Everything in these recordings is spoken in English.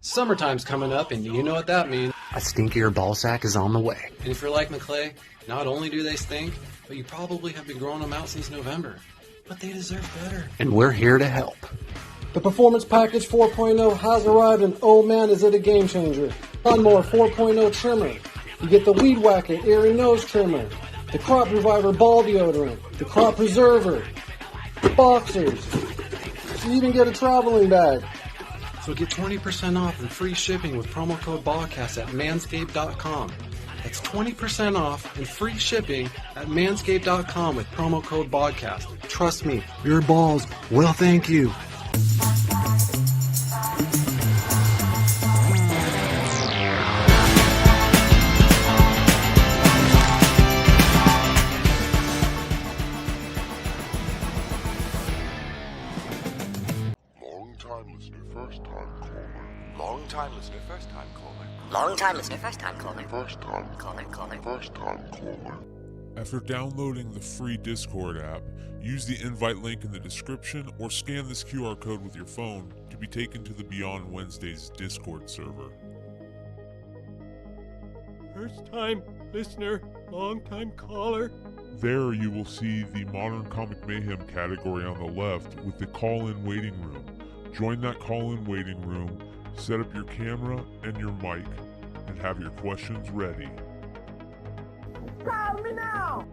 Summertime's coming up, and you know what that means. A stinkier ball sack is on the way. And if you're like McClay, not only do they stink, but you probably have been growing them out since November. But they deserve better. And we're here to help. The Performance Package 4.0 has arrived, and oh man, is it a game changer. Lawnmower 4.0 trimmer. You get the Weed Whacker Airy Nose Trimmer, the Crop Reviver Ball Deodorant, the Crop Preserver, boxers. You even get a traveling bag. So get 20% off and free shipping with promo code Bogcast at manscaped.com. That's 20% off and free shipping at manscaped.com with promo code Bogcast. Trust me, your balls will thank you. Long-time listener, first-time caller. Long-time listener, first-time caller. First-time caller. First-time caller. After downloading the free Discord app, use the invite link in the description or scan this QR code with your phone to be taken to the Beyond Wednesdays Discord server. First-time listener, long-time caller. There you will see the Modern Comic Mayhem category on the left with the call-in waiting room. Join that call-in waiting room, set up your camera and your mic, and have your questions ready. Call me now!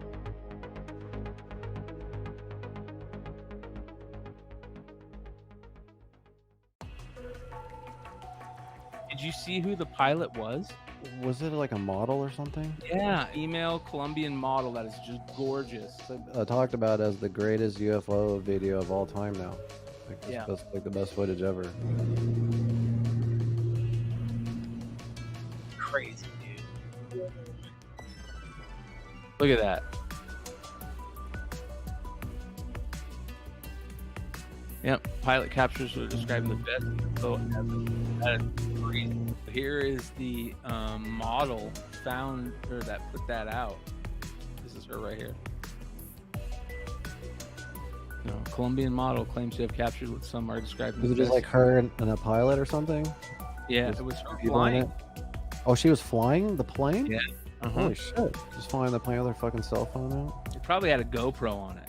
Did you see who the pilot was? Was it like a model or something? Yeah, female Colombian model that is just gorgeous. Talked about as the greatest UFO video of all time now. Like, yeah. That's like the best footage ever. Crazy, dude. Look at that. Yep, pilot captures were describing the best photo ever. That is crazy. Here is the model found, or that put that out. This is her right here. No, Colombian model claims to have captured what some are describing. Was it just like her and a pilot or something? Yeah, it was her flying. Oh, she was flying the plane? Yeah. Holy shit. Just flying the plane with her fucking cell phone out? It probably had a GoPro on it.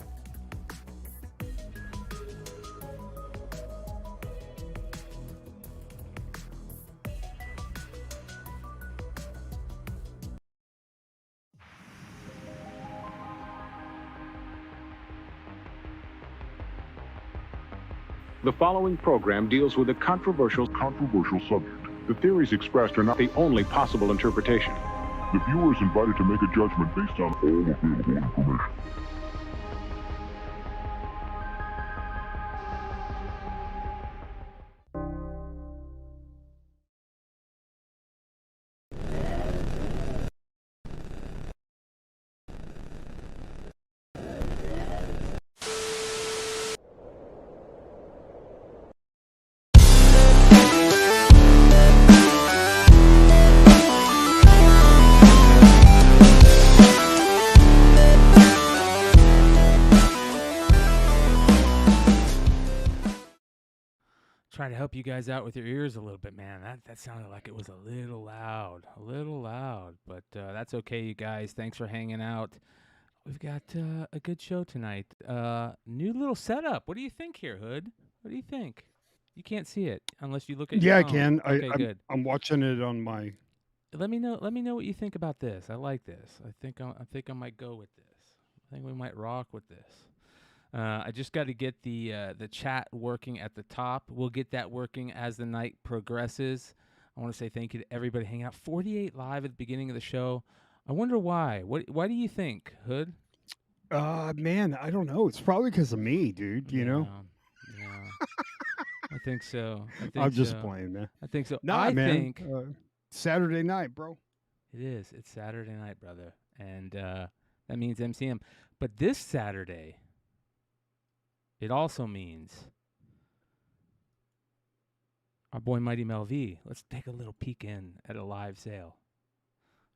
The following program deals with a controversial subject. The theories expressed are not the only possible interpretation. The viewer is invited to make a judgment based on all available information. Try to help you guys out with your ears a little bit, man. That sounded like it was a little loud, but that's okay, you guys. Thanks for hanging out. We've got a good show tonight. New little setup. What do you think here, Hood? What do you think? You can't see it unless you look at your I phone. can. Okay, good. I'm watching it on my. Let me know what you think about this. I like this. I think I might go with this. I think we might rock with this. I just got to get the chat working at the top. We'll get that working as the night progresses. I want to say thank you to everybody hanging out. 48 live at the beginning of the show. I wonder why. Why do you think, Hood? Man, I don't know. It's probably because of me, dude. You know. Yeah. I think so. I'm just playing, man. I think so. Nah, I man. think Saturday night, bro. It is. It's Saturday night, brother, and that means MCM. But this Saturday, it also means our boy Mighty Mel V. Let's take a little peek in at a live sale.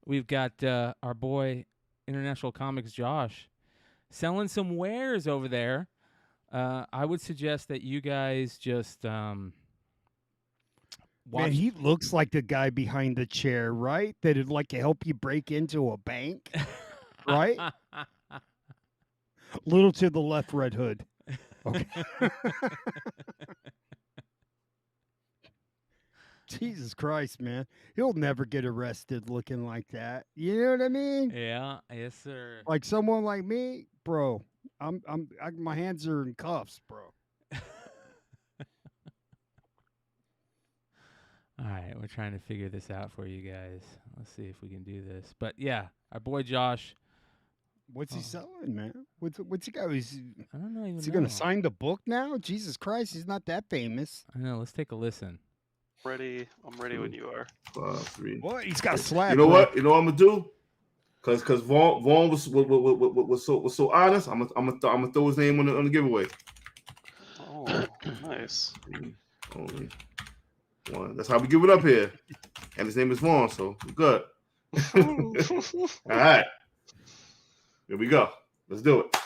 We've got our boy International Comics Josh selling some wares over there. I would suggest that you guys just Man, he looks like the guy behind the chair, right? That'd like to help you break into a bank, right? Little to the left, Red Hood. Okay. Jesus Christ, man. He'll never get arrested looking like that. You know what I mean? Yeah, yes, sir. Like someone like me, bro. My hands are in cuffs, bro. All right, we're trying to figure this out for you guys. Let's see if we can do this. But yeah, our boy Josh. What's he selling, man? What's he got? Is I don't know. he going to sign the book now? Jesus Christ, he's not that famous. I know. Let's take a listen. Ready? I'm ready when you are. 5, 3. What? He's got slap. You know what? You know what I'm gonna do? Cause Vaughn was so honest. I'm gonna throw his name on the giveaway. Oh, nice. Only one. That's how we give it up here. And his name is Vaughn, so we're good. All right. Here we go. Let's do it.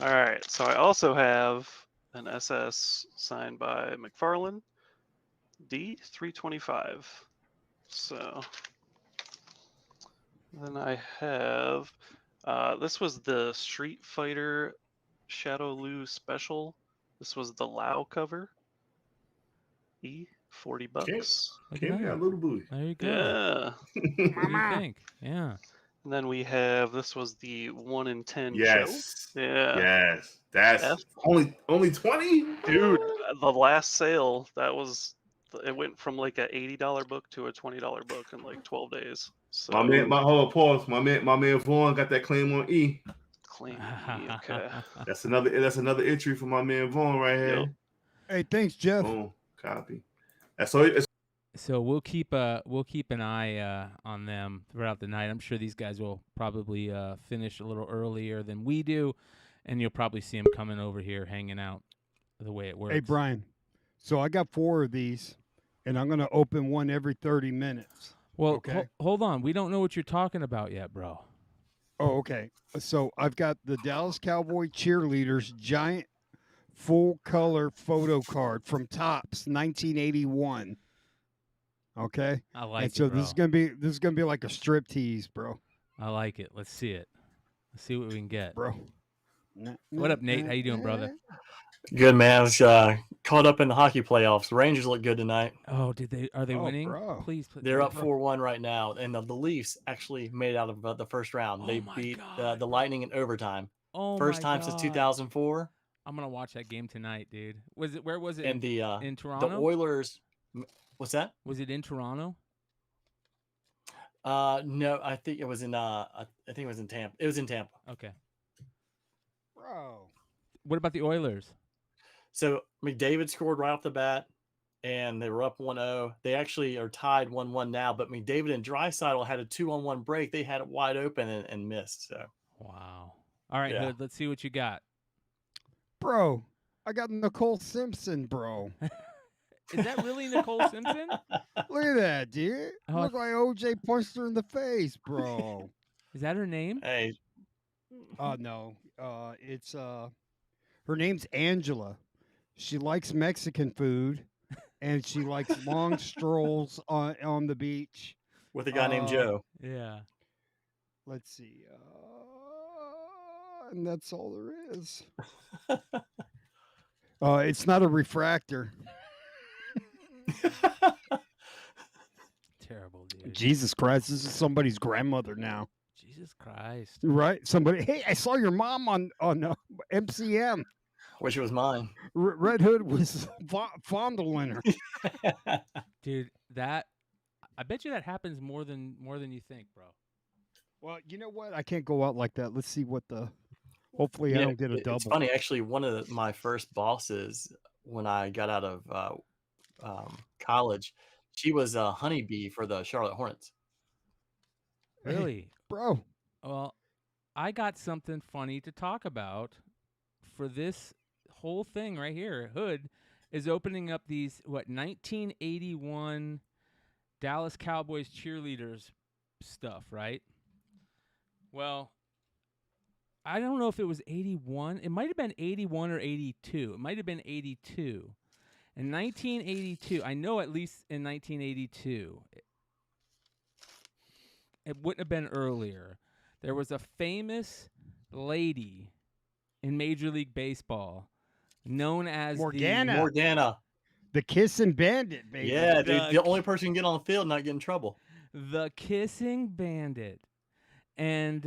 All right. So I also have an SS signed by McFarlane, D325. So then I have this was the Street Fighter Shadow Lu special. This was the Lao cover. $40. Came got a little booty. There you go. Yeah. What do you think? Yeah. And then we have this was the 1 in 10 Yes. show. Yeah. Yes. That's only 20? Dude, the last sale, it went from like a $80 book to a $20 book in like 12 days. So My man Vaughn got that claim on E. Claim on E, okay. That's another entry for my man Vaughn right here. Yep. Hey, thanks, Jeff. Boom, copy. So we'll keep an eye on them throughout the night. I'm sure these guys will probably finish a little earlier than we do, and you'll probably see them coming over here hanging out the way it works. Hey, Brian. So I got 4 of these, and I'm going to open one every 30 minutes. Well, okay. Hold on. We don't know what you're talking about yet, bro. Oh, okay. So I've got the Dallas Cowboy cheerleaders giant full color photo card from Topps 1981. Okay. I like and so it, bro. this is gonna be like a strip tease, bro. I like it. Let's see it. Let's see what we can get, bro. What up, Nate? How you doing, brother? Good, man. I was caught up in the hockey playoffs. The Rangers look good tonight. Oh, are they winning? Bro. Please. They're up 4-1 right now, and the Leafs actually made it out of the first round. They beat the Lightning in overtime. First time since 2004. I'm gonna watch that game tonight, dude. Where was it? And in Toronto? The Oilers. What's that? Was it in Toronto? No, I think it was in. I think it was in Tampa. It was in Tampa. Okay. Bro. What about the Oilers? So McDavid scored right off the bat, and they were up 1-0. They actually are tied 1-1 now, but McDavid and Draisaitl had a 2-on-1 break. They had it wide open and missed. So. Wow. All right, Hood, let's see what you got. Bro, I got Nicole Simpson, bro. Is that really Nicole Simpson? Look at that, dude. Look like OJ punched her in the face, bro. Is that her name? Hey. No. It's her name's Angela. She likes Mexican food, and she likes long strolls on the beach with a guy named Joe. Yeah. Let's see. And that's all there is. It's not a refractor. Terrible, dude. Jesus Christ, this is somebody's grandmother now. Jesus Christ. Right? Somebody. Hey, I saw your mom on MCM. Wish it was mine. Red Hood was fondling her. Dude, I bet you that happens more than you think, bro. Well, you know what? I can't go out like that. Let's see what hopefully I don't get a double. It's funny, actually, one of my first bosses when I got out of college, she was a honeybee for the Charlotte Hornets. Really? Bro. Well, I got something funny to talk about for this whole thing right here. Hood is opening up these 1981 Dallas Cowboys cheerleaders stuff, right? Well, I don't know if it was 81. It might have been 81 or 82. It might have been 82. In 1982, I know at least in 1982, it wouldn't have been earlier. There was a famous lady in Major League Baseball known as Morgana. The Kissing Bandit, baby. Yeah, dude. The only person who can get on the field and not get in trouble. The Kissing Bandit. And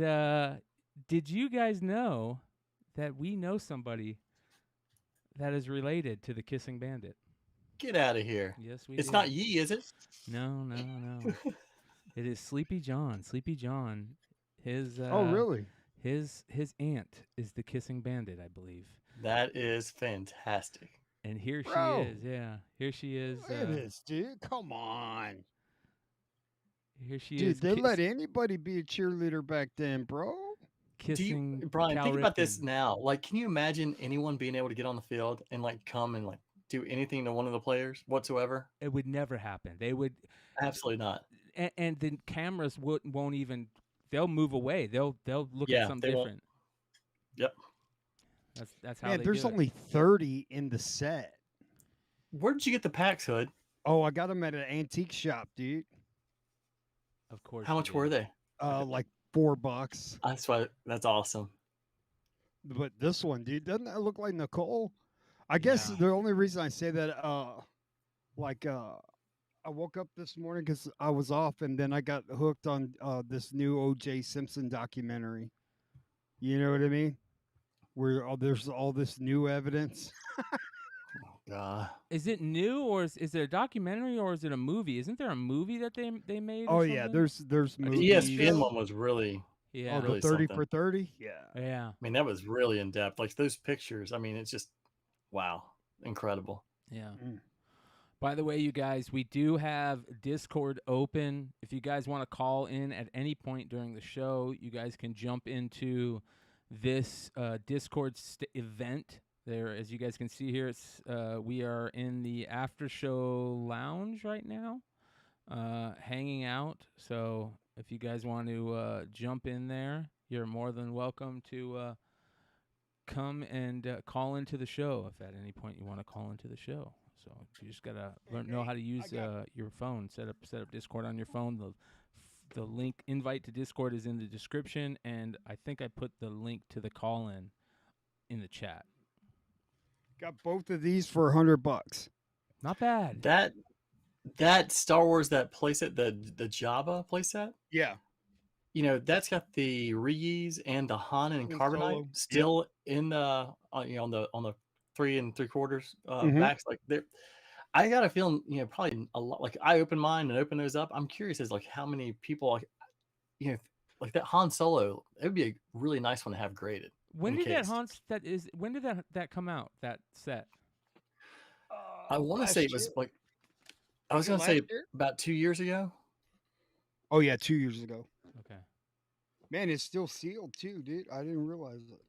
did you guys know that we know somebody that is related to the Kissing Bandit? Get out of here. Yes, we It's do. not Yee, is it? No. It is Sleepy John. Sleepy John. His Oh, really? His aunt is the Kissing Bandit, I believe. That is fantastic. And here Bro. she is. Yeah, here she is. Look at this, dude. Come on. Here she Dude, is. they let anybody be a cheerleader back then, bro. Kissing. Brian, Cal think about this Ripken. now. Like, can you imagine anyone being able to get on the field and like come and like do anything to one of the players whatsoever? It would never happen. They would absolutely not. And the cameras won't even. They'll move away. They'll look at something they won't. different. Yep. That's how. Man, they there's do it. only 30 in the set. Where did you get the packs, Hood? Oh, I got them at an antique shop, dude. Of course. How much were they? Like $4. That's why. That's awesome. But this one, dude, doesn't that look like Nicole? I guess the only reason I say that, I woke up this morning because I was off, and then I got hooked on this new O.J. Simpson documentary. You know what I mean? Where there's all this new evidence. Is it new, or is it a documentary, or is it a movie? Isn't there a movie that they made? Oh or yeah, something? there's The movies. ESPN one was really Yeah. Oh, really the 30 something. for 30. Yeah. Yeah. I mean, that was really in depth. Like those pictures. I mean, it's just wow, incredible. Yeah. By the way, you guys, we do have Discord open. If you guys want to call in at any point during the show, you guys can jump into this Discord event. There, as you guys can see here, it's we are in the after show lounge right now, hanging out. So if you guys want to jump in there, you're more than welcome to come and call into the show if at any point you want to call into the show. So you just gotta know how to use your phone. Set up Discord on your phone. The link invite to Discord is in the description, and I think I put the link to the call in the chat. Got both of these for $100. Not bad. That Star Wars, that playset, the Jabba playset. Yeah. You know, that's got the reuse and the Han and And Carbonite Solo. still in the on the 3 3/4 backs. Like they're, I got a feeling, probably a lot. Like I open mine and open those up. I'm curious as like how many people, like that Han Solo. It would be a really nice one to have graded. When did encased. when did that come out? That set? I want to last say it was year. like I was going to Last say year? about 2 years ago. Oh yeah, 2 years ago. Okay. Man, it's still sealed too, dude. I didn't realize it.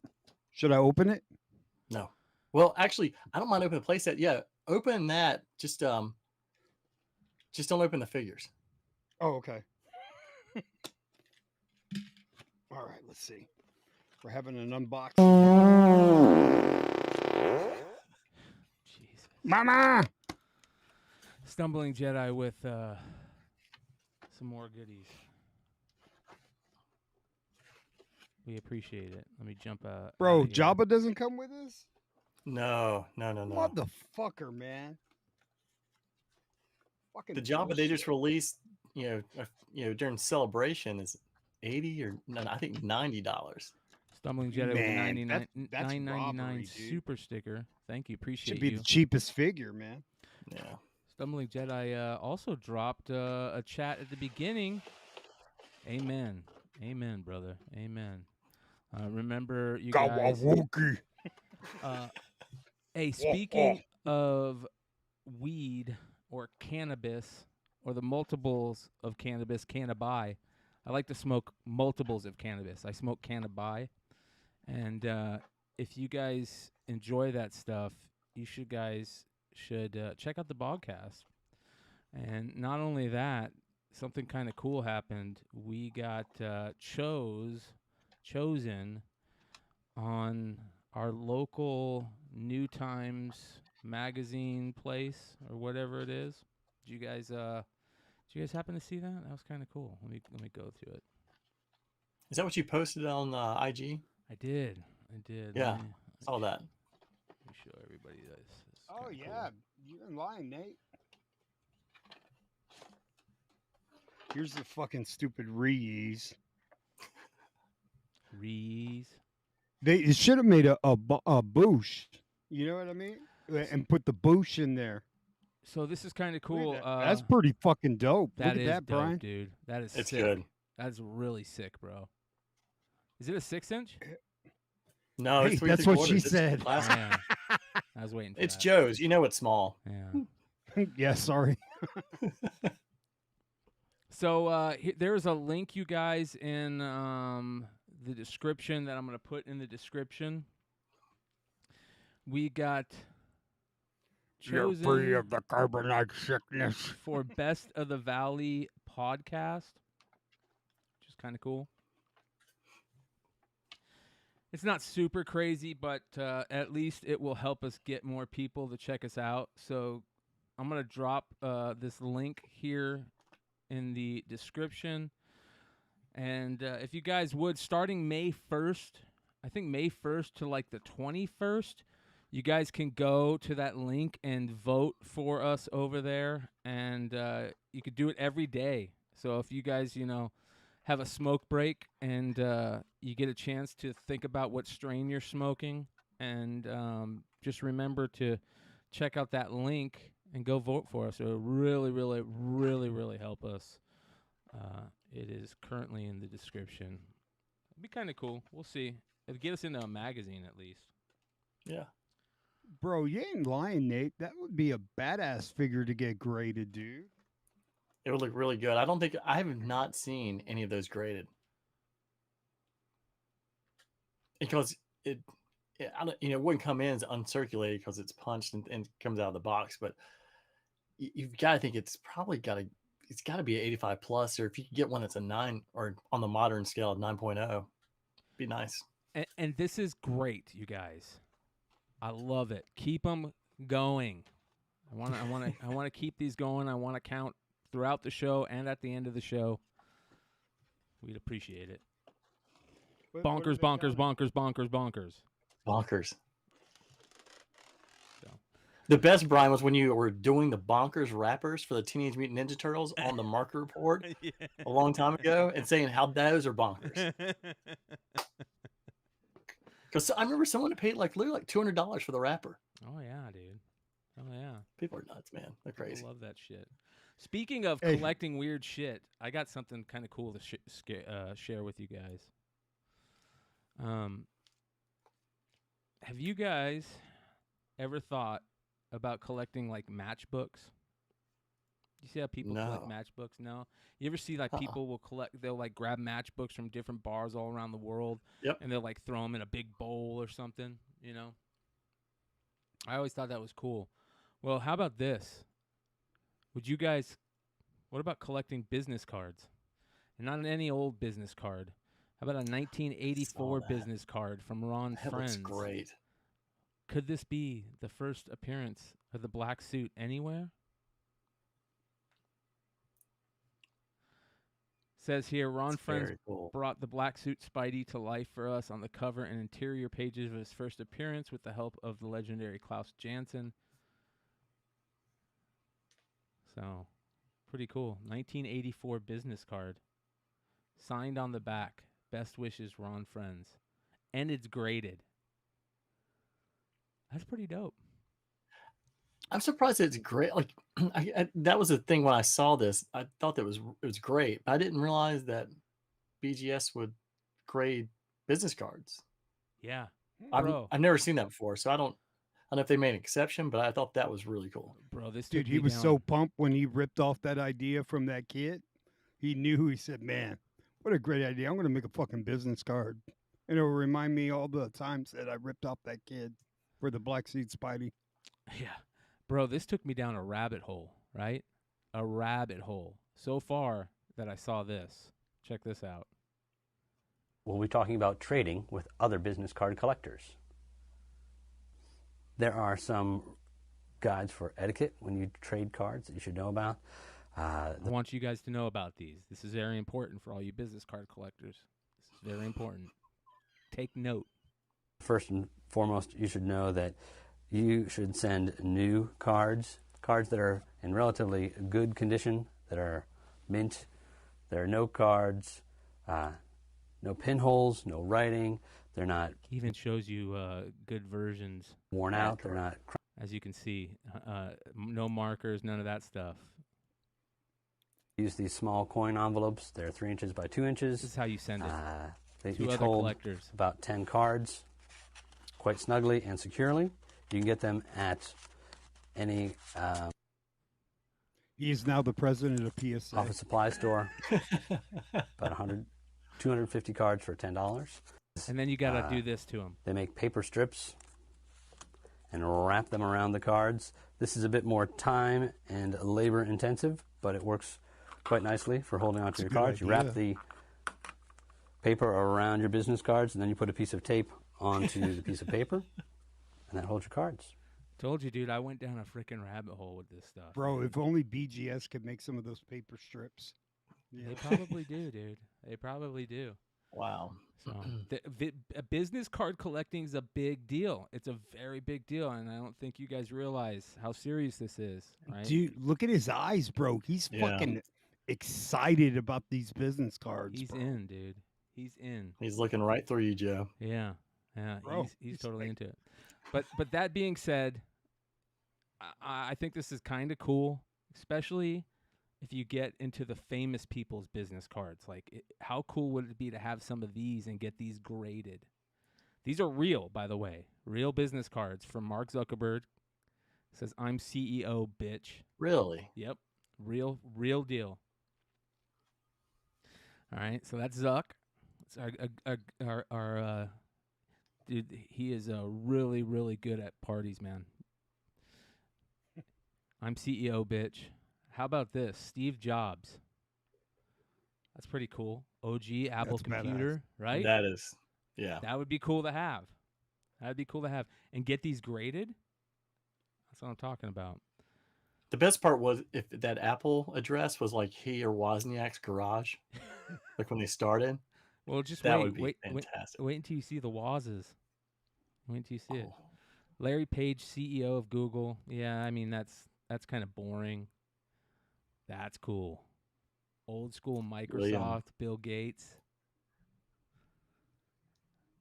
Should I open it? No. Well, actually, I don't mind opening the playset. Yeah, open that. Just don't open the figures. Oh, okay. All right, let's see. We're having an unboxing. Jesus. Mama! Stumbling Jedi with some more goodies. We appreciate it. Let me jump Bro, outta here. Jabba doesn't come with us? No. Motherfucker, man. Fucking The Jabba they just bullshit. released, during celebration is I think $90. Stumbling Jedi with a Man, 99 that's $9.99 robbery, dude. super sticker. Thank you. Appreciate Should be you. the cheapest figure, man. Yeah. Stumbling Jedi also dropped a chat at the beginning. Amen. Amen, brother. Amen. Remember, you guys. Hey, speaking of weed or cannabis or the multiples of cannabis, cannabi, I like to smoke multiples of cannabis. I smoke cannabi. And if you guys enjoy that stuff, you should check out the Bogcast. And not only that, something kind of cool happened. We got chosen on our local New Times magazine place or whatever it is. Did you guys happen to see that? That was kind of cool. Let me go to it. Is that what you posted on IG? I did. Yeah, saw that. Let me show everybody this. Oh yeah, you ain't lying, Nate. Here's the fucking stupid Rees. They should have made a boosh. You know what I mean? And put the boosh in there. So this is kind of cool. That's pretty fucking dope. That Look is at that, dope, Brian. dude. That is It's sick. good. That's really sick, bro. Is it a 6-inch? No, Hey, it's 3 that's what she 3/4. It's said. classic. Yeah. I was waiting for It's that. Joe's. You know it's small. Yeah. Yeah, sorry. So there's a link, you guys, in the description that I'm going to put in the description. We got You're chosen free of the carbonite sickness. for Best of the Valley podcast, which is kind of cool. It's not super crazy, but at least it will help us get more people to check us out. So I'm going to drop this link here in the description. And if you guys would, starting May 1st, I think May 1st to like the 21st, you guys can go to that link and vote for us over there. And you could do it every day. So if you guys, have a smoke break and you get a chance to think about what strain you're smoking, and just remember to check out that link and go vote for us. It will really, really, really, really help us. It is currently in the description. It'd be kind of cool. We'll see. It'll get us into a magazine at least. Yeah. Bro, you ain't lying, Nate. That would be a badass figure to get graded, dude. It would look really good. I have not seen any of those graded. Because it wouldn't come in as uncirculated because it's punched and comes out of the box. But you've got to think it's got to be an 85 plus, or if you can get one that's a 9 or on the modern scale of 9.0, be nice. And this is great, you guys. I love it. Keep them going. I want to keep these going. I want to count throughout the show and at the end of the show. We'd appreciate it. Bonkers, bonkers, bonkers, bonkers, bonkers. Bonkers. So. The best, Brian, was when you were doing the bonkers wrappers for the Teenage Mutant Ninja Turtles on the Marker Report a long time ago and saying how those are bonkers. Because I remember someone paid literally $200 for the wrapper. Oh, yeah, dude. Oh, yeah. People are nuts, man. They're crazy. I love that shit. Speaking of collecting weird shit, I got something kind of cool to share with you guys. Have you guys ever thought about collecting like matchbooks? You see how people collect matchbooks? No. You ever see people will collect? They'll like grab matchbooks from different bars all around the world. Yep. And they'll like throw them in a big bowl or something. I always thought that was cool. Well, how about this? Would you guys? What about collecting business cards? And not any old business card. How about a 1984 business card from Ron Friends? That looks great. Could this be the first appearance of the black suit anywhere? Says here, Ron Friends brought the black suit Spidey to life for us on the cover and interior pages of his first appearance with the help of the legendary Klaus Janson. So, pretty cool. 1984 business card. Signed on the back. Best wishes, Ron Friends. And it's graded. That's pretty dope. I'm surprised it's great. Like that was the thing when I saw this. I thought that it was great, but I didn't realize that BGS would grade business cards. Yeah, I've never seen that before, so I don't know if they made an exception, but I thought that was really cool. Bro, this dude, he was so pumped when he ripped off that idea from that kid. He knew. He said, "Man, what a great idea! I'm going to make a fucking business card, and it will remind me all the times that I ripped off that kid for the Black Seed Spidey." Yeah. Bro, this took me down a rabbit hole, right? A rabbit hole. So far that I saw this. Check this out. We'll be talking about trading with other business card collectors. There are some guides for etiquette when you trade cards that you should know about. I want you guys to know about these. This is very important for all you business card collectors. This is very important. Take note. First and foremost, you should know that you should send new cards that are in relatively good condition, that are mint. There are no cards, no pinholes, no writing. They're not. Even shows you good versions. Worn out. They're not. As you can see, no markers, none of that stuff. Use these small coin envelopes. They're 3 inches by 2 inches. This is how you send it. They to each other hold collectors. about 10 cards, quite snugly and securely. You can get them at any He is now the president of PSA. office supply store. About 100, 250 cards for $10. And then you got to do this to them. They make paper strips and wrap them around the cards. This is a bit more time and labor intensive, but it works quite nicely for holding onto your cards. You wrap the paper around your business cards, and then you put a piece of tape onto the piece of paper, and that holds your cards. Told you, dude, I went down a freaking rabbit hole with this stuff. Bro, if only BGS could make some of those paper strips. Yeah. They probably do, dude. They probably do. Wow. So business card collecting is a big deal. It's a very big deal, and I don't think you guys realize how serious this is. Right? Dude, look at his eyes, bro. He's fucking excited about these business cards. He's bro. in, dude. He's in. He's looking right through you, Joe. Yeah, yeah. Bro, he's totally into it. But that being said, I think this is kind of cool, especially if you get into the famous people's business cards. Like, how cool would it be to have some of these and get these graded? These are real, by the way. Real business cards from Mark Zuckerberg. It says, "I'm CEO, bitch." Really? Yep. Real deal. All right, so that's Zuck. It's our dude. He is really, really good at parties, man. I'm CEO, bitch. How about this? Steve Jobs. That's pretty cool. OG Apple That's computer, badass. right? That is, yeah. That would be cool to have. That'd be cool to have. And get these graded? That's what I'm talking about. The best part was if that Apple address was like he or Wozniak's garage, like when they started. Well, just that wait, would be wait, fantastic. wait until you see the Wozes. Wait until you see it. Larry Page, CEO of Google. Yeah, I mean that's kind of boring. That's cool. Old school Microsoft, Bill Gates.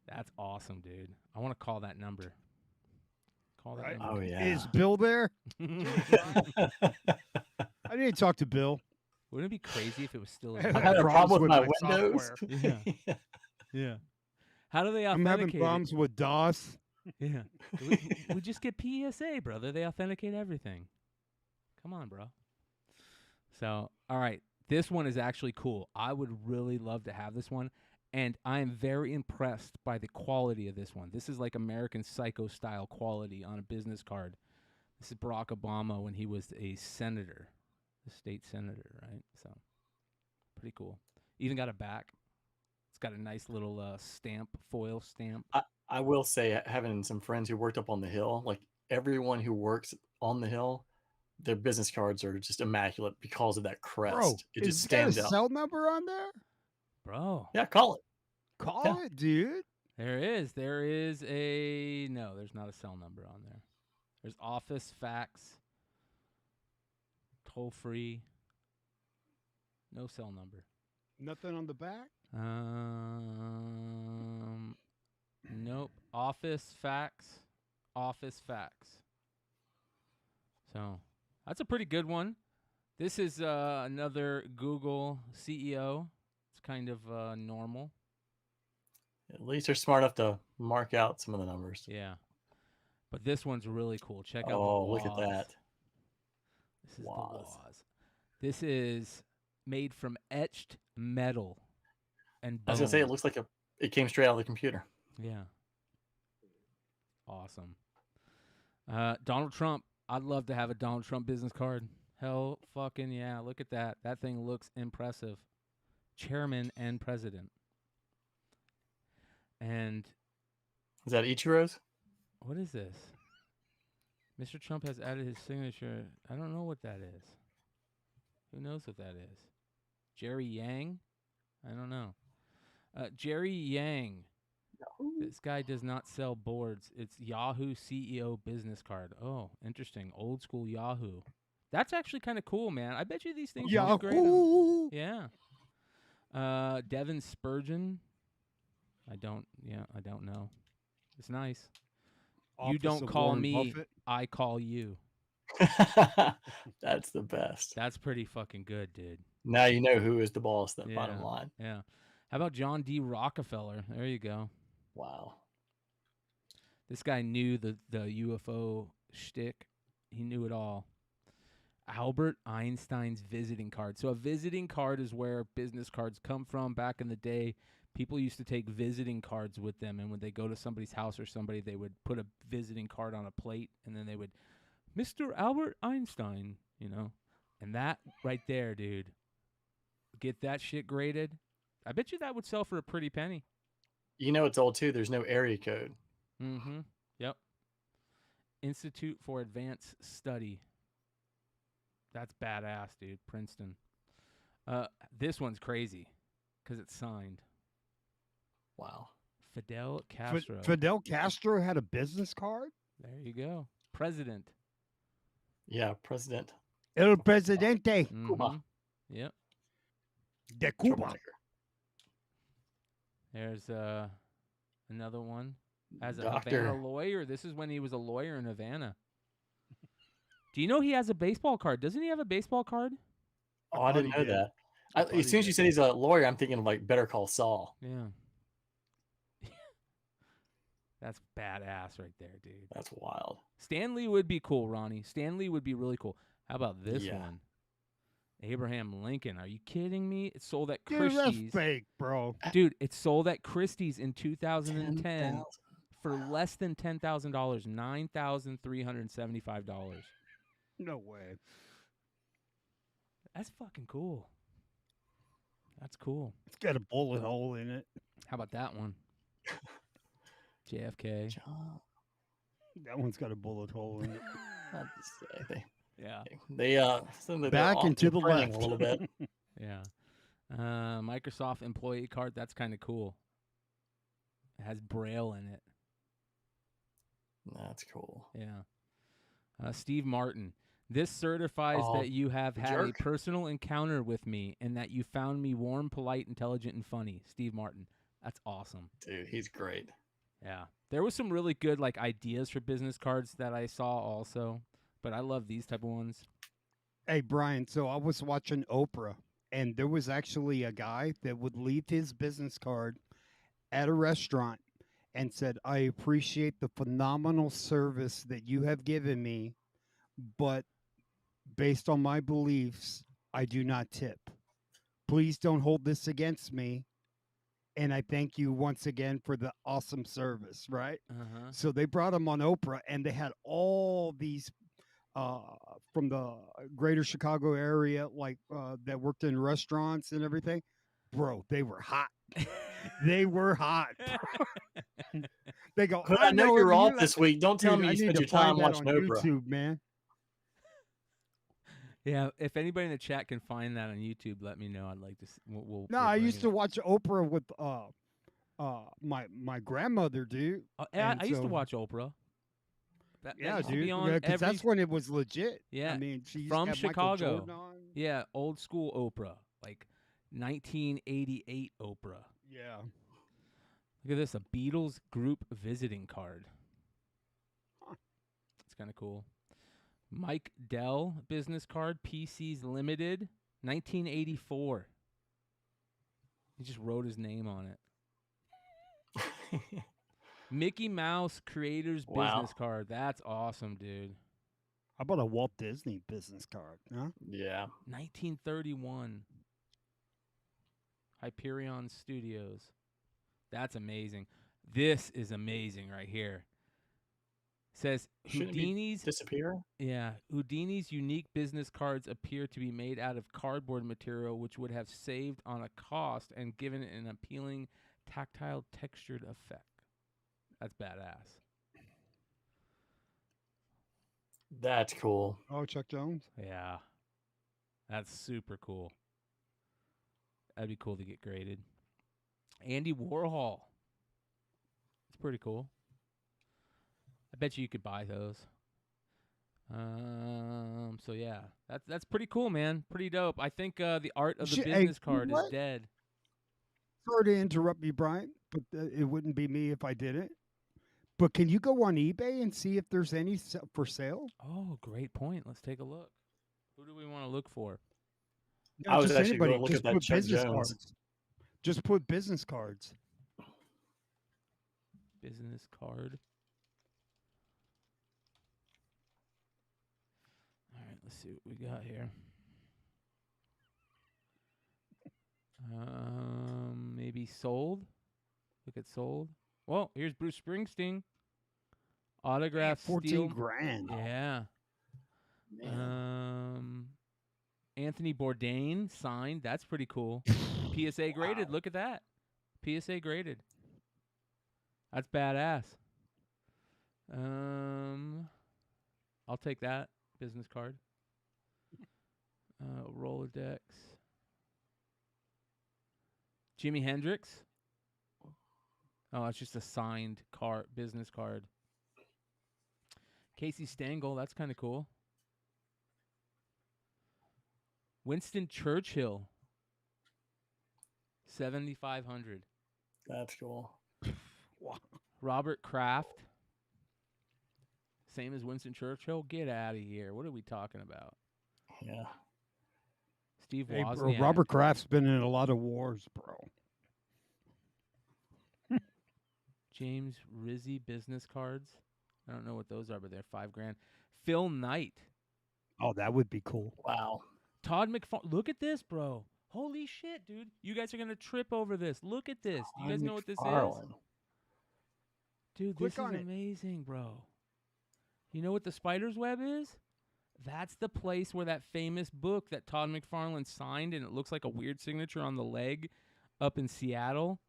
That's awesome, dude. I want to call that number. Call that number. Oh yeah. Is Bill there? I need to talk to Bill. Wouldn't it be crazy if it was still? I'm having a problem with my Windows. software. Yeah. Yeah. How do they I'm authenticate? having problems with DOS. Yeah. we just get PSA, brother. They authenticate everything. Come on, bro. So, all right. This one is actually cool. I would really love to have this one. And I am very impressed by the quality of this one. This is like American Psycho style quality on a business card. This is Barack Obama when he was a senator, a state senator, right? So, pretty cool. Even got a back. It's got a nice little stamp, foil stamp. I will say, having some friends who worked up on the Hill, like everyone who works on the Hill, their business cards are just immaculate because of that crest. Bro, it just is there a stands out. cell number on there? Bro. Yeah, call it. Call it, dude. There is a no. There's not a cell number on there. There's office, fax, toll free. No cell number. Nothing on the back? Nope. Office, fax. So that's a pretty good one. This is another Google CEO. It's kind of normal. At least they're smart enough to mark out some of the numbers. Yeah. But this one's really cool. Check out Oh, the look at Woz. that. This is Woz. the Woz. This is made from etched metal and I was gonna say it bone. looks like it came straight out of the computer. Yeah. Awesome. Donald Trump. I'd love to have a Donald Trump business card. Hell fucking yeah. Look at that. That thing looks impressive. Chairman and president. And Is that Ichiro's? what is this? Mr. Trump has added his signature. I don't know what that is. Who knows what that is? Jerry Yang? I don't know. Jerry Yang. This guy does not sell boards. It's Yahoo CEO business card. Oh, interesting. Old school Yahoo. That's actually kind of cool, man. I bet you these things would be great. Yeah. Devin Spurgeon. I don't know. It's nice. You Office don't of call Warren me, Buffett. I call you. That's the best. That's pretty fucking good, dude. Now you know who is the boss, the Yeah, bottom line. Yeah. How about John D. Rockefeller? There you go. Wow. This guy knew the UFO shtick. He knew it all. Albert Einstein's visiting card. So a visiting card is where business cards come from. Back in the day, people used to take visiting cards with them, and when they go to somebody's house or somebody, they would put a visiting card on a plate, and then they would, Mr. Albert Einstein, you know. And that right there, dude, get that shit graded. I bet you that would sell for a pretty penny. You know it's old too. There's no area code. Mm-hmm. Yep. Institute for Advanced Study. That's badass, dude. Princeton. This one's crazy because it's signed. Wow. Fidel Castro. Fidel Castro had a business card? There you go. President. Yeah, President. El Presidente. Cuba. Yep. De Cuba. There's another one. As a Doctor. Havana lawyer. This is when he was a lawyer in Havana. Do you know he has a baseball card? Doesn't he have a baseball card? Oh, I didn't know that. As soon as you said he's a lawyer, I'm thinking of like Better Call Saul. Yeah. That's badass right there, dude. That's wild. Stanley would be cool, Ronnie. Stanley would be really cool. How about this Yeah. one? Abraham Lincoln. Are you kidding me? It sold at Dude, Christie's. that's fake, bro. Dude, it sold at Christie's in 2010 $10,000. for less than $10,000, $9,375. No way. That's fucking cool. That's cool. It's got a bullet hole in it. How about that one? JFK. That one's got a bullet hole in it. Not to say Yeah. they some of Back and to the printing left. a little bit. Yeah. Microsoft employee card. That's kind of cool. It has Braille in it. That's cool. Yeah. Steve Martin. This certifies that you have had jerk. a personal encounter with me and that you found me warm, polite, intelligent, and funny. Steve Martin. That's awesome. Dude, he's great. Yeah. There was some really good like ideas for business cards that I saw also, but I love these type of ones. Hey, Brian, so I was watching Oprah, and there was actually a guy that would leave his business card at a restaurant and said, I appreciate the phenomenal service that you have given me, but based on my beliefs, I do not tip. Please don't hold this against me. And I thank you once again for the awesome service, right? Uh-huh. So they brought him on Oprah, and they had all these from the greater Chicago area, like that worked in restaurants and everything. Bro, they were hot. They were hot. They go, But I know you're off this week. Don't tell Dude, me I you need spent to your time find that watching on Oprah. YouTube, man. Yeah, if anybody in the chat can find that on YouTube, let me know. I'd like to. We'll No, I used to watch Oprah with my grandmother, dude. I used to watch Oprah. That Yeah, used to dude. be on Because every- that's when it was legit. Yeah, I mean, she used from to have Michael Chicago. Jordan on. Yeah, old school Oprah, like 1988 Oprah. Yeah. Look at this, a Beatles group visiting card. It's kind of cool. Mike Dell business card, PCs Limited, 1984. He just wrote his name on it. Mickey Mouse Creators Business Card. That's awesome, dude. How about a Walt Disney business card? Huh? Yeah. 1931. Hyperion Studios. That's amazing. This is amazing right here. Says Shouldn't it be Houdini's disappear? Yeah, Houdini's unique business cards appear to be made out of cardboard material, which would have saved on a cost and given it an appealing tactile textured effect. That's badass. That's cool. Oh, Chuck Jones. Yeah, that's super cool. That'd be cool to get graded. Andy Warhol. It's pretty cool. I bet you could buy those. So yeah, that's pretty cool, man. Pretty dope. I think the art of the business card is dead. Sorry to interrupt you, Brian, but it wouldn't be me if I did it. But can you go on eBay and see if there's any for sale? Oh, great point. Let's take a look. Who do we want to look for? No, I was just actually anybody. going to look Just at that put Chuck business Jones. cards. Just put business cards. Business card. All right, let's see what we got here. Maybe sold. Look at sold. Well, here's Bruce Springsteen. Autograph 14 steel. grand. Yeah. Anthony Bourdain signed. That's pretty cool. PSA graded. Look at that. PSA graded. That's badass. I'll take that business card. Rolodex. Jimi Hendrix. Oh, it's just a signed card, business card. Casey Stengel, that's kind of cool. Winston Churchill. 7,500. That's cool. Robert Kraft. Same as Winston Churchill. Get out of here. What are we talking about? Yeah. Steve Hey, bro, Wozniak. Robert Kraft's been in a lot of wars, bro. James Rizzi business cards. I don't know what those are, but they're $5,000. Phil Knight. Oh, that would be cool. Wow. Todd McFarlane. Look at this, bro. Holy shit, dude. You guys are going to trip over this. Look at this. Do you guys know what this is? Dude, this is amazing, bro. You know what the spider's web is? That's the place where that famous book that Todd McFarlane signed, and it looks like a weird signature on the leg up in Seattle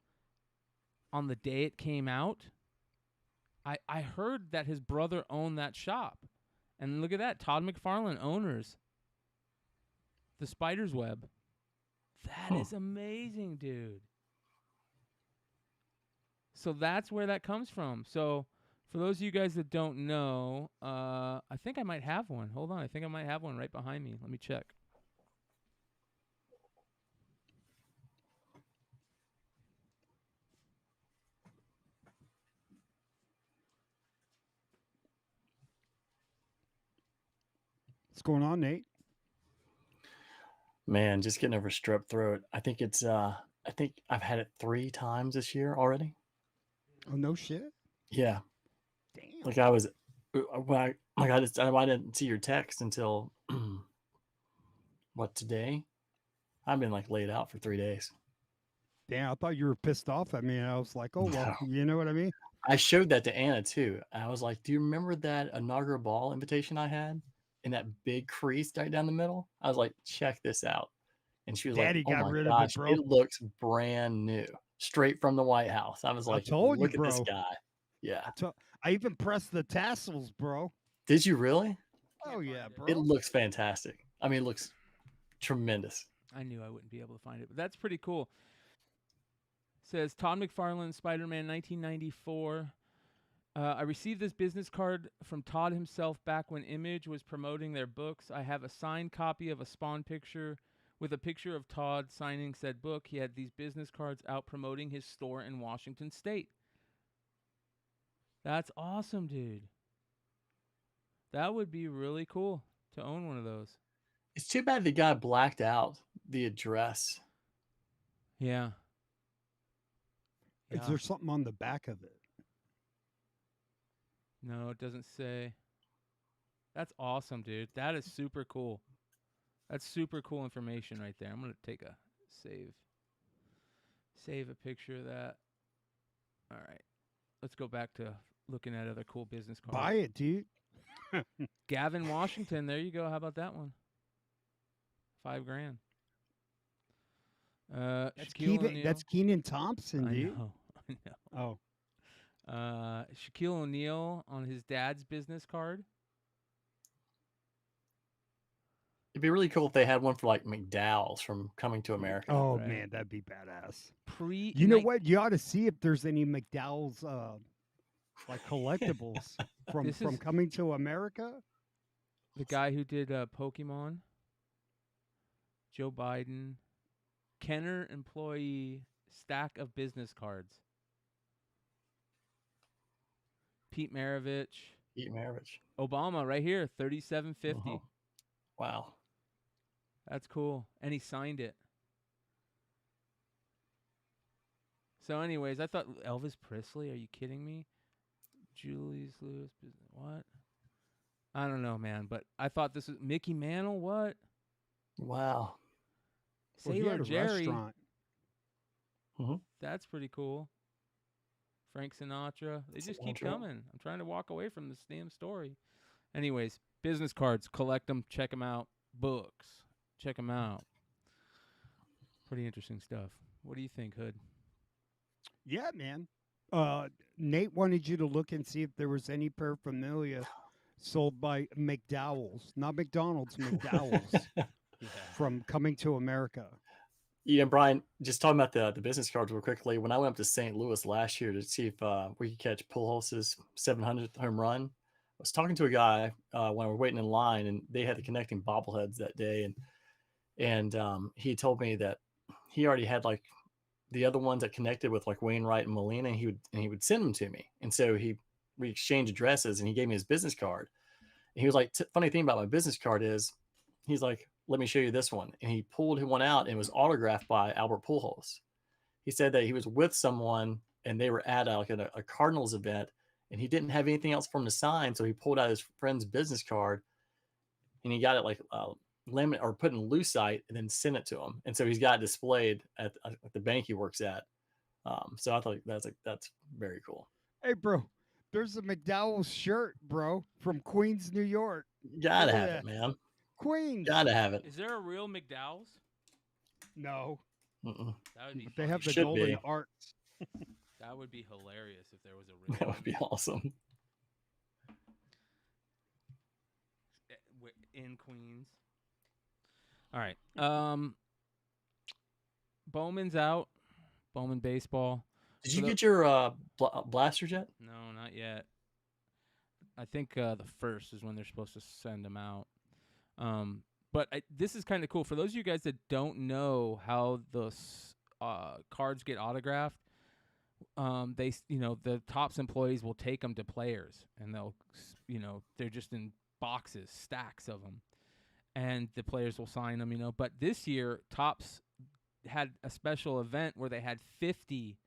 on the day it came out. I heard that his brother owned that shop. And look at that. Todd McFarlane, owners. The spider's web. That is amazing, dude. So that's where that comes from. So for those of you guys that don't know, I think I might have one. Hold on. I think I might have one right behind me. Let me check. What's going on, Nate? Man, just getting over strep throat. I think I've had it 3 times this year already. Oh, no shit. Yeah. Damn. Like I didn't see your text until today? I've been like laid out for 3 days. Damn, I thought you were pissed off at me. And I was like, oh, well, No. you know what I mean? I showed that to Anna too. I was like, do you remember that inaugural ball invitation I had in that big crease right down the middle? I was like, check this out. And she was Daddy like, oh got my rid of gosh, it, bro. it looks brand new, straight from the White House. I was like, told you, look at this bro. guy. Yeah. I even pressed the tassels, bro. Did you really? Oh, yeah, bro. It looks fantastic. I mean, it looks tremendous. I knew I wouldn't be able to find it, but that's pretty cool. Says Todd McFarlane, Spider-Man 1994. I received this business card from Todd himself back when Image was promoting their books. I have a signed copy of a Spawn picture with a picture of Todd signing said book. He had these business cards out promoting his store in Washington State. That's awesome, dude. That would be really cool to own one of those. It's too bad the guy blacked out the address. Yeah. Is there something on the back of it? No, it doesn't say. That's awesome, dude. That is super cool. That's super cool information right there. I'm going to take a save a picture of that. All right. Let's go back to looking at other cool business cards. Buy it, dude. Gavin Washington. There you go. How about that one? $5,000. That's Keenan Thompson, dude. I know. Oh. Shaquille O'Neal on his dad's business card. It'd be really cool if they had one for like McDowell's from Coming to America. Oh man, that'd be badass. Pre, You know what? You ought to see if there's any McDowell's like collectibles from This is- Coming to America. The guy who did Pokemon, Joe Biden, Kenner employee, stack of business cards. Pete Maravich. Obama right here, 3750. Uh-huh. Wow. That's cool. And he signed it. So anyways, I thought Elvis Presley, are you kidding me? Julius Lewis, what? I don't know, man, but I thought this was Mickey Mantle, what? Wow. Well, he Sailor had a Jerry. restaurant. That's pretty cool. Frank Sinatra. They just keep Sinatra. coming. I'm trying to walk away from this damn story. Anyways, business cards, collect them, check them out. Books, check them out. Pretty interesting stuff. What do you think, Hood? Yeah, man. Nate wanted you to look and see if there was any paraphernalia sold by McDowell's, not McDonald's, McDowell's from Coming to America. Yeah, Brian, just talking about the business cards real quickly. When I went up to St. Louis last year to see if we could catch Pulhouse's 700th home run, I was talking to a guy when we were waiting in line, and they had the connecting bobbleheads that day, and he told me that he already had like the other ones that connected with like Wainwright and Molina, and he would send them to me, and so we exchanged addresses, and he gave me his business card, and he was like, funny thing about my business card is, he's like, let me show you this one. And he pulled one out and it was autographed by Albert Pujols. He said that he was with someone and they were at a Cardinals event and he didn't have anything else for him to sign. So he pulled out his friend's business card and he got it like laminate or put in lucite and then sent it to him. And so he's got it displayed at the bank he works at. So I thought that's very cool. Hey, bro, there's a McDowell's shirt, bro, from Queens, New York. Gotta have it, man. Queens. Gotta have it. Is there a real McDowell's? No. Mm-mm. That would be But they have the Should golden be. arts. That would be hilarious if there was a real That would be awesome. in Queens. All right. Bowman's out. Bowman baseball. Did you get your blasters yet? No, not yet. I think the 1st is when they're supposed to send them out. But this is kind of cool for those of you guys that don't know how the cards get autographed. They, the Topps employees will take them to players, and they'll, they're just in boxes, stacks of them, and the players will sign them. But this year, Topps had a special event where they had 50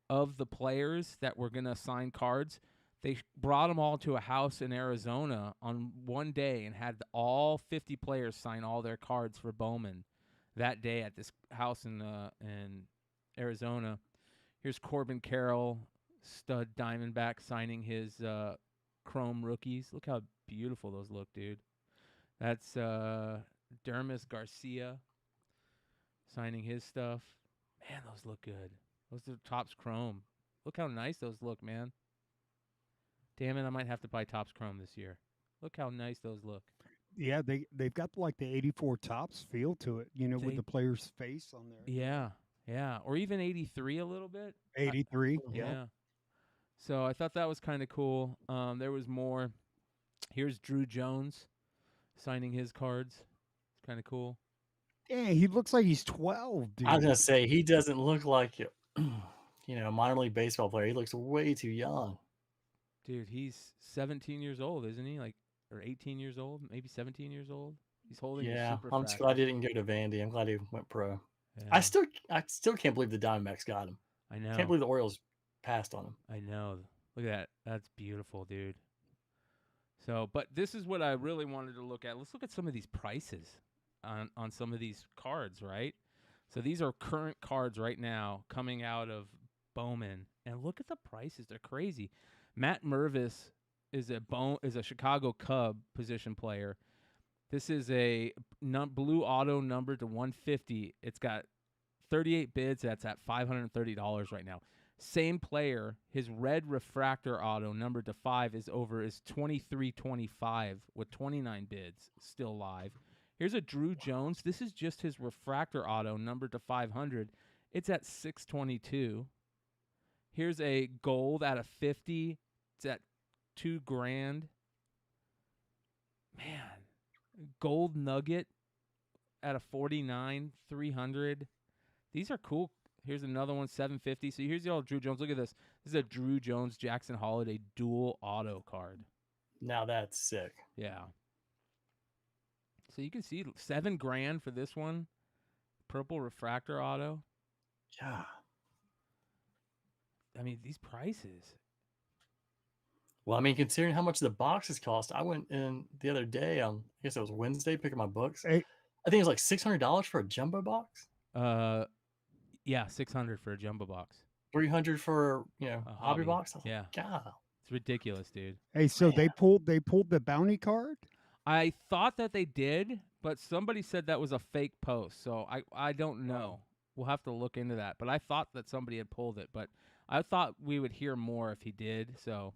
of the players that were gonna sign cards. They brought them all to a house in Arizona on one day and had all 50 players sign all their cards for Bowman that day at this house in Arizona. Here's Corbin Carroll, stud Diamondback, signing his Chrome rookies. Look how beautiful those look, dude. That's Dermis Garcia signing his stuff. Man, those look good. Those are Topps Chrome. Look how nice those look, man. Damn it, I might have to buy Topps Chrome this year. Look how nice those look. Yeah, they've got like the 84 Topps feel to it, with the player's face on there. Yeah, yeah. Or even 83 a little bit. 83, yeah. So I thought that was kind of cool. There was more. Here's Drew Jones signing his cards. It's kind of cool. Yeah, he looks like he's 12, dude. I was gonna say he doesn't look like a minor league baseball player. He looks way too young. Dude, he's 17 years old, isn't he? Or 18 years old, maybe 17 years old. He's holding. Yeah, a I'm just glad he didn't go to Vandy. I'm glad he went pro. Yeah. I still can't believe the Diamondbacks got him. I know. Can't believe the Orioles passed on him. I know. Look at that. That's beautiful, dude. So, but this is what I really wanted to look at. Let's look at some of these prices on some of these cards, right? So these are current cards right now coming out of Bowman, and look at the prices. They're crazy. Matt Mervis is a Chicago Cub position player. This is a blue auto number to 150. It's got 38 bids. That's at $530 right now. Same player, his red refractor auto numbered to 5 is $23.25 with 29 bids still live. Here's a Drew Jones. This is just his refractor auto numbered to 500. It's at 622. Here's a gold out of 50. It's at $2,000. Man, gold nugget at a 49, 300. These are cool. Here's another one, 750. So here's the old Drew Jones. Look at this. This is a Drew Jones Jackson Holiday dual auto card. Now that's sick. Yeah. So you can see $7,000 for this one. Purple refractor auto. Yeah. I mean, these prices. Well, I mean, considering how much the boxes cost, I went in the other day on, I guess it was Wednesday, picking my books. Hey. I think it was like $600 for a jumbo box. Yeah, $600 for a jumbo box. $300 for a hobby box. Yeah, God, it's ridiculous, dude. Hey, so they pulled the bounty card? I thought that they did, but somebody said that was a fake post, so I don't know. We'll have to look into that. But I thought that somebody had pulled it, but I thought we would hear more if he did. So,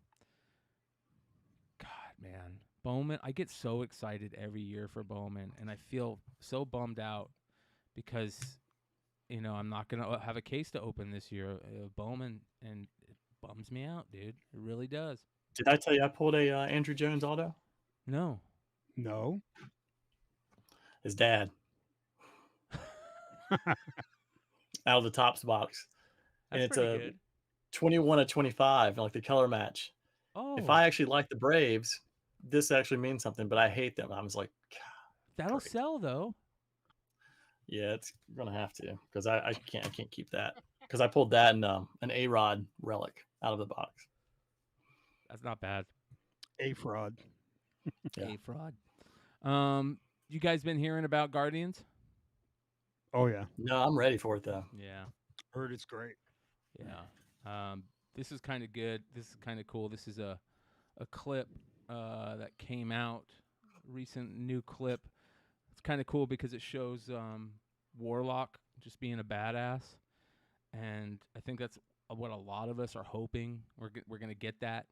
God, man, Bowman. I get so excited every year for Bowman, and I feel so bummed out because, I'm not going to have a case to open this year, Bowman, and it bums me out, dude. It really does. Did I tell you I pulled a Andrew Jones auto? No. No. His dad. Out of the Topps box. That's and it's pretty a good. 21 of 25, like the color match. Oh. If I actually like the Braves, this actually means something, but I hate them. I was like, God, that'll sell though. Yeah, it's gonna have to because I can't keep that because I pulled that and an A-Rod relic out of the box. That's not bad. A-Fraud. Yeah. A-Fraud. You guys been hearing about Guardians? Oh yeah. No, I'm ready for it though. Yeah. Heard it's great. Yeah. This is kind of good. This is kind of cool. This is a clip that came out, recent new clip. It's kind of cool because it shows Warlock just being a badass, and I think that's what a lot of us are hoping. We're gonna get that,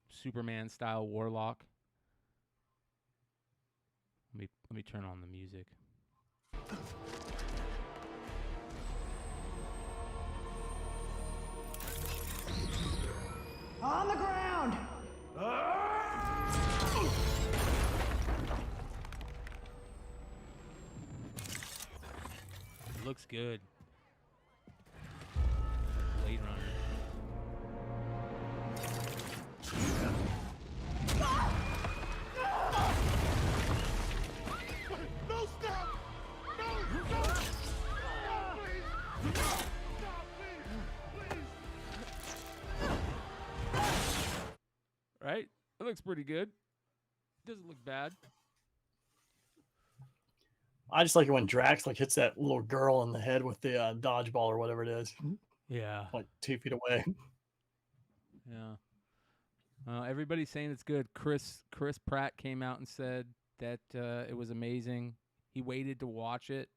Superman style Warlock. Let me turn on the music. On the ground! It looks good. Blade Runner. No, stop! No! Please! Stop, please! Right? It looks pretty good. Doesn't look bad. I just like it when Drax hits that little girl in the head with the dodgeball or whatever it is. Yeah. Like 2 feet away. Yeah. Everybody's saying it's good. Chris Pratt came out and said that it was amazing. He waited to watch it,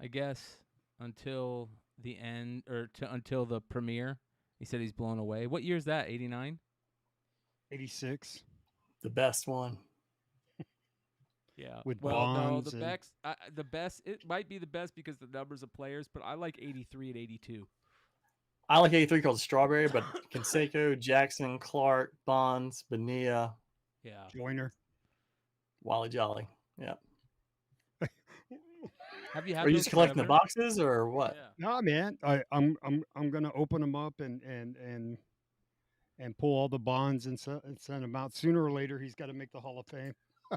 I guess, until the end until the premiere. He said he's blown away. What year is that? 89? 86. The best one. Yeah. With no, Bonds the best. It might be the best because the numbers of players, but I like 83 and 82. I like 83 called Strawberry, but Canseco, Jackson, Clark, Bonds, Bonilla, yeah, Joyner, Wally Jolly. Yeah. Have you had? Are you just collecting the boxes or what? Yeah. No, man. I'm gonna open them up and pull all the bonds and send them out. Sooner or later, he's got to make the Hall of Fame.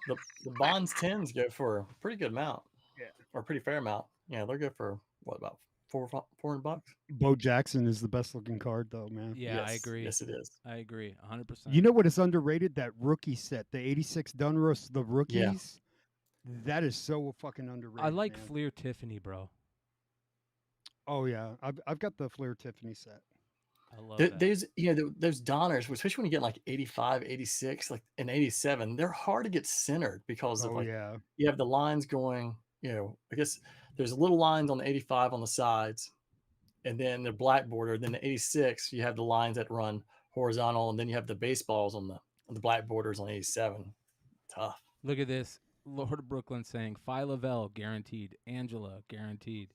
The Bonds 10s go for a pretty good amount. Yeah. Or a pretty fair amount. Yeah, they're good for what, about $400? Bo Jackson is the best looking card, though, man. Yeah, Yes, I agree. yes, it is. I agree, 100%. You know what is underrated? That rookie set, the 86 Dunruss, the rookies. Yeah. That is so fucking underrated. I like man. Fleer Tiffany, bro. Oh yeah, I've got the Fleer Tiffany set. I love that. There's those Donners, especially when you get like 85, 86, like an 87, they're hard to get centered because of you have the lines going, I guess there's little lines on the 85 on the sides, and then the black border. Then the 86, you have the lines that run horizontal, and then you have the baseballs on the black borders on 87. tough. Look at this. Lord of Brooklyn saying, Phi Lavelle, guaranteed. Angela, guaranteed.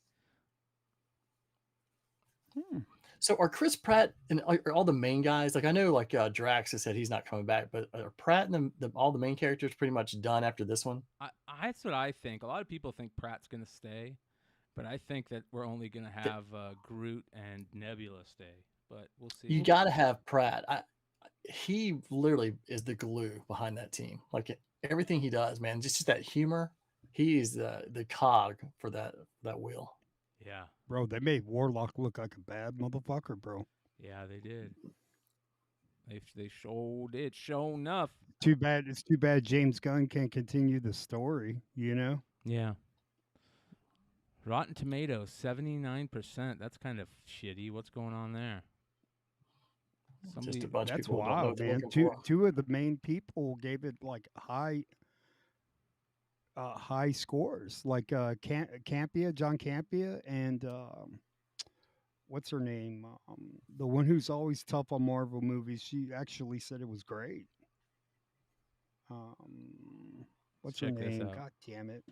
So are Chris Pratt and are all the main guys, like I know like Drax has said he's not coming back, but are Pratt and all the main characters pretty much done after this one? That's what I think. A lot of people think Pratt's going to stay, but I think that we're only going to have Groot and Nebula stay, but we'll see. You got to have Pratt. He literally is the glue behind that team. Like everything he does, man, just that humor. He is the cog for that wheel. Yeah. Bro, they made Warlock look like a bad motherfucker, bro. Yeah, they did. They sure did. Sure enough. It's too bad James Gunn can't continue the story, you know? Yeah. Rotten Tomatoes, 79%. That's kind of shitty. What's going on there? Just a bunch That's of people wild, don't know what man. they're looking for. Two of the main people gave it like high scores, like Campia, John Campia, and what's her name? The one who's always tough on Marvel movies. She actually said it was great. What's her check this name? out. God damn it.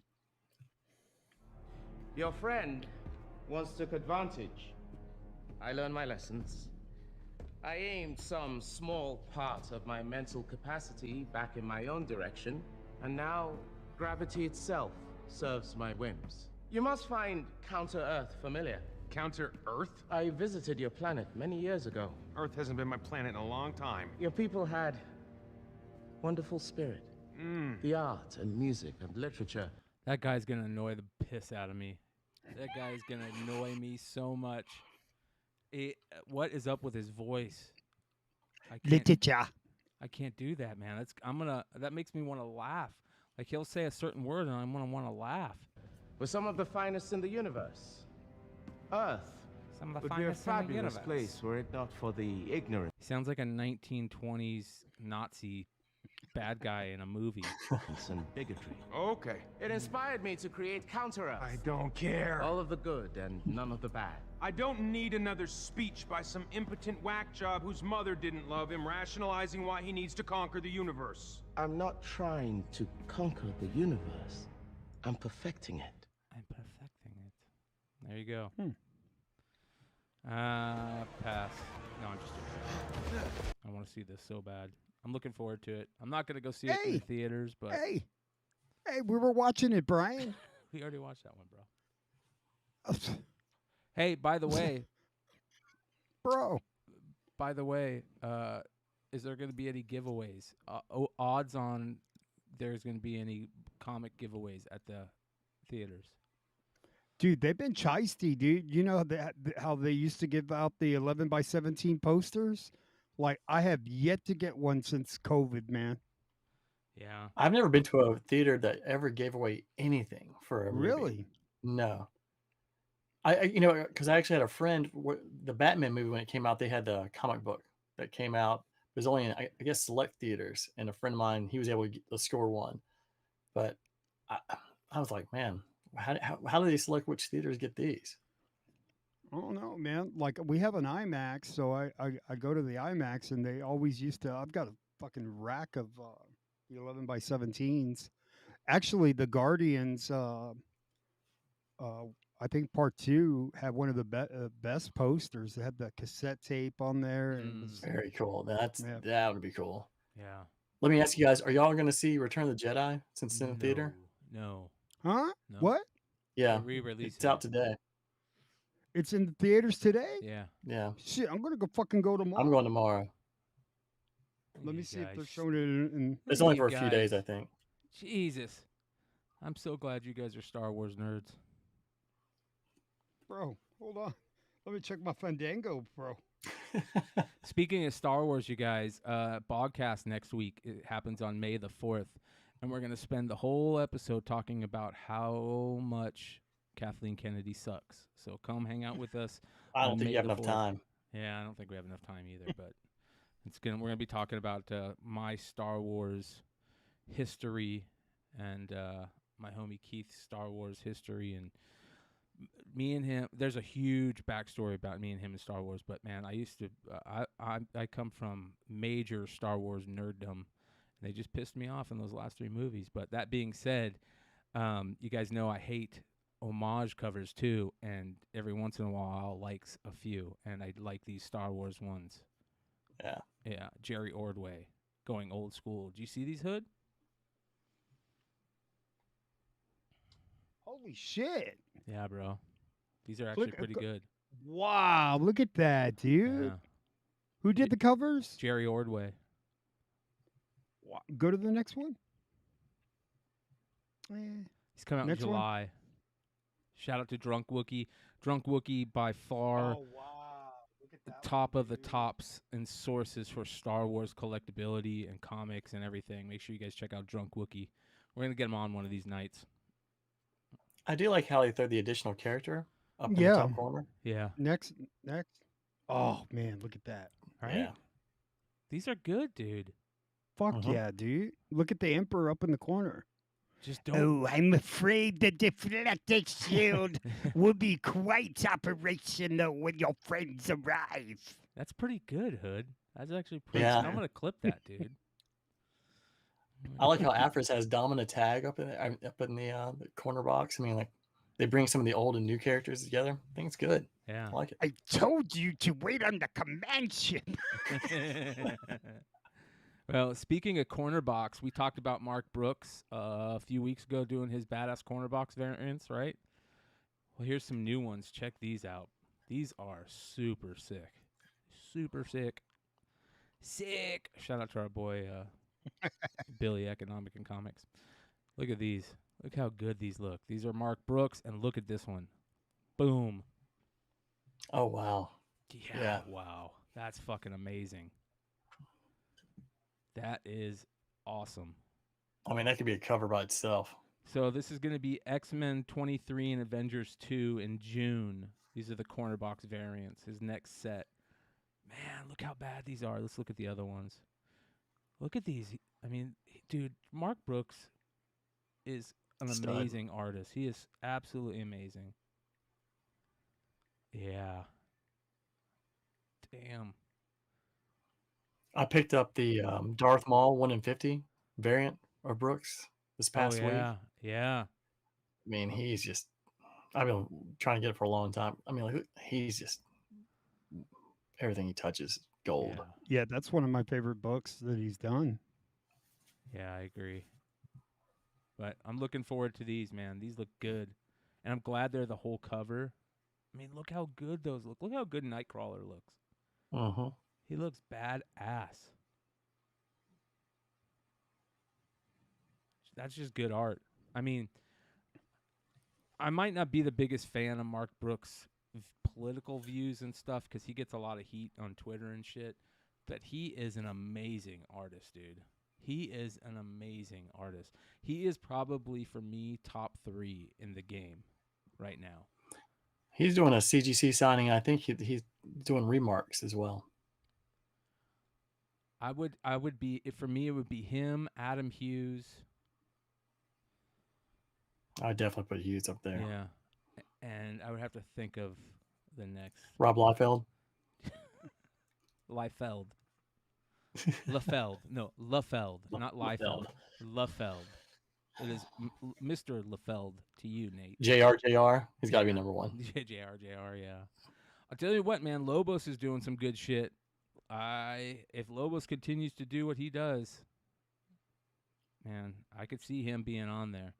Your friend once took advantage. I learned my lessons. I aimed some small part of my mental capacity back in my own direction, and now gravity itself serves my whims. You must find Counter-Earth familiar. Counter-Earth? I visited your planet many years ago. Earth hasn't been my planet in a long time. Your people had wonderful spirit. The art and music and literature. That guy's going to annoy the piss out of me. That guy's going to annoy me so much. What is up with his voice? Literature. I can't do that, man. That makes me want to laugh. Like he'll say a certain word and I'm gonna want to laugh. We're some of the finest in the universe. Earth would be a fabulous place were it not for the ignorant. He sounds like a 1920s Nazi bad guy in a movie. And bigotry. Okay. It inspired me to create Counter-Earth. I don't care. All of the good and none of the bad. I don't need another speech by some impotent whack job whose mother didn't love him, rationalizing why he needs to conquer the universe. I'm not trying to conquer the universe. I'm perfecting it. I'm perfecting it. There you go. Pass. No, I'm just joking. I want to see this so bad. I'm looking forward to it. I'm not going to go see it in the theaters, but... Hey, we were watching it, Brian. We already watched that one, bro. Hey, by the way... Bro. By the way, is there going to be any giveaways? Odds on there's going to be any comic giveaways at the theaters? Dude, they've been chisty, dude. You know how they used to give out the 11x17 posters? Like, I have yet to get one since COVID, man. Yeah. I've never been to a theater that ever gave away anything for a movie. Really? No. Because I actually had a friend, the Batman movie, when it came out, they had the comic book that came out. It was only in, I guess, select theaters. And a friend of mine, he was able to score one. But I was like, man, how do they select which theaters get these? I don't know, man. Like, we have an IMAX, so I go to the IMAX, and they always used to. I've got a fucking rack of the 11x17s. Actually, the Guardians, I think part 2 had one of the best posters. It had the cassette tape on there. And it was, very cool. That would be cool. Yeah. Let me ask you guys: are y'all going to see Return of the Jedi since it's in the theater? No. Huh? No. What? Yeah, re-release. It's out today. It's in the theaters today? Yeah. Yeah. Shit, I'm gonna go tomorrow. I'm going tomorrow. Let me see if they're showing it in. It's only for a few days, I think. Jesus. I'm so glad you guys are Star Wars nerds. Bro, hold on. Let me check my Fandango, bro. Speaking of Star Wars, you guys, Bogcast next week. It happens on May the 4th. And we're going to spend the whole episode talking about how much Kathleen Kennedy sucks. So come hang out with us. I don't think you have enough time. Yeah, I don't think we have enough time either. But we're going to be talking about my Star Wars history and my homie Keith's Star Wars history. And me and him, there's a huge backstory about me and him in Star Wars. But, man, I used to I come from major Star Wars nerddom. They just pissed me off in those last 3 movies. But that being said, you guys know I hate homage covers too, and every once in a while I'll like a few, and I like these Star Wars ones. Yeah. Yeah, Jerry Ordway, going old school. Do you see these, Hood? Holy shit. Yeah, bro. These are actually pretty good. Wow, look at that, dude. Yeah. Who did the covers? Jerry Ordway. Go to the next one. He's coming out in Next one? July. Shout out to Drunk Wookie. Drunk Wookie by far the top of the tops and sources for Star Wars collectability and comics and everything. Make sure you guys check out Drunk Wookie. We're going to get him on one of these nights. I do like how they throw the additional character up in the top corner. Yeah. Next. Oh, man, look at that. Right? Yeah. These are good, dude. Fuck yeah, dude. Look at the Emperor up in the corner. Just don't. Oh, I'm afraid the deflected shield will be quite operational when your friends arrive. That's pretty good, Hood. That's actually pretty Yeah. I'm going to clip that, dude. I like how Afris has Domina Tag up in the corner box. I mean, like they bring some of the old and new characters together. I think it's good. Yeah. I like it. I told you to wait on the command ship. Well, speaking of corner box, we talked about Mark Brooks a few weeks ago doing his badass corner box variants, right? Well, here's some new ones. Check these out. These are super sick. Super sick. Sick. Shout out to our boy Billy, Economic and Comics. Look at these. Look how good these look. These are Mark Brooks, and look at this one. Boom. Oh, wow. Yeah. Wow. That's fucking amazing. That is awesome. I mean, that could be a cover by itself. So this is going to be X-Men 23 and Avengers 2 in June. These are the corner box variants. His next set. Man, look how bad these are. Let's look at the other ones. Look at these. I mean, dude, Mark Brooks is an amazing artist. He is absolutely amazing. Yeah. Damn. I picked up the Darth Maul 1 in 50 variant of Brooks this past week. Yeah. I mean, he's just, I've been trying to get it for a long time. I mean, like, he's just, everything he touches is gold. Yeah, that's one of my favorite books that he's done. Yeah, I agree. But I'm looking forward to these, man. These look good. And I'm glad they're the whole cover. I mean, look how good those look. Look how good Nightcrawler looks. Uh-huh. He looks badass. That's just good art. I mean, I might not be the biggest fan of Mark Brooks' political views and stuff because he gets a lot of heat on Twitter and shit, but he is an amazing artist, dude. He is an amazing artist. He is probably, for me, top 3 in the game right now. He's doing a CGC signing. I think he's doing remarks as well. I would be, for me, it would be him, Adam Hughes. I would definitely put Hughes up there. Yeah. And I would have to think of the next. Rob Liefeld. Liefeld. Lefeld. No, Lefeld, not Liefeld. Lefeld. It is Mr. Lefeld to you, Nate. JR. He's got to be number 1. JR, yeah. I'll tell you what, man. Lobos is doing some good shit. If Lobos continues to do what he does, man, I could see him being on there.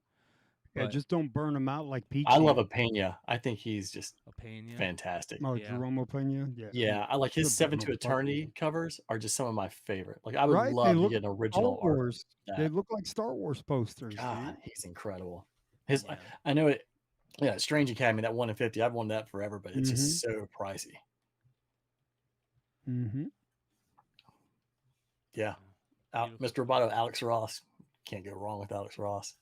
Yeah, just don't burn him out like Peachy. I love Apena. I think he's just Apena? Fantastic. Oh, yeah. Jerome Apena? Yeah. Yeah, I like his 7 to Eternity covers are just some of my favorite. Like, I would love to get an original Star art. Wars. They look like Star Wars posters. God, dude. he's incredible. I know it. Yeah, Strange Academy, that 1 in 50. I've wanted that forever, but it's just so pricey. Mm-hmm. Yeah. Mr. Roboto, Alex Ross. Can't go wrong with Alex Ross.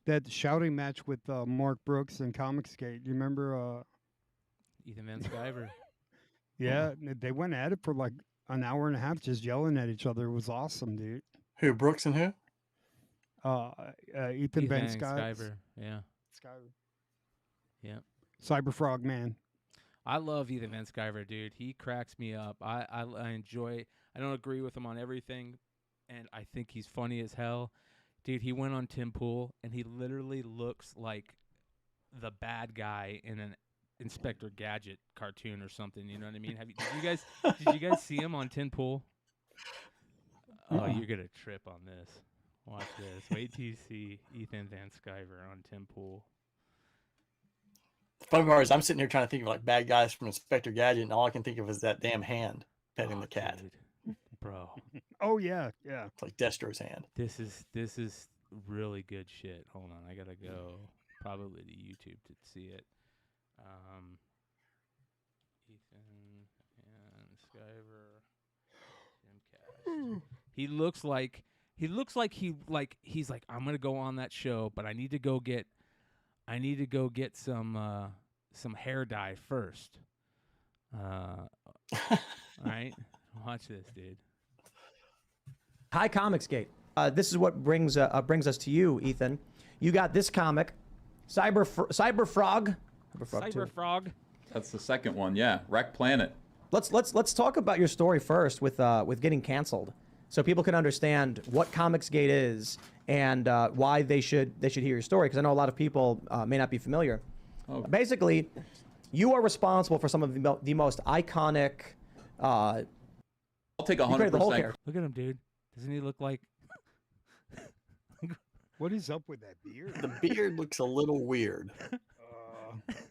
That shouting match with Mark Brooks and Comicsgate. Do you remember? Ethan Van Sciver. Yeah, they went at it for like an hour and a half, just yelling at each other. It was awesome, dude. Who, Brooks and who? Ethan Van Sciver. Yeah. Sciver. Yeah. Cyberfrog Man. I love Ethan Van Sciver, dude. He cracks me up. I enjoy. I don't agree with him on everything, and I think he's funny as hell. Dude, he went on Tim Pool, and he literally looks like the bad guy in an Inspector Gadget cartoon or something. You know what I mean? Did you guys see him on Tim Pool? Oh, you're gonna trip on this. Watch this. Wait till you see Ethan Van Sciver on Tim Pool. The funny part is I'm sitting here trying to think of like bad guys from Inspector Gadget, and all I can think of is that damn hand petting the cat. Dude. Bro. Oh yeah, yeah. It's like Destro's hand. This is really good shit. Hold on, I gotta go probably to YouTube to see it. Ethan Van Sciver, Timcast. He looks like he's like, I'm gonna go on that show, but I need to go get some hair dye first. All right, watch this, dude. Hi, Comicsgate. This is what brings us to you, Ethan. You got this comic, Cyberfrog. Cyberfrog. That's the second one, yeah. Wreck Planet. Let's talk about your story first with getting canceled, so people can understand what Comicsgate is and why they should hear your story, because I know a lot of people may not be familiar. Oh. Basically, you are responsible for some of the most iconic. I'll take 100%. Look at him, dude. Doesn't he look like? What is up with that beard? The beard looks a little weird.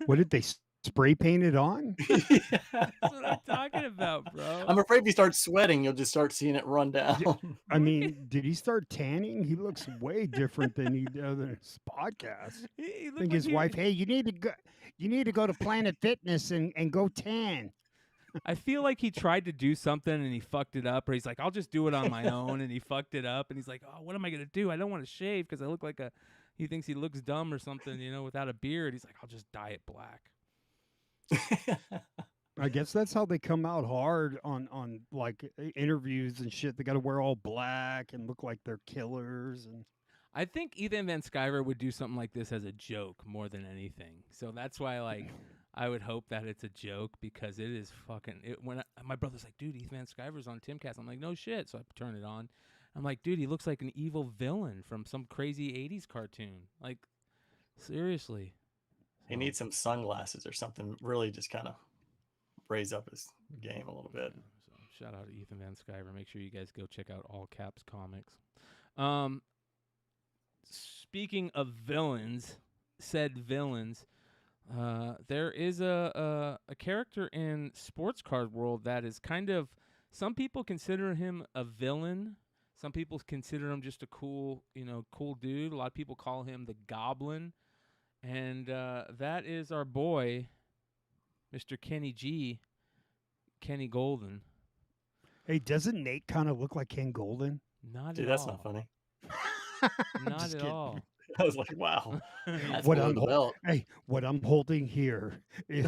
What did they spray paint it on? That's what I'm talking about, bro. I'm afraid if you start sweating, you'll just start seeing it run down. I mean, did he start tanning? He looks way different than he does in his podcast. He I think his wife, hey, you need to go to Planet Fitness and go tan. I feel like he tried to do something and he fucked it up, or he's like, I'll just do it on my own, and he fucked it up, and he's like, oh, what am I gonna do? I don't want to shave because I look like he thinks he looks dumb or something, without a beard. He's like, I'll just dye it black. I guess that's how they come out hard on like interviews and shit. They got to wear all black and look like they're killers. And I think Ethan Van Sciver would do something like this as a joke more than anything. So that's why, like, I would hope that it's a joke, because it is fucking. My brother's like, dude, Ethan Van Sciver's on Timcast. I'm like, no shit. So I turn it on. I'm like, dude, he looks like an evil villain from some crazy 80s cartoon. Like, seriously. He needs some sunglasses or something. Really, just kind of raise up his game a little bit. So shout out to Ethan Van Sciver. Make sure you guys go check out All Caps Comics. Speaking of villains, there is a character in sports card world that is kind of. Some people consider him a villain. Some people consider him just a cool dude. A lot of people call him the Goblin. And that is our boy, Mr. Kenny Golden. Hey, doesn't Nate kind of look like Ken Golden? Not Dude, at that's all. not funny. Not at all. I was like, wow. That's What below I'm the belt. what I'm holding here is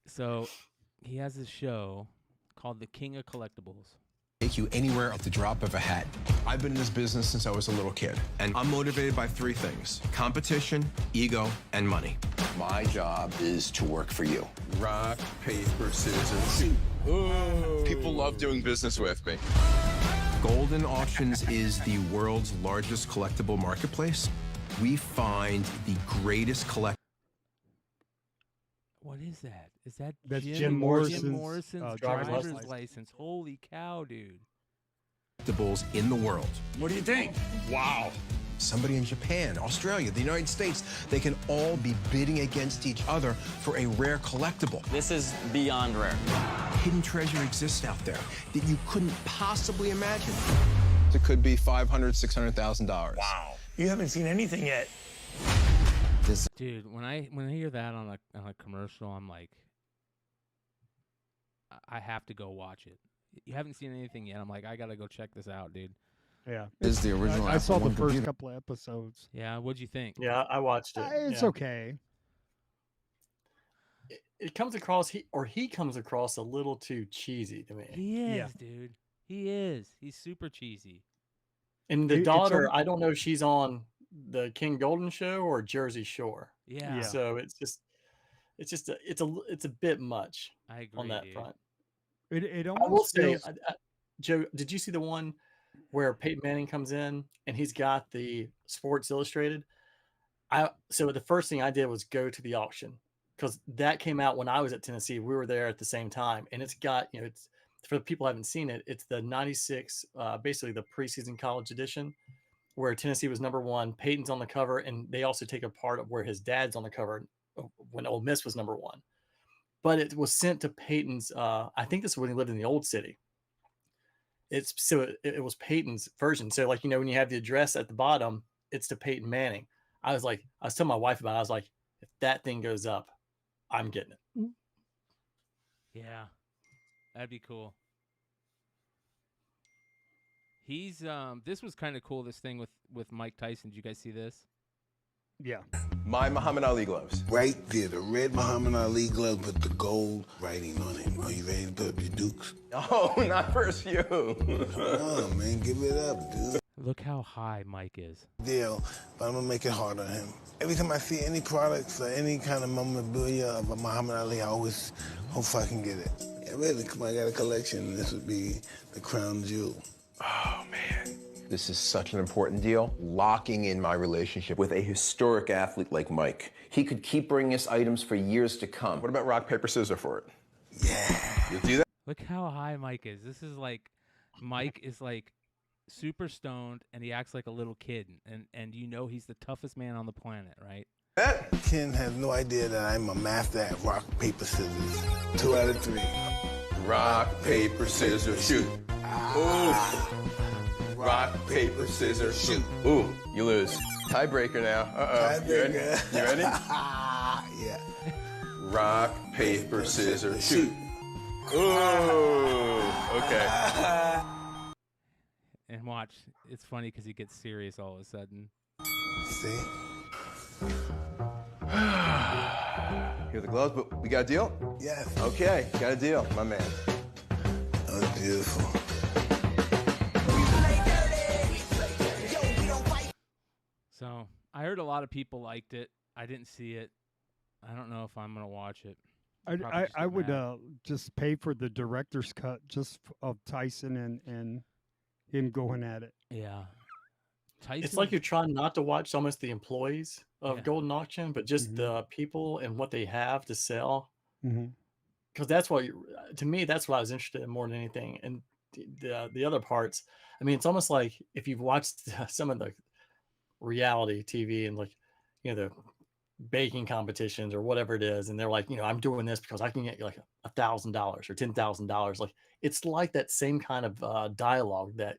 So he has this show called The King of Collectibles. Take you anywhere at the drop of a hat. I've been in this business since I was a little kid, and I'm motivated by three things: competition, ego, and money. My job is to work for you. Rock, paper, scissors. People love doing business with me. Golden Auctions is the world's largest collectible marketplace. We find the greatest What is that? Is that That's Jim Morrison's, Morrison's driver's driver's license. license? Holy cow, dude. collectibles in the world. What do you think? Wow. Somebody in Japan, Australia, the United States, they can all be bidding against each other for a rare collectible. This is beyond rare. Hidden treasure exists out there that you couldn't possibly imagine. It could be $500,000, $600,000. Wow. You haven't seen anything yet. Dude, when I hear that on a commercial, I'm like, I have to go watch it. You haven't seen anything yet. I'm like, I gotta go check this out, dude. Yeah, is the original. I saw the Apple first computer. couple of episodes. Yeah, what'd you think? Yeah, I watched it. It's Yeah. okay. It comes across he comes across a little too cheesy to me. He is, dude. He is. He's super cheesy. And the It's daughter, al- I don't know if she's on the King Golden show or Jersey Shore. Yeah. So it's a bit much I agree, on that dude. front. It I will almost say, feels. Joe, did you see the one where Peyton Manning comes in and he's got the Sports Illustrated? So the first thing I did was go to the auction because that came out when I was at Tennessee. We were there at the same time, and it's got, it's for the people who haven't seen it. It's the '96, basically the preseason college edition, where Tennessee was #1. Peyton's on the cover, and they also take a part of where his dad's on the cover when Ole Miss was #1. But it was sent to Peyton's. I think this is when he lived in the old city. It was Peyton's version. So like, when you have the address at the bottom, it's to Peyton Manning. I was telling my wife about it. I was like, if that thing goes up, I'm getting it. Yeah, that'd be cool. He's this was kind of cool. This thing with Mike Tyson. Did you guys see this? Yeah. My Muhammad Ali gloves. Right there, the red Muhammad Ali gloves with the gold writing on it. Are you ready to put up your dukes? Oh, not first few. Come on, man, give it up, dude. Look how high Mike is. Deal, but I'm gonna make it hard on him. Every time I see any products or any kind of memorabilia of a Muhammad Ali, I always hope I can get it. Yeah, really, come on, I got a collection. This would be the crown jewel. Oh, man. This is such an important deal. Locking in my relationship with a historic athlete like Mike. He could keep bringing us items for years to come. What about rock, paper, scissors for it? Yeah. You'll do that? Look how high Mike is. This is like, Mike is like super stoned and he acts like a little kid. And he's the toughest man on the planet, right? Ken has no idea that I'm a master at rock, paper, scissors. 2 out of 3. Rock, paper, scissors, shoot. Ooh. Rock, paper, scissors, shoot. Ooh, you lose. Tiebreaker now. Uh-oh. Tiebreaker. You ready? Yeah. Rock, paper, scissors, shoot. Ooh. Okay. And watch, it's funny because he gets serious all of a sudden. See? Here are the gloves, but we got a deal? Yes. Okay, got a deal, my man. Oh, beautiful. So I heard a lot of people liked it. I didn't see it. I don't know if I'm gonna watch it. I would just pay for the director's cut just of Tyson and him going at it. Yeah. Tyson. It's like you're trying not to watch almost the employees of Golden Auction, but just the people and what they have to sell. Because that's what, to me, that's what I was interested in more than anything. And the other parts, I mean, it's almost like if you've watched some of the reality TV and like, the baking competitions or whatever it is, and they're like, I'm doing this because I can get like $1,000 or $10,000. Like it's like that same kind of dialogue that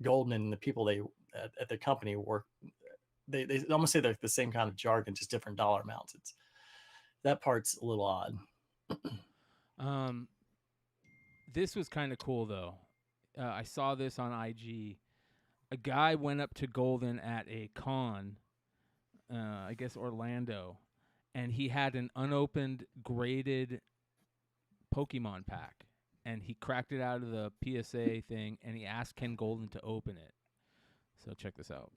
Golden and the people at the company work. They almost say the same kind of jargon, just different dollar amounts. That part's a little odd. This was kind of cool though. I saw this on IG. A guy went up to Golden at a con, I guess Orlando, and he had an unopened graded Pokemon pack, and he cracked it out of the PSA thing, and he asked Ken Golden to open it. So check this out.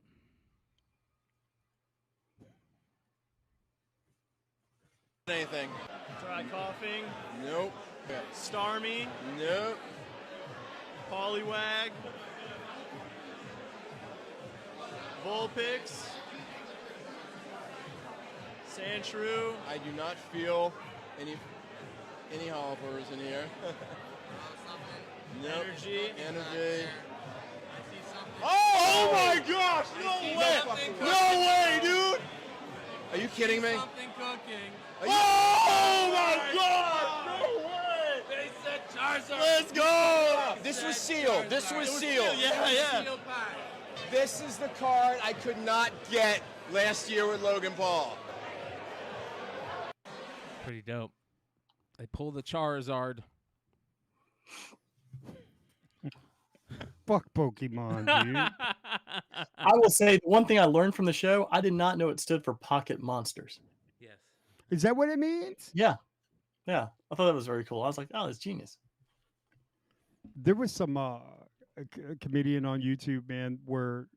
Anything. Dry coughing. Nope. Starmie. Nope. Poliwag. Vulpix. Sandshrew. I do not feel any hoppers in here. Nope. Energy. Oh my gosh! No way! No way, dude! Are you kidding me? Something cooking. Oh my god! No way! They said Charizard. Let's go! This was sealed. This was sealed. Yeah. This is the card I could not get last year with Logan Paul. Pretty dope. They pull the Charizard. Fuck Pokemon, dude. I will say one thing I learned from the show, I did not know it stood for Pocket Monsters. Yes. Is that what it means? Yeah. I thought that was very cool. I was like, oh, that's genius. There was some a comedian on YouTube, man, where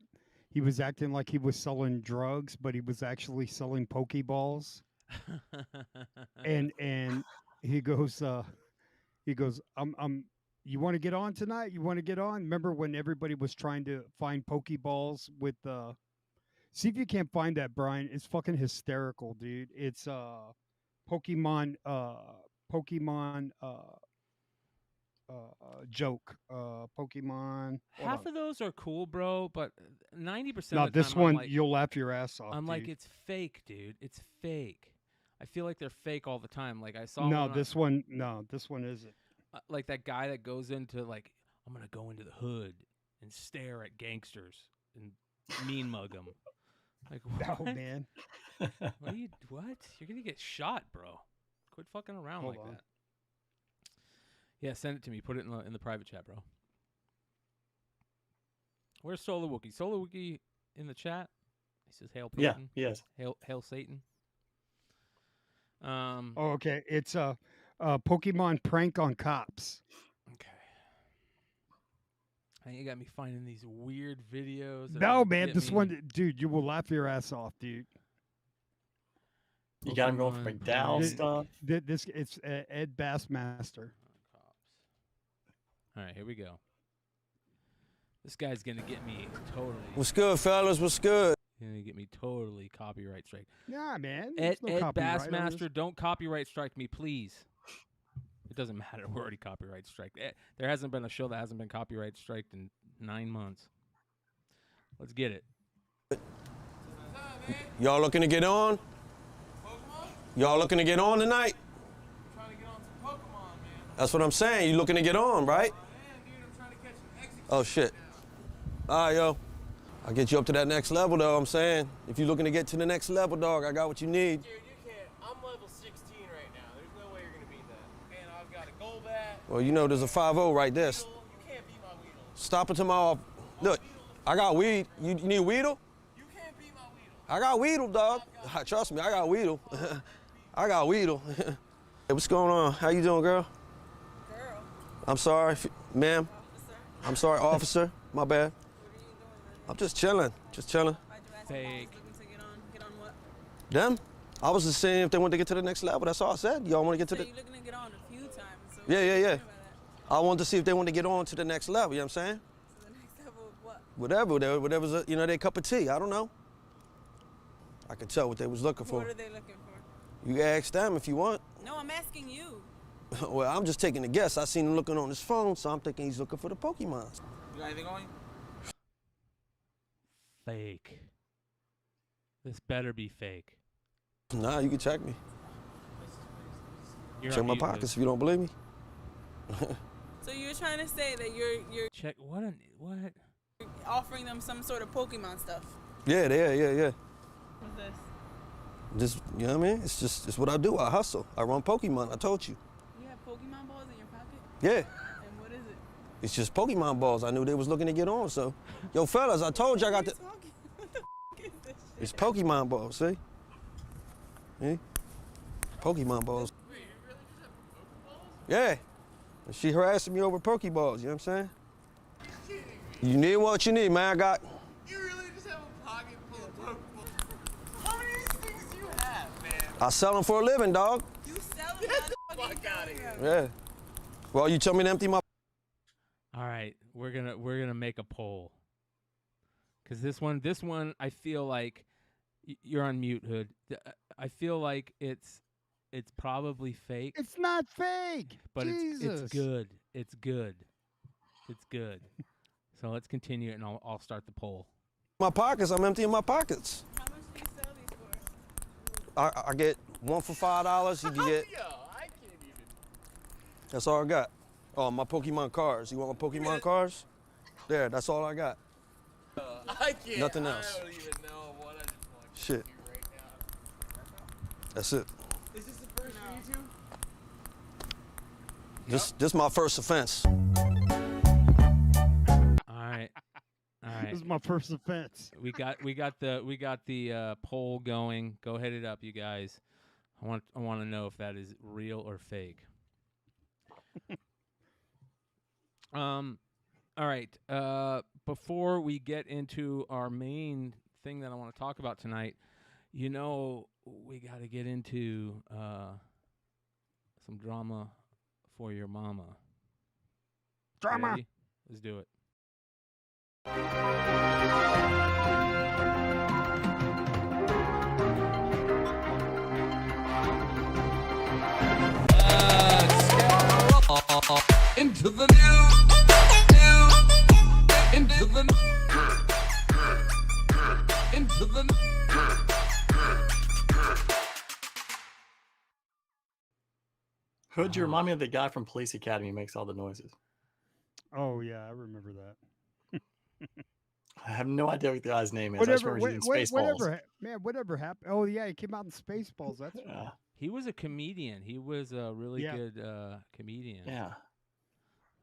he was acting like he was selling drugs, but he was actually selling Pokeballs. and he goes, You want to get on tonight? You want to get on? Remember when everybody was trying to find Pokeballs with see if you can't find that, Brian. It's fucking hysterical, dude. It's Pokemon joke. Pokemon. Hold Half on. of those are cool, bro, but 90% No, of the this time one I'm like, you'll laugh your ass off. I'm dude. like, it's fake, dude. It's fake. I feel like they're fake all the time. Like I saw No, one this one isn't. like that guy that goes into like, I'm gonna go into the hood and stare at gangsters and mean mug them. Like, what? Oh man. What? You're gonna get shot, bro. Quit fucking around Hold like on. that. Yeah, send it to me. Put it in the private chat, bro. Where's Solar Wookie? Solar Wookie in the chat. He says, "Hail Putin." Yeah, yes. Hail Satan. Oh, okay. It's a Pokemon prank on cops. I think you got me finding these weird videos. that No, like man, get this me- one, dude, you will laugh your ass off, dude. You got him going for McDowell stuff. It's Ed Bassmaster. All right, here we go. This guy's gonna get me totally. What's good, fellas? What's good? Gonna get me totally copyright strike. Yeah, man. Ed, There's no Ed copyright on Bassmaster, this. don't copyright strike me, please. It doesn't matter. We're already copyright strike. There hasn't been a show that hasn't been copyright striked in 9 months. Let's get it. Y'all looking to get on? Y'all looking to get on tonight? That's what I'm saying. You looking to get on, right? Oh, shit. All right, yo. I'll get you up to that next level, though, I'm saying. If you're looking to get to the next level, dog, I got what you need. Dude, you can't. I'm level 16 right now. There's no way you're going to beat that. And I've got a gold bat. Well, you know, there's a 5-0 right there. You can't beat my Weedle. Stop it to my... Look, I got weed. You need Weedle? You can't beat my Weedle. I got Weedle, dog. Trust me, I got Weedle. I got Weedle. Hey, what's going on? How you doing, girl? Girl. I'm sorry, ma'am. Officer. I'm sorry, officer. My bad. What are you doing? I'm just chilling. Just chilling. Why'd you ask Fake. me looking to get on what? Them? I was just saying if they want to get to the next level. That's all I said. Y'all want to get to So the... you're looking to get on a few times. So Yeah, what yeah, you yeah. mean by that? I wanted to see if they want to get on to the next level. You know what I'm saying? So the next level of what? Whatever's, you know, their cup of tea. I don't know. I could tell what they was looking for. What are they looking for? You can ask them if you want. No, I'm asking you. Well, I'm just taking a guess. I seen him looking on his phone, so I'm thinking he's looking for the Pokemons. You got anything on you? Fake. This better be fake. Nah, you can check me. You're Check on my mute, pockets if you don't believe me. So you're trying to say that you're Check what? offering them some sort of Pokemon stuff? Yeah. What's this? Just, you know what I mean? It's what I do. I hustle. I run Pokemon. I told you. You have Pokemon balls in your pocket? Yeah. And what is it? It's just Pokemon balls. I knew they was looking to get on, so. Yo, fellas, I told you I got the. What the f- is this shit? It's Pokemon balls, see? See? Pokemon balls. Yeah. And she harassing me over Pokeballs, you know what I'm saying? You need what you need, man. I got. You really just have a pocket full of Pokeballs. How many of these things do you have, man? I sell them for a living, dog. You sell them? Get the fuck out of here. Yeah. Well, you tell me to empty my. All right, we're gonna make a poll. Cause this one, I feel like you're on mute, Hood. I feel like it's probably fake. It's not fake. But Jesus. it's good. It's good. It's good. So let's continue, and I'll start the poll. My pockets. I'm emptying my pockets. How much do you sell these for? I get one for $5. You can get. Yo, I can't even. That's all I got. Oh, my Pokemon cards. You want my Pokemon cards? There. That's all I got. I can't. Nothing else. I don't even know what I just want to Shit. do right now. That's it. Is this the first for you two? This my first offense. All right. This is my first offense. We got the poll going. Go hit it up, you guys. I want to know if that is real or fake. All right. Before we get into our main thing that I want to talk about tonight, you know, we got to get into some drama for your mama. Drama. Ready? Let's do it. Into the into the into the Hood, you remind me of the guy from Police Academy who makes all the noises. Oh yeah, I remember that. I have no idea what the guy's name is. I just remember he's in Spaceballs. Whatever happened. Oh yeah, he came out in Spaceballs. That's right. He was a comedian. He was a really Yeah. good comedian. Yeah.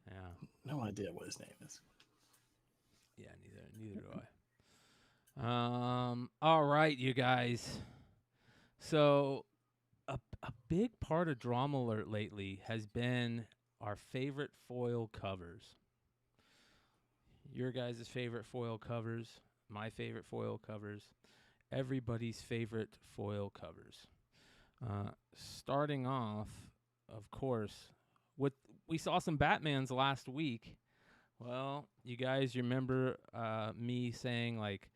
Yeah. No idea what his name is. Yeah, neither do I. All right, you guys. So a big part of Drama Alert lately has been our favorite foil covers. Your guys' favorite foil covers, my favorite foil covers, everybody's favorite foil covers. Starting off, of course, we saw some Batmans last week. Well, you guys remember me saying, like,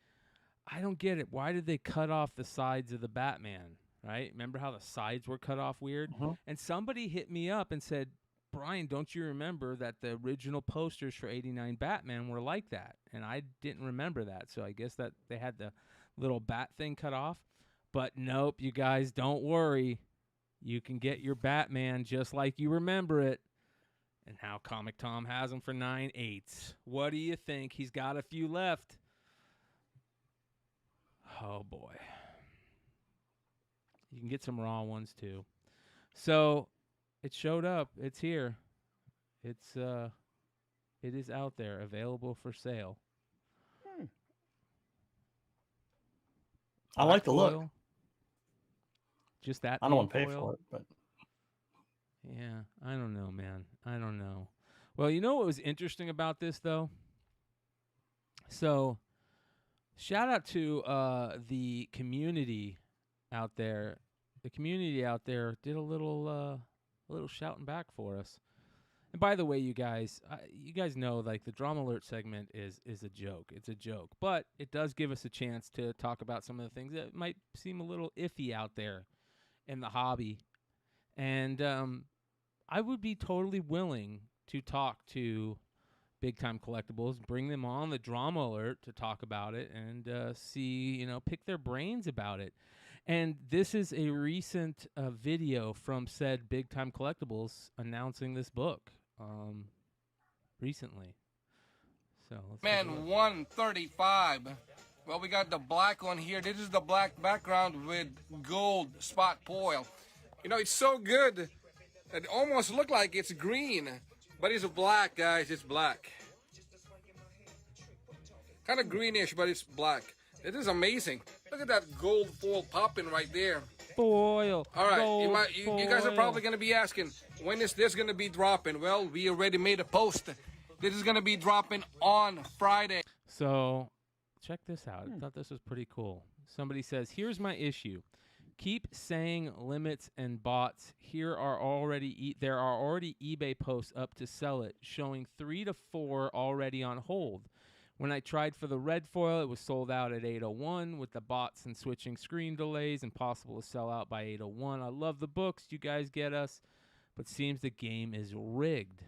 I don't get it. Why did they cut off the sides of the Batman, right? Remember how the sides were cut off weird? And somebody hit me up and said, Bryan, don't you remember that the original posters for 89 Batman were like that? And I didn't remember that, so I guess that they had the little bat thing cut off. But nope, you guys, don't worry. You can get your Batman just like you remember it. And how Comic Tom has them for 9/8. What do you think? He's got a few left. Oh, boy. You can get some raw ones, too. So, it showed up. It's here. It is out there, available for sale. I like the look. Foil. Just that. I don't want to main pay foil? for it, but Yeah, I don't know, man. I don't know. Well, you know what was interesting about this, though? So, shout out to the community out there. The community out there did a little shouting back for us. And by the way, you guys know, like, the Drama Alert segment is a joke. It's a joke, but it does give us a chance to talk about some of the things that might seem a little iffy out there in the hobby. And I would be totally willing to talk to Big Time Collectibles, bring them on the Drama Alert to talk about it and see, pick their brains about it. And this is a recent video from said Big Time Collectibles announcing this book recently. So let's take a look. Man, 135. Well, we got the black one here. This is the black background with gold spot foil. It's so good. It almost look like it's green, but it's black, guys. It's black. Kind of greenish, but it's black. It is amazing. Look at that gold foil popping right there. Foil. All right, you guys are probably going to be asking, when is this going to be dropping? Well, we already made a post. This is going to be dropping on Friday. So check this out. I thought this was pretty cool. Somebody says, here's my issue. Keep saying limits and bots. There are already eBay posts up to sell it, showing 3 to 4 already on hold. When I tried for the red foil, it was sold out at 8:01 with the bots and switching screen delays, impossible to sell out by 8:01. I love the books. You guys get us, but seems the game is rigged.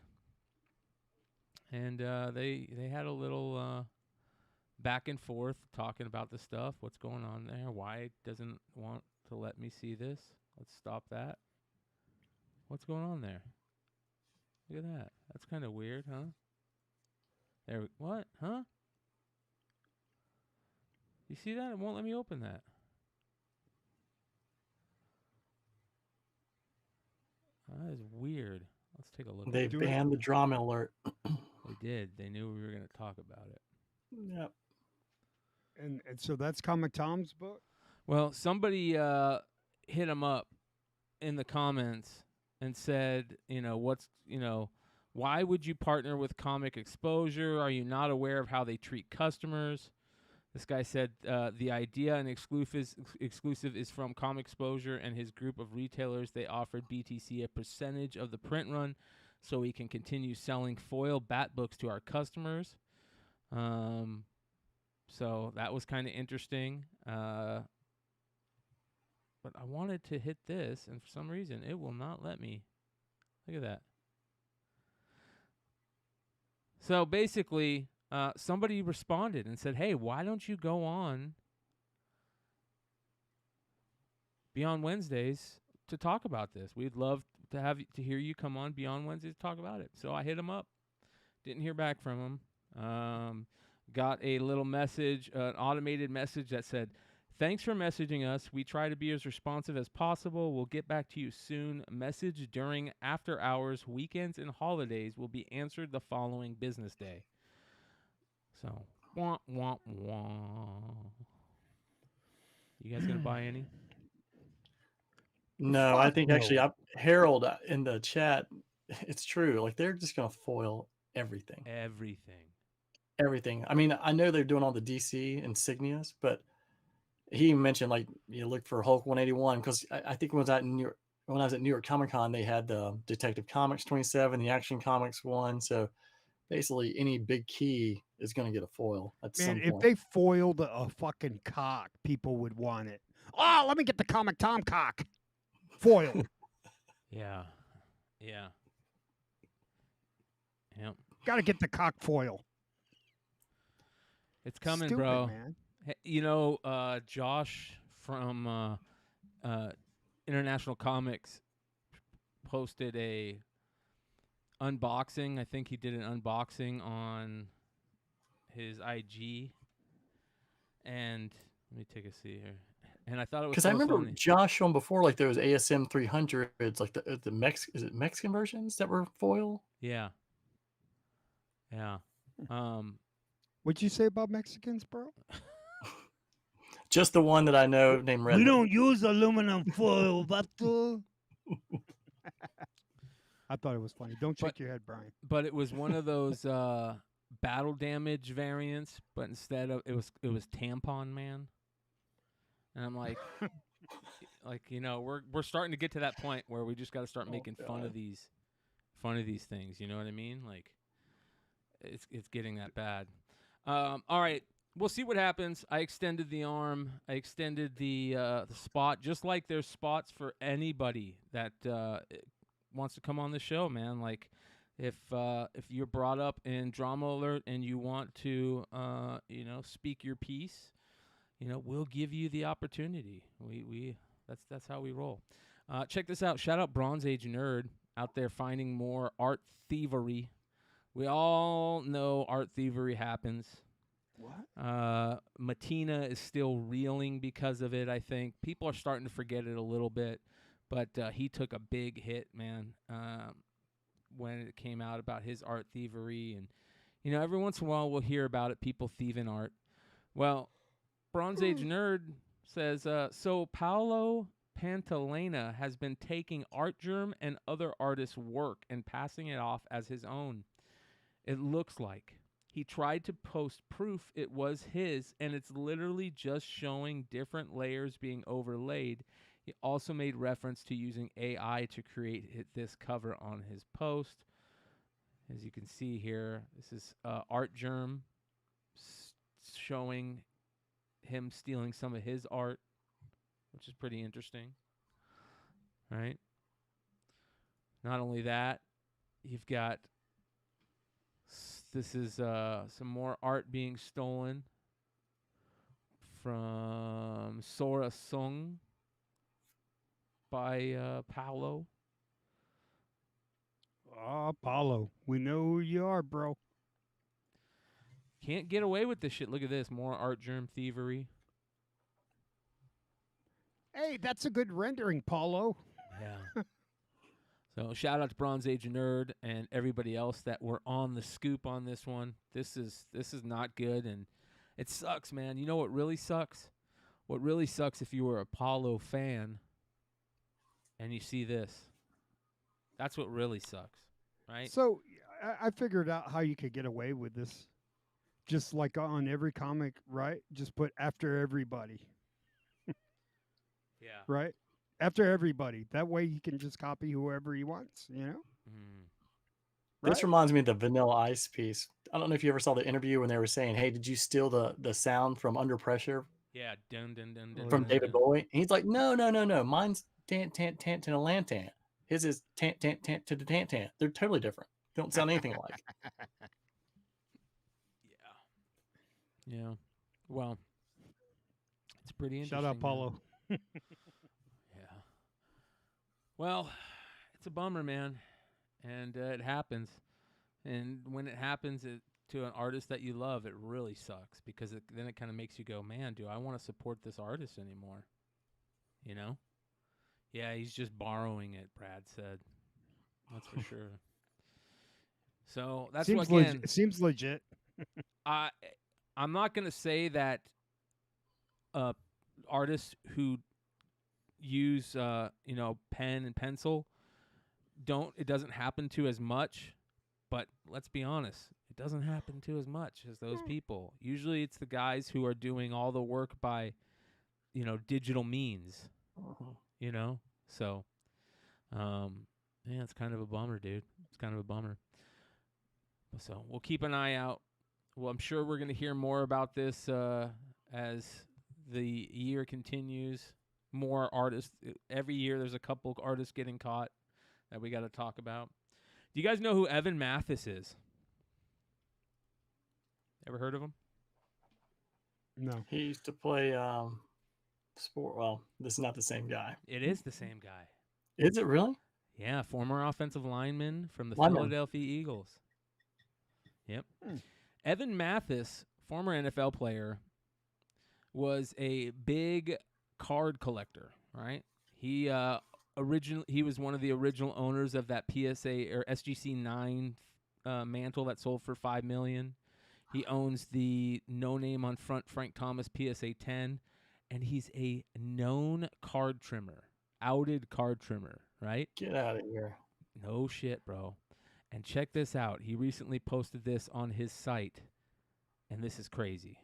And they had a little back and forth talking about the stuff. What's going on there? Why it doesn't want to let me see this? Let's stop that. What's going on there? Look at that. That's kind of weird, huh? What? Huh? You see that? It won't let me open that. That is weird. Let's take a look. they banned the Drama Alert. They did. They knew we were going to talk about it. Yep. And so that's Comic Tom's book? Well, somebody hit him up in the comments and said, why would you partner with Comic Exposure? Are you not aware of how they treat customers? This guy said the idea and exclusive is from Comic Exposure and his group of retailers. They offered BTC a percentage of the print run. so we can continue selling foil bat books to our customers. So that was kind of interesting. But I wanted to hit this, and for some reason, it will not let me. Look at that. So basically, somebody responded and said, hey, why don't you go on Beyond Wednesdays to talk about this? We'd love to hear you come on Beyond Wednesdays to talk about it. So I hit him up. Didn't hear back from him. Got a little message, an automated message that said, thanks for messaging us. We try to be as responsive as possible. We'll get back to you soon. Message during after hours, weekends, and holidays will be answered the following business day. So, wah, wah, wah. You guys going to buy any? No, I think actually Harold in the chat, it's true. Like they're just going to foil everything. Everything. I mean, I know they're doing all the DC insignias, but he mentioned like you look for Hulk 181 because I think when I was at New York Comic Con, they had the Detective Comics 27, the Action Comics one. So basically, any big key is going to get a foil at some point. If they foiled a fucking cock, people would want it. Oh, let me get the Comic Tom cock foil. Yeah. Yep. Got to get the cock foil. It's coming, Stupid, bro. man. Hey, you know, Josh from International Comics posted a unboxing. I think he did an unboxing on his IG. And let me take a seat here. And I thought it was because I remember funny. Josh showing before, like there was ASM 300s, like the Mexican versions that were foil. Yeah. What'd you say about Mexicans, bro? Just the one that I know named Redhood. We don't use aluminum foil, vato. I thought it was funny. Don't shake your head, Brian. But it was one of those battle damage variants, but instead of it was Tampon Man. And I'm like, we're starting to get to that point where we just got to start making fun of these things. You know what I mean? Like, it's getting that bad. All right, we'll see what happens. I extended the arm. I extended the spot, just like there's spots for anybody that wants to come on the show, man. Like, if you're brought up in Drama Alert and you want to, speak your piece, we'll give you the opportunity. That's how we roll. Check this out. Shout out Bronze Age Nerd out there finding more art thievery. We all know art thievery happens. What? Matina is still reeling because of it, I think. People are starting to forget it a little bit, but he took a big hit, man, when it came out about his art thievery. And, every once in a while we'll hear about it, people thieving art. Well, Bronze Age Nerd says, so Paolo Pantalena has been taking Artgerm and other artists' work and passing it off as his own. It looks like. He tried to post proof it was his, and it's literally just showing different layers being overlaid. He also made reference to using AI to create this cover on his post. As you can see here, this is Artgerm showing him stealing some of his art, which is pretty interesting, right? Not only that, you've got... This is some more art being stolen from Sora Sung by Paolo. Oh, Paulo, we know who you are, bro. Can't get away with this shit. Look at this. More Artgerm thievery. Hey, that's a good rendering, Paulo. Yeah. So shout out to Bronze Age Nerd and everybody else that were on the scoop on this one. This is not good, and it sucks, man. You know what really sucks? What really sucks if you were a Apollo fan and you see this. That's what really sucks, right? So I figured out how you could get away with this. Just like on every comic, right? Just put after everybody. Yeah. Right? After everybody. That way he can just copy whoever he wants, you know? This reminds me of the Vanilla Ice piece. I don't know if you ever saw the interview when they were saying, "Hey, did you steal the sound from Under Pressure Yeah, dun dun dun dun. from dun, David dun. Bowie?" And he's like, "No, no, no, no. Mine's tant tant tant to the lantan. His is tant tant tant to the tant tant. They're totally different. They don't sound anything alike." Yeah. Well, it's pretty interesting. Shout out man. Paulo. Yeah. Well, it's a bummer, man, and it happens. And when it happens to an artist that you love, it really sucks because then it kind of makes you go, man, do I want to support this artist anymore? You know? Yeah, he's just borrowing it, Brad said. That's for sure. So that's seems what, again, seems legit. I'm not going to say that artists who use pen and pencil it doesn't happen to as much, but let's be honest, it doesn't happen to as much as those people. Usually it's the guys who are doing all the work by digital means. So yeah, it's kind of a bummer, dude. It's kind of a bummer. So we'll keep an eye out. Well, I'm sure we're going to hear more about this as the year continues. More artists. Every year there's a couple of artists getting caught that we got to talk about. Do you guys know who Evan Mathis is? Ever heard of him? No. He used to play sport. Well, this is not the same guy. It is the same guy. Is it really? Yeah, former offensive lineman from the Lineman. Philadelphia Eagles. Yep. Evan Mathis, former NFL player, was a big card collector, right? He was one of the original owners of that PSA or SGC 9 mantle that sold for $5 million. He owns the no name on front Frank Thomas PSA 10, and he's a known card trimmer, outed card trimmer, right? Get out of here. No shit, bro. And check this out. He recently posted this on his site, and this is crazy.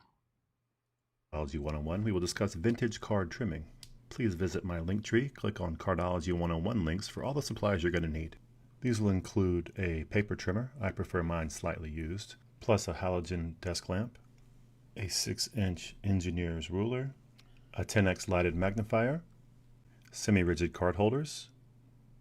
Cardology 101, we will discuss vintage card trimming. Please visit my link tree, click on Cardology 101 links for all the supplies you're going to need. These will include a paper trimmer, I prefer mine slightly used, plus a halogen desk lamp, a 6-inch engineer's ruler, a 10x lighted magnifier, semi-rigid card holders,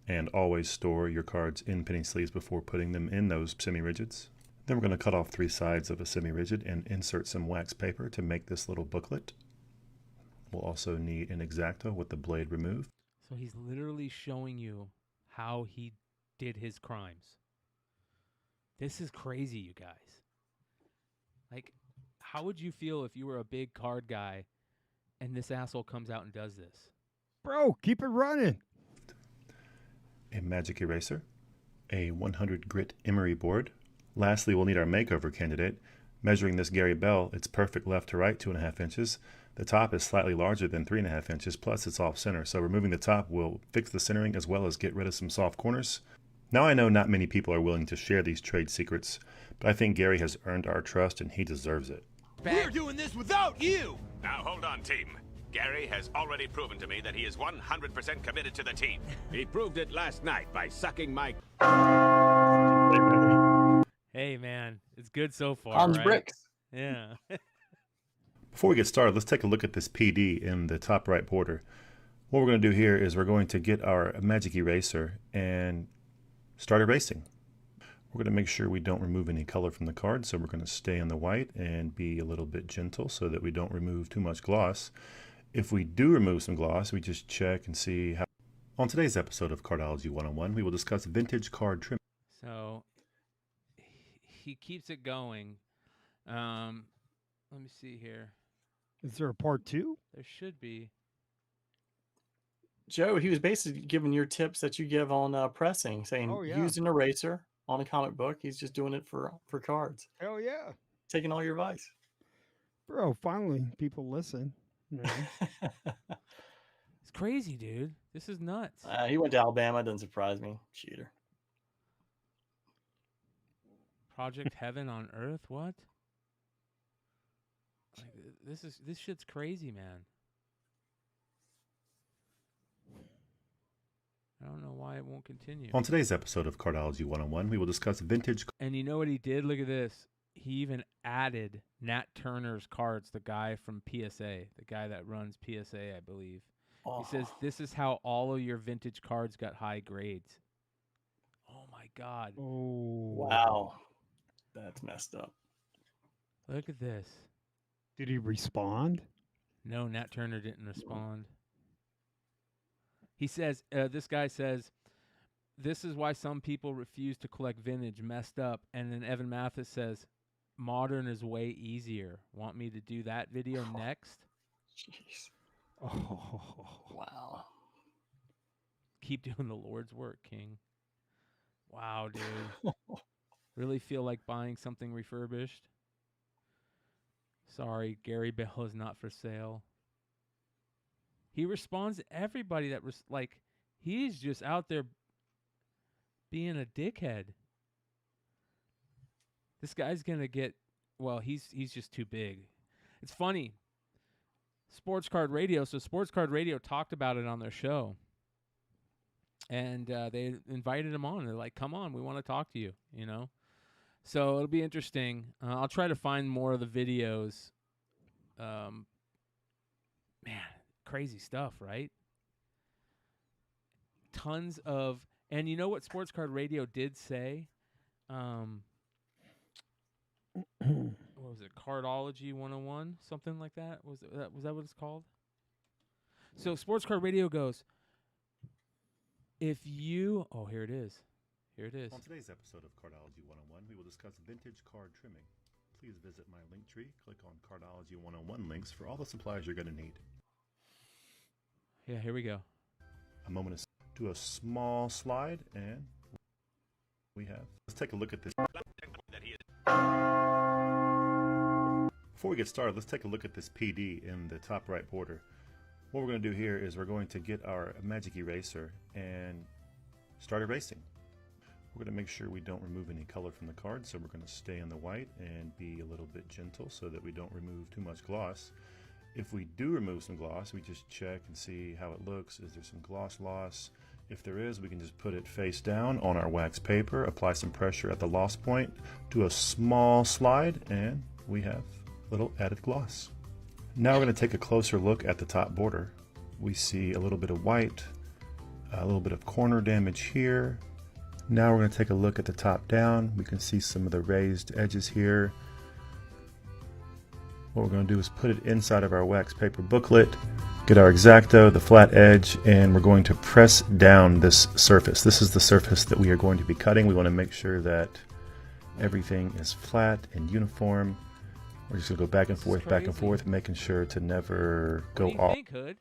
and always store your cards in penny sleeves before putting them in those semi-rigids. Then we're going to cut off 3 sides of a semi-rigid and insert some wax paper to make this little booklet. We'll also need an X-Acto with the blade removed. So he's literally showing you how he did his crimes. This is crazy, you guys. Like, how would you feel if you were a big card guy and this asshole comes out and does this? Bro, keep it running. A magic eraser, a 100 grit emery board. Lastly, we'll need our makeover candidate. Measuring this Gary Bell, it's perfect left to right, 2.5 inches. The top is slightly larger than 3.5 inches, plus it's off center. So removing the top will fix the centering as well as get rid of some soft corners. Now I know not many people are willing to share these trade secrets, but I think Gary has earned our trust and he deserves it. We're doing this without you! Now hold on, team. Gary has already proven to me that he is 100% committed to the team. He proved it last night by sucking my... Hey, man, it's good so far, Tom's right? bricks. Yeah. Before we get started, let's take a look at this PD in the top right border. What we're going to do here is we're going to get our magic eraser and start erasing. We're going to make sure we don't remove any color from the card, so we're going to stay on the white and be a little bit gentle so that we don't remove too much gloss. If we do remove some gloss, we just check and see how... On today's episode of Cardology 101, we will discuss vintage card trim. So he keeps it going. Let me see here. Is there a part 2? There should be. Joe, he was basically giving your tips that you give on pressing, saying use an eraser on a comic book. He's just doing it for cards. Hell yeah. Taking all your advice. Bro, finally people listen. It's crazy, dude. This is nuts. He went to Alabama. Doesn't surprise me. Cheater. Project Heaven on Earth? What? Like, this shit's crazy, man. I don't know why it won't continue. On today's episode of Cardology 101, we will discuss vintage. And you know what he did? Look at this. He even added Nat Turner's cards, the guy from PSA, the guy that runs PSA, I believe. Oh. He says, this is how all of your vintage cards got high grades. Oh, my God. Oh. Wow. That's messed up. Look at this. Did he respond? No, Nat Turner didn't respond. He says, this guy says, this is why some people refuse to collect vintage, messed up. And then Evan Mathis says, modern is way easier. Want me to do that video next? Jeez. Oh. Wow. Keep doing the Lord's work, King. Wow, dude. Really feel like buying something refurbished? Sorry, Gary Bell is not for sale. He responds to everybody that was like, he's just out there being a dickhead. This guy's gonna get, well, he's just too big. It's funny. Sports Card Radio. So Sports Card Radio talked about it on their show, and they invited him on. They're like, "Come on, we want to talk to you." You know. So it'll be interesting. I'll try to find more of the videos. Man, crazy stuff, right? Tons of, and you know what Sports Card Radio did say? What was it? Cardology 101, something like that. Was that what it's called? So Sports Card Radio goes, if you, oh, here it is. Here it is. On today's episode of Cardology 101, we will discuss vintage card trimming. Please visit my link tree. Click on Cardology 101 links for all the supplies you're going to need. Yeah, here we go. A moment to do a small slide, and we have. Let's take a look at this. Before we get started, let's take a look at this PD in the top right border. What we're going to do here is we're going to get our magic eraser and start erasing. We're going to make sure we don't remove any color from the card, so we're going to stay in the white and be a little bit gentle so that we don't remove too much gloss. If we do remove some gloss, we just check and see how it looks. Is there some gloss loss? If there is, we can just put it face down on our wax paper, apply some pressure at the loss point, do a small slide, and we have a little added gloss. Now we're going to take a closer look at the top border. We see a little bit of white, a little bit of corner damage here. Now we're going to take a look at the top down. We can see some of the raised edges here. What we're going to do is put it inside of our wax paper booklet, get our X-Acto, the flat edge, and we're going to press down this surface. This is the surface that we are going to be cutting. We want to make sure that everything is flat and uniform. We're just going to go back and forth, making sure to never go off. What do you think, Hood?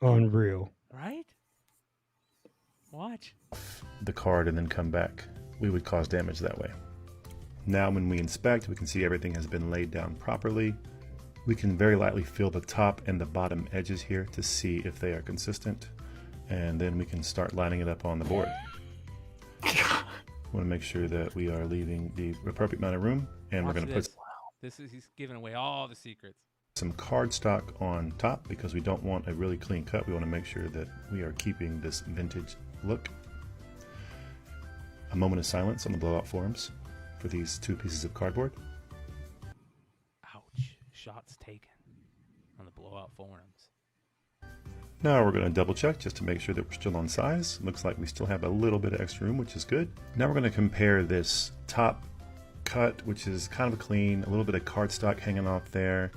Unreal. Right? Watch. The card and then come back. We would cause damage that way. Now when we inspect, we can see everything has been laid down properly. We can very lightly feel the top and the bottom edges here to see if they are consistent, and then we can start lining it up on the board. We want to make sure that we are leaving the appropriate amount of room, and Watch we're going to this. put He's giving away all the secrets. some cardstock on top because we don't want a really clean cut. We want to make sure that we are keeping this vintage look. A moment of silence on the blowout forums for these two pieces of cardboard. Ouch. Shots taken on the blowout forums. Now we're going to double check just to make sure that we're still on size. Looks like we still have a little bit of extra room, which is good. Now we're going to compare this top cut, which is kind of clean, a little bit of cardstock hanging off there.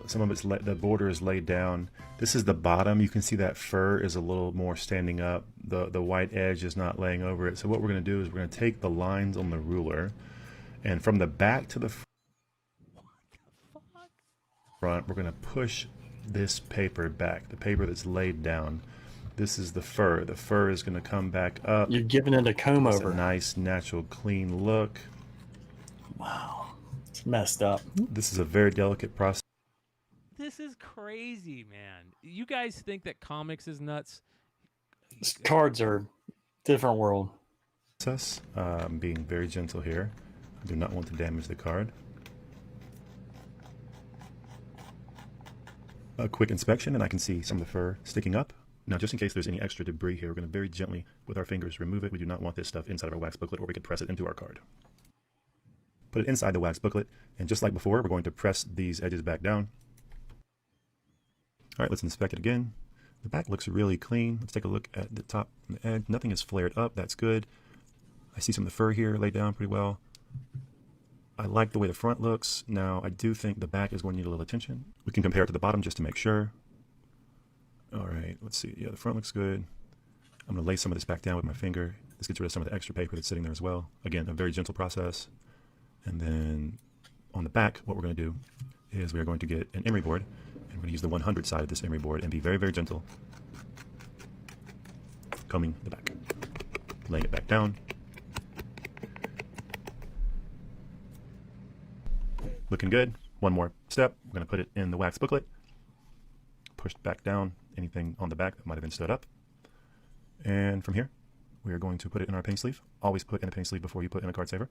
Some of it's the border is laid down. This is the bottom. You can see that fur is a little more standing up. The white edge is not laying over it. So what we're going to do is we're going to take the lines on the ruler, and from the back to the front, we're going to push this paper back, the paper that's laid down. This is the fur. The fur is going to come back up. You're giving it a comb over. A nice, natural, clean look. Wow. It's messed up. This is a very delicate process. This is crazy, man. You guys think that comics is nuts? Cards are different world. I'm being very gentle here. I do not want to damage the card. A quick inspection, and I can see some of the fur sticking up. Now, just in case there's any extra debris here, we're going to very gently, with our fingers, remove it. We do not want this stuff inside of our wax booklet, or we could press it into our card. Put it inside the wax booklet, and just like before, we're going to press these edges back down. All right, let's inspect it again. The back looks really clean. Let's take a look at the top and the edge. Nothing is flared up. That's good. I see some of the fur here laid down pretty well. I like the way the front looks. Now, I do think the back is going to need a little attention. We can compare it to the bottom just to make sure. All right, let's see. Yeah, the front looks good. I'm going to lay some of this back down with my finger. This gets rid of some of the extra paper that's sitting there as well. Again, a very gentle process. And then on the back, what we're going to do is we're going to get an emery board, and we're going to use the 100 side of this emery board and be very, very gentle, combing the back, laying it back down. Looking good. One more step. We're going to put it in the wax booklet, pushed back down anything on the back that might have been stood up. And from here, we are going to put it in our penny sleeve. Always put in a penny sleeve before you put in a card saver.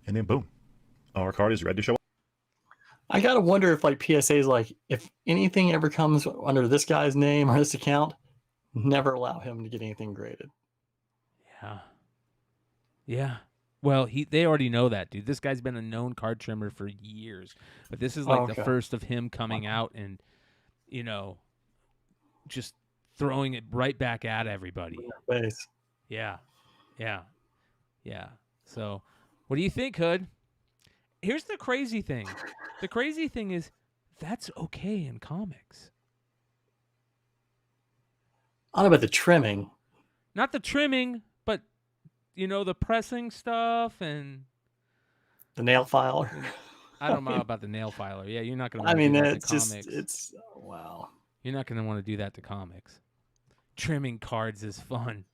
And then boom, our card is ready to show up. I gotta wonder if like PSA's like, if anything ever comes under this guy's name or this account, never allow him to get anything graded. Yeah. Yeah. Well, they already know that, dude. This guy's been a known card trimmer for years. But this is like the first of him coming out and, you know, just throwing it right back at everybody. Face. Yeah. Yeah. Yeah. So, what do you think, Hood? Here's the crazy thing. The crazy thing is that's okay in comics. I don't know about the trimming. Not the trimming, but, you know, the pressing stuff and the nail filer. I don't know about the nail filer. Yeah, you're not going to I want mean, to do that it's to just, comics. it's, wow. You're not going to want to do that to comics. Trimming cards is fun.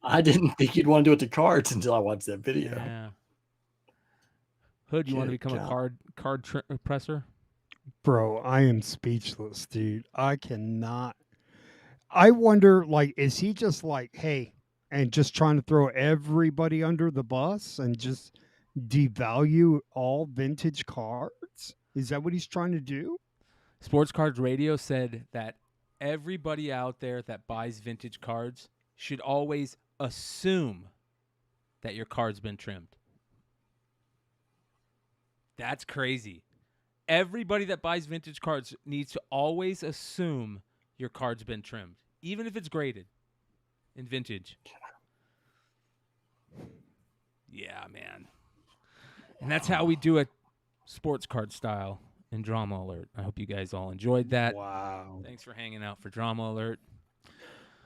I didn't think you'd want to do it to cards until I watched that video. Yeah. Hood, you want to become a card presser? Bro, I am speechless, dude. I cannot. I wonder, like, is he just like, hey, and just trying to throw everybody under the bus and just devalue all vintage cards? Is that what he's trying to do? Sports Cards Radio said that everybody out there that buys vintage cards should always assume that your card's been trimmed. That's crazy. Everybody that buys vintage cards needs to always assume your card's been trimmed, even if it's graded in vintage. Yeah, man. And that's how we do it, sports card style in Drama Alert. I hope you guys all enjoyed that. Wow. Thanks for hanging out for Drama Alert.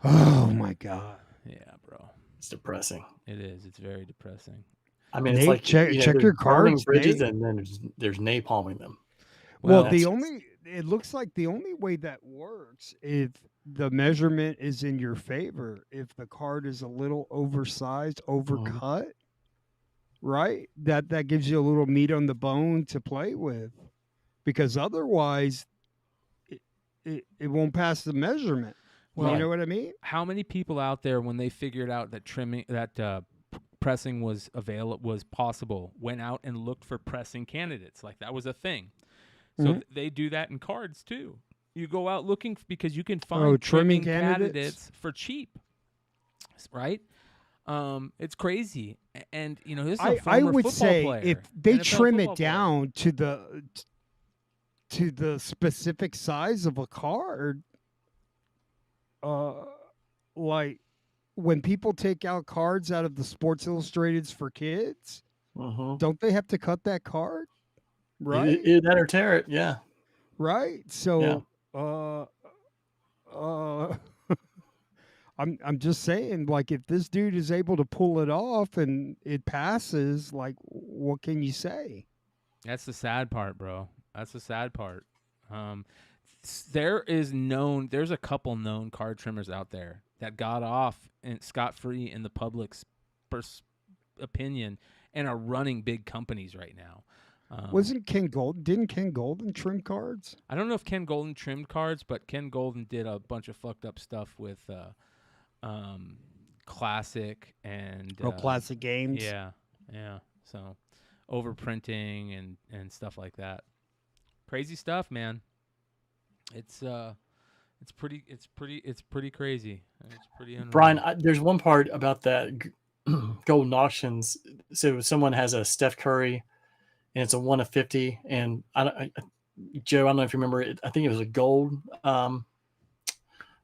Oh, my God. Yeah, bro. It's depressing. It is. It's very depressing. I mean, Nate, it's like check there's your burning cards, bridges, Nate. and then there's napalming them. Well, it looks like the only way that works if the measurement is in your favor, if the card is a little oversized, overcut, right? That gives you a little meat on the bone to play with, because otherwise it won't pass the measurement. Well, you know what I mean? How many people out there, when they figured out that pressing was possible, went out and looked for pressing candidates? Like, that was a thing. So they do that in cards too. You go out looking because you can find trimming candidates for cheap, right? It's crazy. And you know, this is a former I would football say player, if they NFL trim it football player. down to the specific size of a card, like when people take out cards out of the Sports Illustrateds for kids, don't they have to cut that card? Right? Either that or tear it, yeah. Right? So I'm just saying, like, if this dude is able to pull it off and it passes, like, what can you say? That's the sad part, bro. That's the sad part. There's a couple known card trimmers out there that got off scot-free in the public's opinion and are running big companies right now. Didn't Ken Golden trim cards? I don't know if Ken Golden trimmed cards, but Ken Golden did a bunch of fucked up stuff with Classic and Classic Games. Yeah. So overprinting and stuff like that. Crazy stuff, man. It's It's pretty crazy. It's pretty unreal. Brian, there's one part about that golden auctions. So someone has a Steph Curry, and it's a 1 of 50. And Joe, I don't know if you remember it. I think it was a gold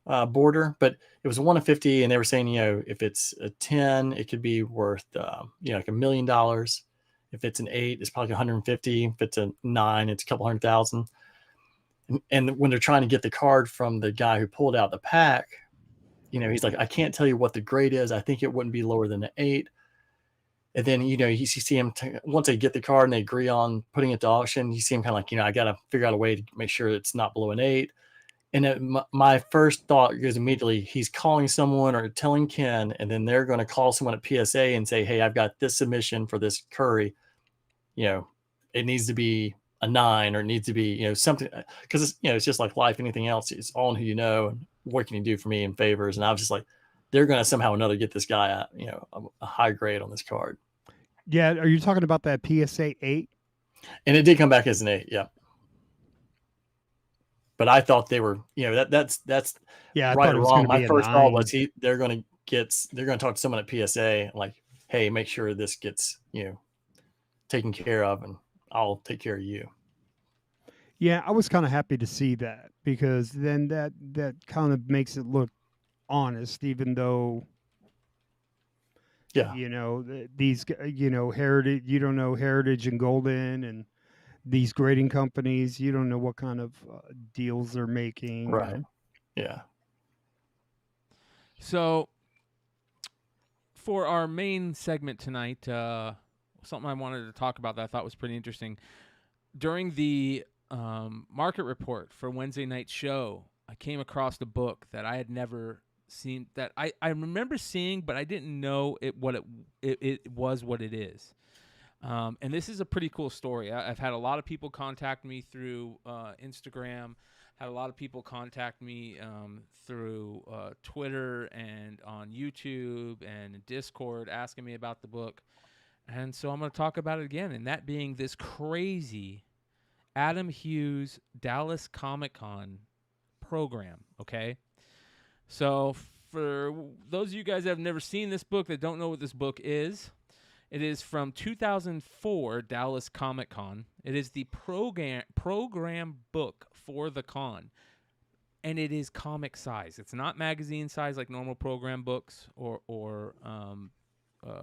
border, but it was a 1 of 50, and they were saying, if it's a 10, it could be worth, like $1 million. If it's an 8, it's probably 150. If it's a 9, it's a couple $100,000. And when they're trying to get the card from the guy who pulled out the pack, he's like, I can't tell you what the grade is. I think it wouldn't be lower than an 8. And then, you see him, once they get the card and they agree on putting it to auction, you see him kind of like, I got to figure out a way to make sure it's not below an 8. And my first thought goes immediately, he's calling someone or telling Ken, and then they're going to call someone at PSA and say, hey, I've got this submission for this Curry. It needs to be a 9, or it needs to be, something, because it's just like life, anything else. It's all in who you know, and what can you do for me in favors. And I was just like, they're going to somehow or another get this guy a high grade on this card. Yeah. Are you talking about that PSA 8? And it did come back as an 8. Yeah. But I thought they were, that's yeah, right or wrong. My first thought was they're going to talk to someone at PSA like, hey, make sure this gets, taken care of, and I'll take care of you. Yeah, I was kind of happy to see that, because then that kind of makes it look honest, even though, yeah, these, Heritage, you don't know Heritage and Golden and these grading companies, you don't know what kind of deals they're making. Right. Yeah. So for our main segment tonight, something I wanted to talk about that I thought was pretty interesting. During the market report for Wednesday night's show, I came across a book that I had never seen, that I remember seeing, but I didn't know it was what it is. And this is a pretty cool story. I've had a lot of people contact me through Instagram, had a lot of people contact me through Twitter and on YouTube and Discord asking me about the book. And so I'm going to talk about it again, and that being this crazy Adam Hughes Dallas Comic-Con program, okay? So for those of you guys that have never seen this book, that don't know what this book is, it is from 2004 Dallas Comic-Con. It is the program book for the con, and it is comic size. It's not magazine size like normal program books or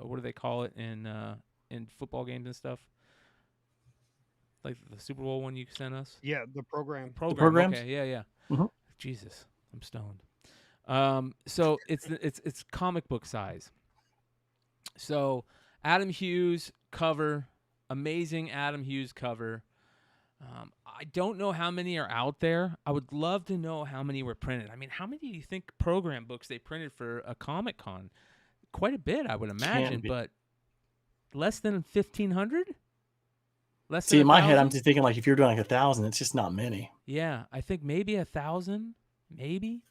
what do they call it in football games and stuff? Like the Super Bowl one you sent us? Yeah, the program. The programs? Okay, yeah. Mm-hmm. Jesus, I'm stoned. So it's comic book size. So Adam Hughes cover, amazing Adam Hughes cover. I don't know how many are out there. I would love to know how many were printed. I mean, how many do you think program books they printed for a Comic-Con? Quite a bit, I would imagine, but less than 1,500? See, in my head, I'm just thinking like if you're doing like 1,000, it's just not many. Yeah, I think maybe 1,000, maybe.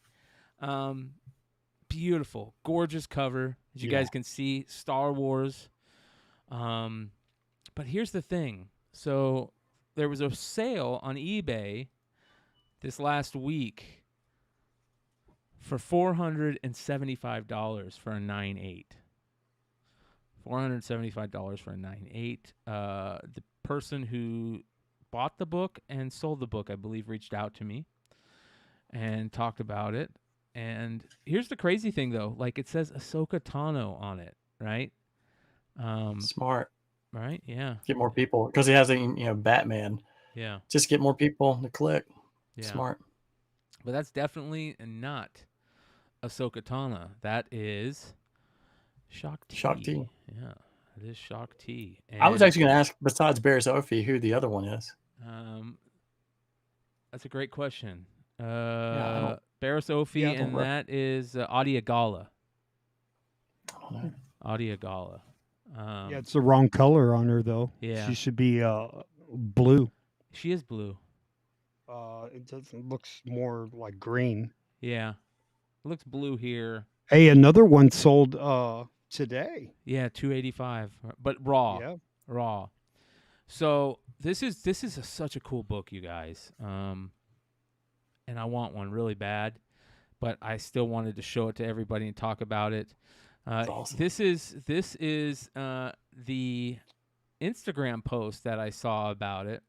Beautiful, gorgeous cover, as you guys can see, Star Wars. But here's the thing. So there was a sale on eBay this last week for $475 for a 9.8. $475 for a 9.8. The person who bought the book and sold the book, I believe, reached out to me and talked about it. And here's the crazy thing, though. Like, it says Ahsoka Tano on it, right? Smart. Right? Yeah. Get more people. Because he has a, Batman. Yeah. Just get more people to click. Yeah. Smart. But that's definitely not Ahsoka Tano. That is Shakti. Shakti. Yeah. It is Shakti. I was actually going to ask, besides Barris Ophi, who the other one is. That's a great question. Yeah, Barris Ophi, and that is Adia Gala. Adia Gala. Yeah, it's the wrong color on her, though. Yeah. She should be blue. She is blue. It doesn't looks more like green. Yeah. It looks blue here. Hey, another one sold today. Yeah, $285, but raw. Yeah. Raw. So this is such a cool book, you guys. and I want one really bad, but I still wanted to show it to everybody and talk about it. That's awesome. This is the Instagram post that I saw about it.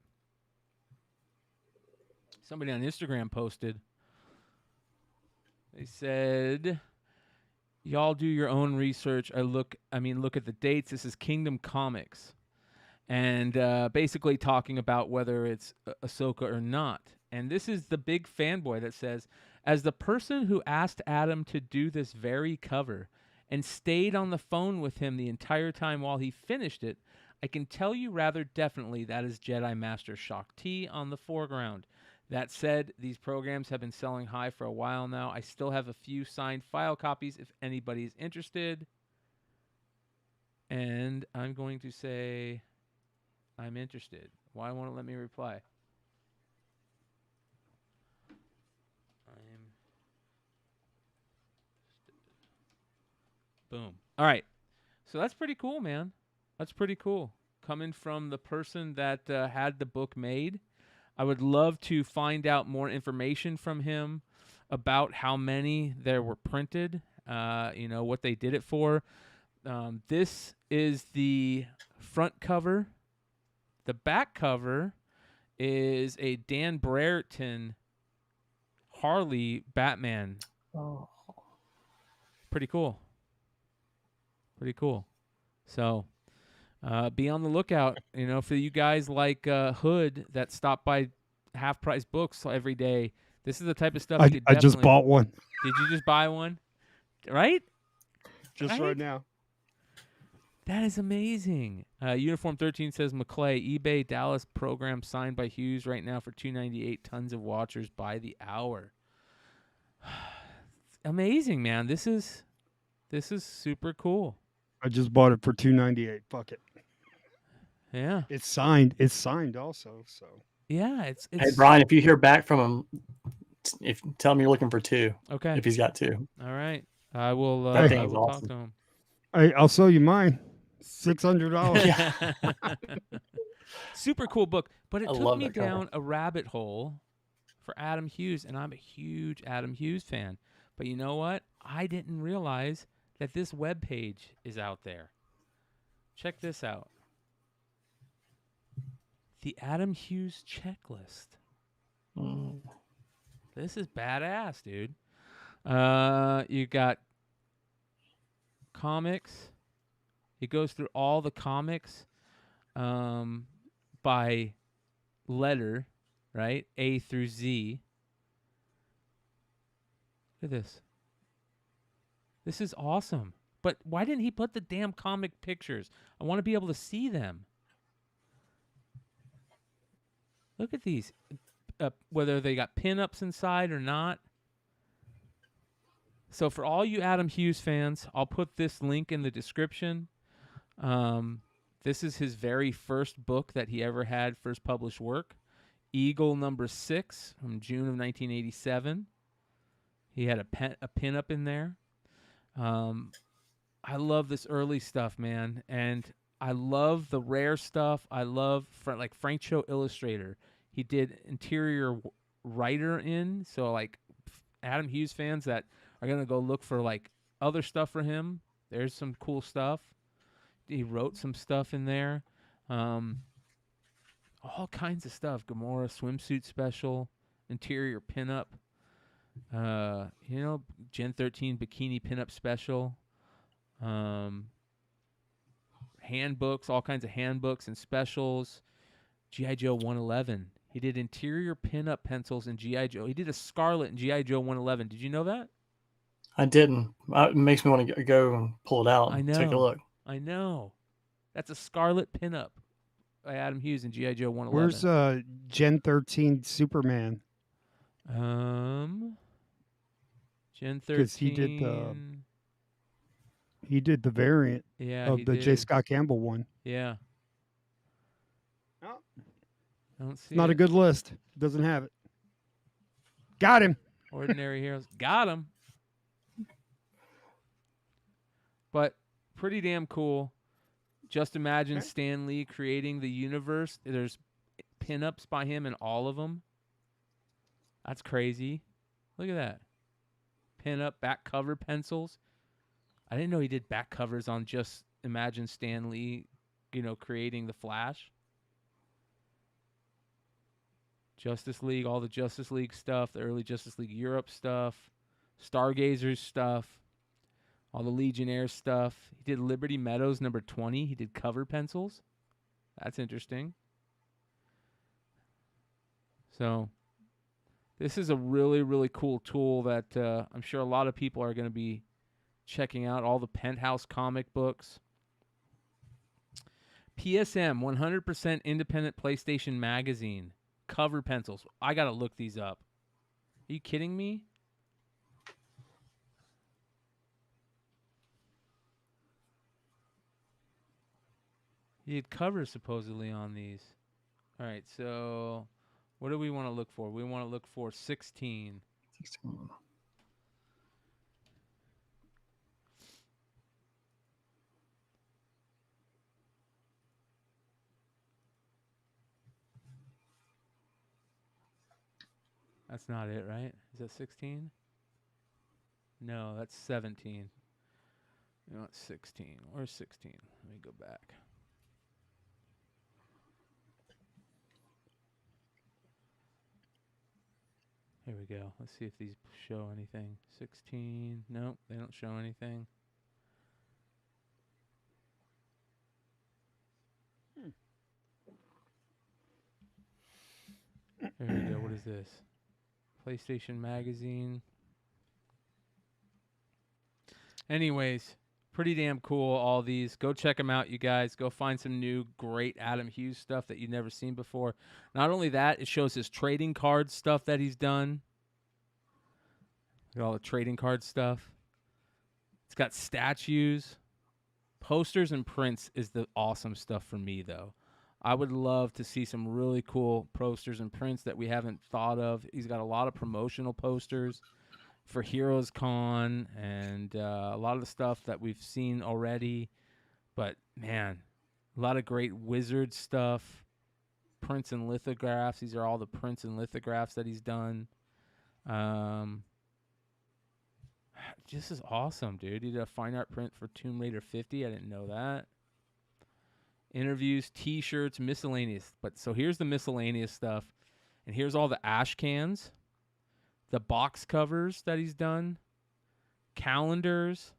Somebody on Instagram posted. They said, "Y'all do your own research. Look at the dates. This is Kingdom Comics, and basically talking about whether it's Ahsoka or not. And this is the big fanboy that says, as the person who asked Adam to do this very cover and stayed on the phone with him the entire time while he finished it, I can tell you rather definitely that is Jedi Master Shock T on the foreground. That said, these programs have been selling high for a while now. I still have a few signed file copies if anybody's interested." And I'm going to say, I'm interested. Why won't it let me reply? Boom. All right. So that's pretty cool, man. That's pretty cool. Coming from the person that had the book made. I would love to find out more information from him about how many there were printed, what they did it for. This is the front cover. The back cover is a Dan Brereton Harley Batman. Oh. Pretty cool. Pretty cool. So be on the lookout, for you guys like Hood that stop by Half Price Books every day. This is the type of stuff you could I just bought one. Did you just buy one? Right? Just right now. That is amazing. Uniform 13 says, McClay, eBay Dallas program signed by Hughes right now for $298. Tons of watchers by the hour. Amazing, man. This is super cool. I just bought it for $298. Fuck it. Yeah. It's signed. It's signed also. So yeah, it's Hey Brian, if you hear back from him, tell him you're looking for 2. Okay. If he's got 2. All right. I will. That I thing's will awesome. talk to him. I'll sell you mine. $600. Super cool book, but it I took love me that cover. down a rabbit hole for Adam Hughes, and I'm a huge Adam Hughes fan. But you know what? I didn't realize that this webpage is out there. Check this out. The Adam Hughes checklist. This is badass, dude. You got comics. It goes through all the comics by letter, right? A through Z. Look at this. This is awesome. But why didn't he put the damn comic pictures? I want to be able to see them. Look at these. Whether they got pinups inside or not. So for all you Adam Hughes fans, I'll put this link in the description. This is his very first book that he ever had, first published work. Eagle number 6 from June of 1987. He had a pinup in there. I love this early stuff, man. And I love the rare stuff. I love, like Frank Cho Illustrator. He did interior writer in. So, like, Adam Hughes fans that are going to go look for, like, other stuff for him, there's some cool stuff. He wrote some stuff in there. All kinds of stuff. Gamora swimsuit special, interior pinup. Gen 13 bikini pinup special. Handbooks, all kinds of handbooks and specials. G.I. Joe 111. He did interior pinup pencils in G.I. Joe. He did a Scarlet in G.I. Joe 111. Did you know that? I didn't. It makes me want to go and pull it out and take a look. I know. That's a Scarlet pinup by Adam Hughes in G.I. Joe 111. Where's Gen 13 Superman? Gen 13. Because he did the variant of the J. Scott Campbell one. Yeah. I don't see Not a good list. Doesn't have it. Got him. Ordinary Heroes. Got him. But pretty damn cool. Just imagine Stan Lee creating the universe. There's pinups by him in all of them. That's crazy. Look at that. Pin up back cover pencils. I didn't know he did back covers on just Imagine Stan Lee, creating the Flash. Justice League, all the Justice League stuff, the early Justice League Europe stuff, Stargazers stuff, all the Legionnaire stuff. He did Liberty Meadows number 20. He did cover pencils. That's interesting. So this is a really, really cool tool that I'm sure a lot of people are going to be checking out. All the Penthouse comic books. PSM, 100% independent PlayStation magazine. Cover pencils. I got to look these up. Are you kidding me? He had covers supposedly on these. All right, so what do we want to look for? We want to look for 16. 16. That's not it, right? Is that 16? No, that's 17. You know, it's 16. Where's 16? Let me go back. Here we go. Let's see if these show anything. 16. Nope, they don't show anything. There we go. What is this? PlayStation Magazine. Anyways, pretty damn cool, all these. Go check them out, you guys. Go find some new great Adam Hughes stuff that you've never seen before. Not only that, it shows his trading card stuff that he's done. Look at all the trading card stuff. It's got statues. Posters and prints is the awesome stuff for me, though. I would love to see some really cool posters and prints that we haven't thought of. He's got a lot of promotional posters for Heroes Con and a lot of the stuff that we've seen already. But, man, a lot of great Wizard stuff, prints and lithographs. These are all the prints and lithographs that he's done. This is awesome, dude. He did a fine art print for Tomb Raider 50. I didn't know that. Interviews, T-shirts, miscellaneous. But so here's the miscellaneous stuff. And here's all the ash cans. The box covers that he's done. Calendars.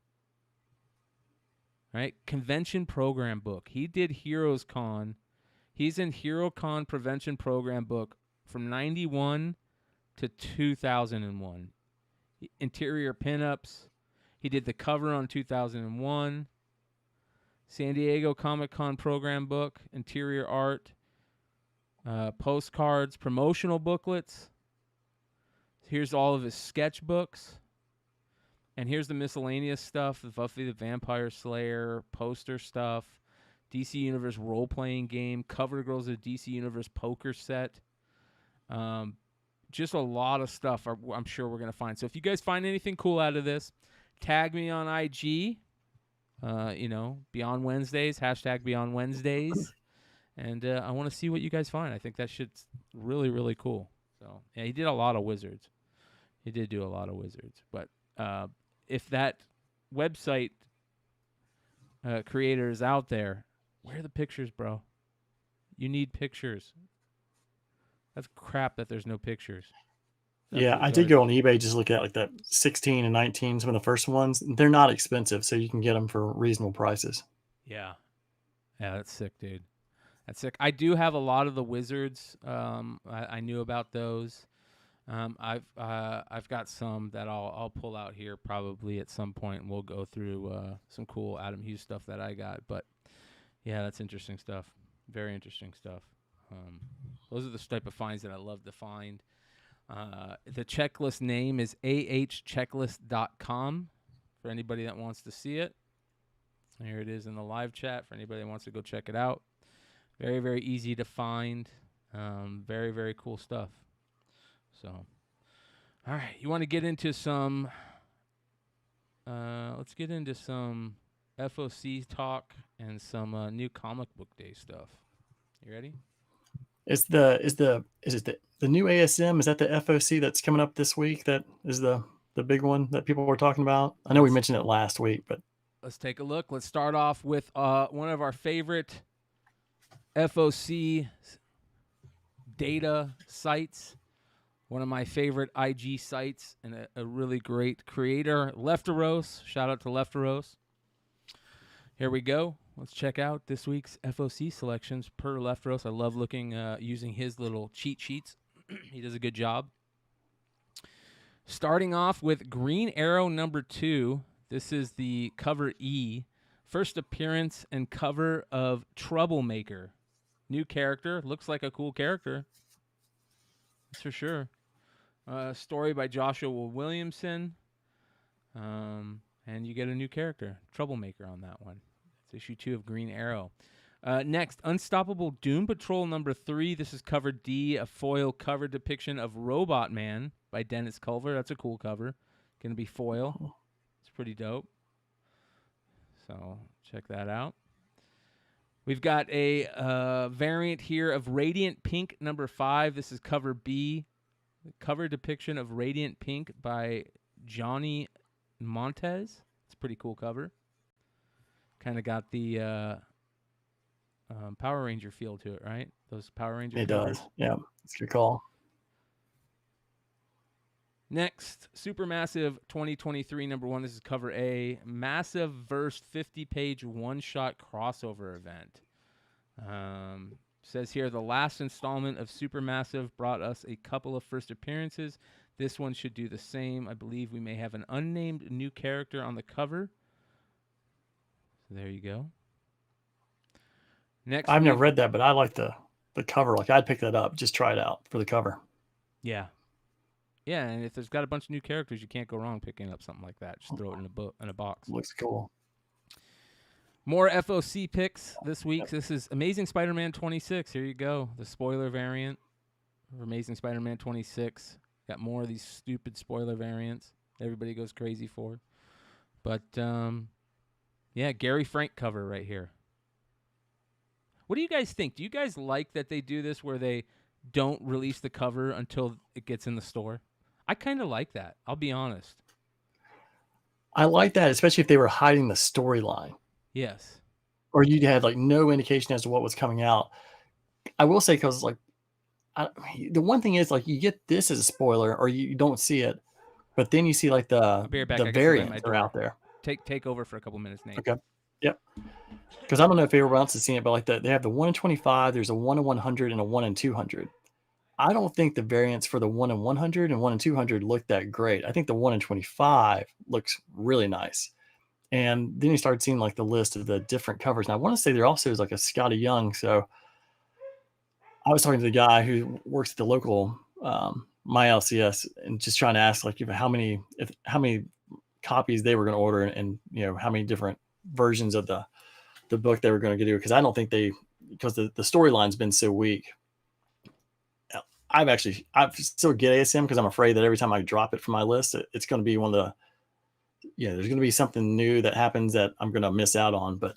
Right? Convention program book. He did Heroes Con. He's in Hero Con Prevention Program book from 91 to 2001. Interior pinups. He did the cover on 2001. San Diego Comic-Con program book, interior art, postcards, promotional booklets. Here's all of his sketchbooks. And here's the miscellaneous stuff, the Buffy the Vampire Slayer, poster stuff, DC Universe role-playing game, Cover Girls of DC Universe poker set. Just a lot of stuff I'm sure we're going to find. So if you guys find anything cool out of this, tag me on IG. Beyond Wednesdays, hashtag Beyond Wednesdays. And I want to see what you guys find. I think that shit's really, really cool. So, yeah, he did a lot of Wizards. He did do a lot of Wizards. But if that website creator is out there, where are the pictures, bro? You need pictures. That's crap that there's no pictures. Yeah, I did go on eBay just look at like that 16 and 19, some of the first ones. They're not expensive, so you can get them for reasonable prices. Yeah. Yeah, that's sick, dude. That's sick. I do have a lot of the Wizards. I knew about those. I've got some that I'll pull out here probably at some point, and we'll go through some cool Adam Hughes stuff that I got. But yeah, that's interesting stuff. Very interesting stuff. Those are the type of finds that I love to find. The checklist name is ahchecklist.com for anybody that wants to see it. Here it is in the live chat for anybody that wants to go check it out. Very, very easy to find. Very, very cool stuff. So, all right, you want to get into some, let's get into some FOC talk and some new comic book day stuff. You ready? Is the new ASM? Is that the FOC that's coming up this week? That is the big one that people were talking about. I know we mentioned it last week, but Let's take a look. Let's start off with one of our favorite FOC data sites. One of my favorite IG sites and a really great creator, Lefteros. Shout out to Lefteros. Here we go. Let's check out this week's FOC selections per Lefteros. I love using his little cheat sheets. He does a good job. Starting off with Green Arrow number 2. This is the cover E. First appearance and cover of Troublemaker. New character. Looks like a cool character. That's for sure. Story by Joshua Williamson. And you get a new character, Troublemaker, on that one. It's issue 2 of Green Arrow. Next, Unstoppable Doom Patrol number 3. This is cover D, a foil cover depiction of Robot Man by Dennis Culver. That's a cool cover. Going to be foil. It's pretty dope. So check that out. We've got a variant here of Radiant Pink number 5. This is cover B, cover depiction of Radiant Pink by Johnny Montez. It's a pretty cool cover. Kind of got the Power Ranger feel to it, right? Those Power Ranger it covers. does. Yeah, it's a good call. Next, Supermassive 2023 number 1. This is cover A. Massive Verse 50-page one-shot crossover event. Says here, the last installment of Supermassive brought us a couple of first appearances. This one should do the same. I believe we may have an unnamed new character on the cover. So there you go. Next, I've never read that, but I like the cover. Like, I'd pick that up, just try it out for the cover. Yeah. Yeah, and if there's got a bunch of new characters, you can't go wrong picking up something like that. Just throw it in a box. Looks cool. More FOC picks this week. This is Amazing Spider-Man 26. Here you go. The spoiler variant of Amazing Spider-Man 26. Got more of these stupid spoiler variants everybody goes crazy for. But, yeah, Gary Frank cover right here. What do you guys think? Do you guys like that they do this where they don't release the cover until it gets in the store? I kind of like that. I'll be honest. I like that, especially if they were hiding the storyline. Yes. Or you had like no indication as to what was coming out. I will say, because like the one thing is like you get this as a spoiler, or you don't see it, but then you see like the variants are out there. Take over for a couple minutes, Nate. Okay. Yep. Because I don't know if everyone else has seen it, but like they have the 1 in 25. There's a 1 in 100 and a 1 in 200. I don't think the variants for the 1 in 100 and 1 in 200 look that great. I think the 1 in 25 looks really nice. And then you start seeing like the list of the different covers. And I want to say there also is like a Scotty Young. So I was talking to the guy who works at the local my LCS and just trying to ask like how many copies they were going to order and you know how many different versions of the book they were going to do, because I don't think because the storyline's been so weak. I still get ASM because I'm afraid that every time I drop it from my list, it's going to be one of the, there's going to be something new that happens that I'm going to miss out on. But,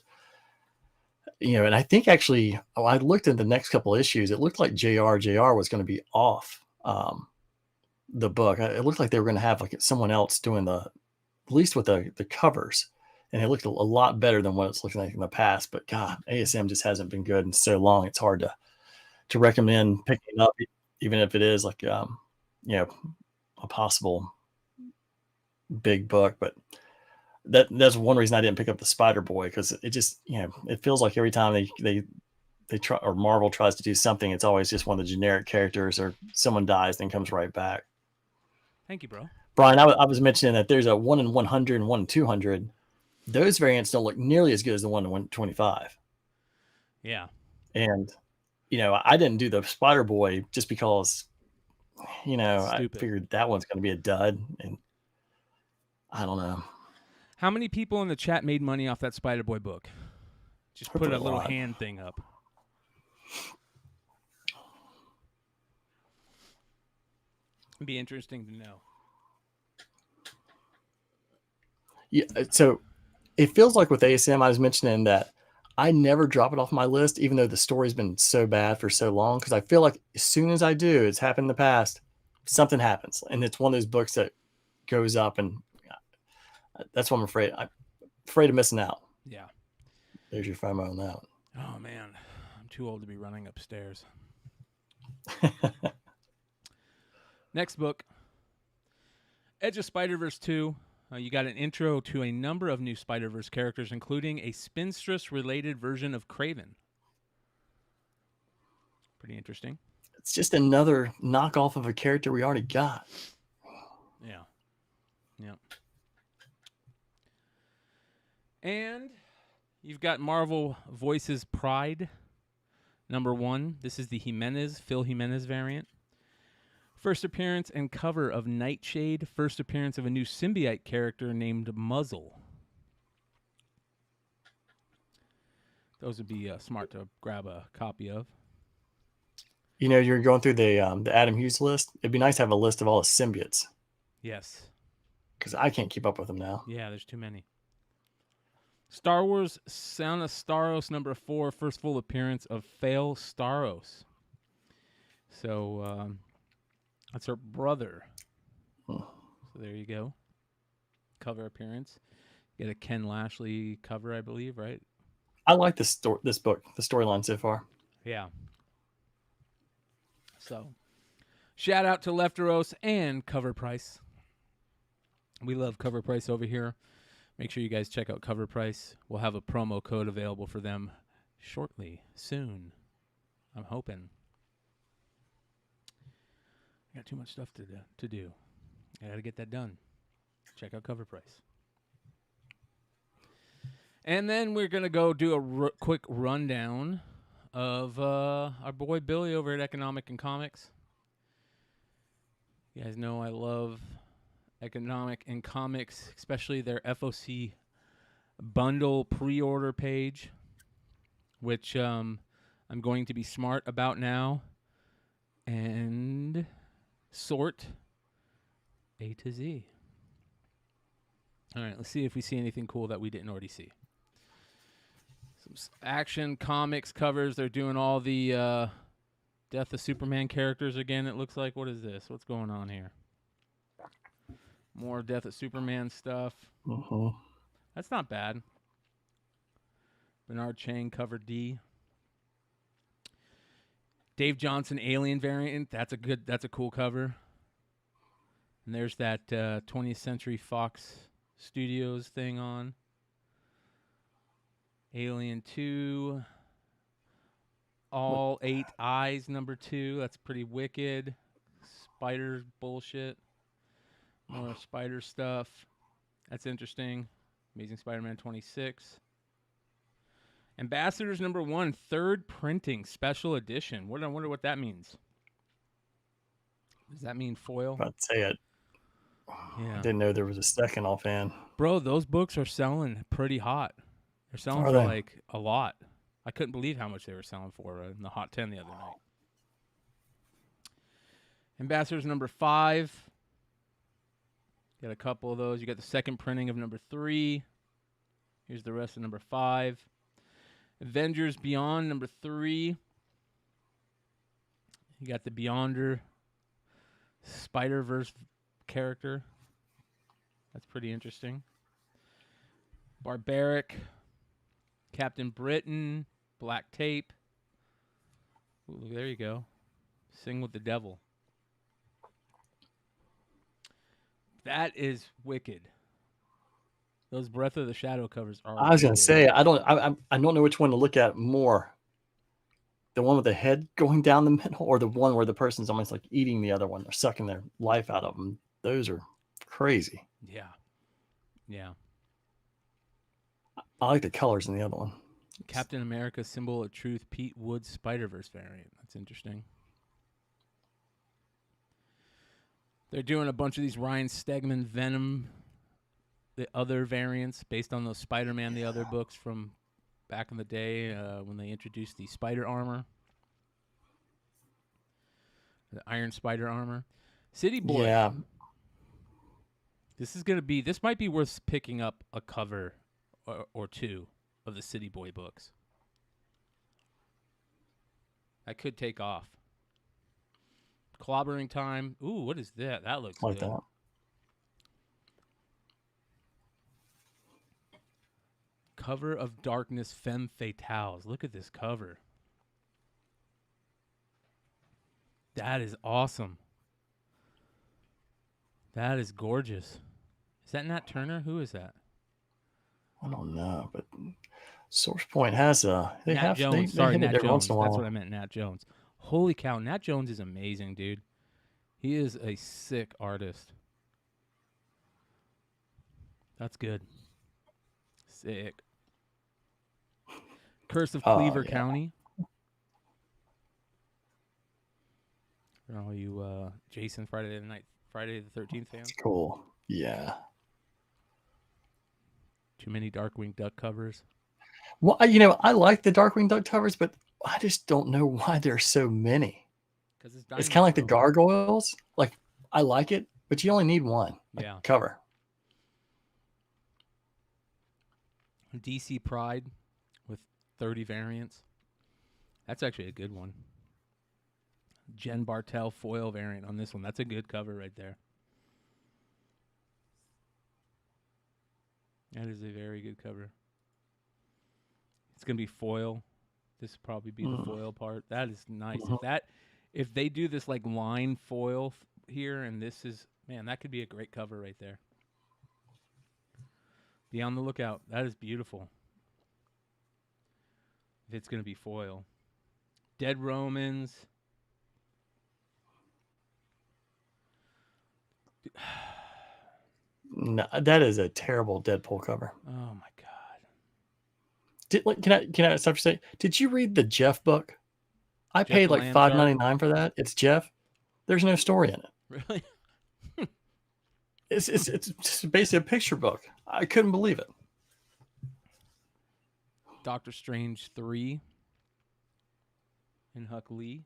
and I think actually, I looked at the next couple of issues. It looked like JR was going to be off the book. It looked like they were going to have like someone else doing at least with the covers. And it looked a lot better than what it's looking like in the past. But God, ASM just hasn't been good in so long. It's hard to recommend picking up, even if it is like, a possible big book. But that's one reason I didn't pick up the Spider Boy, because it just, it feels like every time they try, or Marvel tries to do something, it's always just one of the generic characters, or someone dies, then comes right back. Thank you, bro. Brian, I was mentioning that there's a 1 in 100 and 1 in 200. Those variants don't look nearly as good as the 1 in 125. Yeah. And, I didn't do the Spider Boy just because, I figured that one's going to be a dud. And I don't know. How many people in the chat made money off that Spider Boy book? Just put a little hand thing up. It'd be interesting to know. Yeah. So it feels like with ASM, I was mentioning that I never drop it off my list, even though the story's been so bad for so long. Because I feel like as soon as I do, it's happened in the past, something happens, and it's one of those books that goes up, and that's what I'm afraid. I'm afraid of missing out. Yeah. There's your FOMO on that one. Oh man, I'm too old to be running upstairs. Next book, Edge of Spider-Verse 2. You got an intro to a number of new Spider-Verse characters, including a spinstress-related version of Kraven. Pretty interesting. It's just another knockoff of a character we already got. Yeah. Yeah. And you've got Marvel Voices Pride, #1. This is the Phil Jimenez variant. First appearance and cover of Nightshade. First appearance of a new symbiote character named Muzzle. Those would be smart to grab a copy of. You know, you're going through the Adam Hughes list. It'd be nice to have a list of all the symbiotes. Yes. Because I can't keep up with them now. Yeah, there's too many. Star Wars Sound of Staros #4. First full appearance of Fail Staros. So, that's her brother. So there you go. Cover appearance. You get a Ken Lashley cover, I believe, right? I like this book, the storyline so far. Yeah. So, shout out to Lefteros and Cover Price. We love Cover Price over here. Make sure you guys check out Cover Price. We'll have a promo code available for them shortly, soon. I'm hoping. I got too much stuff to do. I got to get that done. Check out Cover Price. And then we're going to go do a quick rundown of our boy Billy over at Economic and Comics. You guys know I love Economic and Comics, especially their FOC bundle pre-order page, which I'm going to be smart about now and sort A to Z. All right, let's see if we see anything cool that we didn't already see. Some Action Comics covers. They're doing all the Death of Superman characters again, it looks like. What is this? What's going on here? More Death of Superman stuff. That's not bad. Bernard Chang, cover D. Dave Johnson, Alien variant. That's a cool cover. And there's that 20th Century Fox Studios thing on. Alien 2. All 8 Eyes #2. That's pretty wicked. Spider bullshit. More spider stuff. That's interesting. Amazing Spider-Man 26. Ambassadors #1, 3rd printing, special edition. I wonder what that means. Does that mean foil? About to say it. Yeah. I didn't know there was a second offhand. Bro, those books are selling pretty hot. They're selling Are for they? like a lot. I couldn't believe how much they were selling for in the Hot 10 the other night. Ambassadors #5. Got a couple of those. You got the second printing of #3. Here's the rest of #5. Avengers Beyond #3. You got the Beyonder Spider-Verse character. That's pretty interesting. Barbaric. Captain Britain. Black Tape. Ooh, there you go. Sing with the Devil. That is wicked. Those Breath of the Shadow covers are. I was going wicked. to say, I don't know which one to look at more. The one with the head going down the middle, or the one where the person's almost like eating the other one. They're sucking their life out of them. Those are crazy. Yeah. Yeah. I like the colors in the other one. Captain America Symbol of Truth, Pete Woods Spider-Verse variant. That's interesting. They're doing a bunch of these Ryan Stegman Venom, the other variants based on those Spider-Man, the other books from back in the day when they introduced the spider armor. The Iron Spider armor. City Boy. Yeah. This might be worth picking up a cover or two of the City Boy books. I could take off. Clobbering Time. Ooh, what is that? That looks Like good. that. Cover of Darkness Femme Fatales. Look at this cover. That is awesome. That is gorgeous. Is that Nat Turner? Who is that? I don't know, but Source Point has they Nat have Jones. they Sorry, hit Nat it every once Jones. in a while. That's what I meant, Nat Jones. Holy cow, Nat Jones is amazing, dude. He is a sick artist. That's good. Sick. Curse of Cleaver yeah. County. For all you Jason Friday the 13th fans. Cool. Yeah. Too many Darkwing Duck covers. Well, I like the Darkwing Duck covers, but I just don't know why there's so many. It's kind of like the Gargoyles. Like, I like it, but you only need one cover. DC Pride with 30 variants. That's actually a good one. Jen Bartel foil variant on this one. That's a good cover right there. That is a very good cover. It's going to be foil. This will probably be the foil part. That is nice. If they do this like line foil here, and this is, man, that could be a great cover right there. Be on the lookout. That is beautiful. If it's going to be foil. Dead Romans. No, that is a terrible Deadpool cover. Oh my god! Can I stop you say? Did you read the Jeff book? I Jeff paid like Lamb $5.99 for that. It's Jeff. There's no story in it. Really? It's just basically a picture book. I couldn't believe it. Doctor Strange 3 in Huck Lee.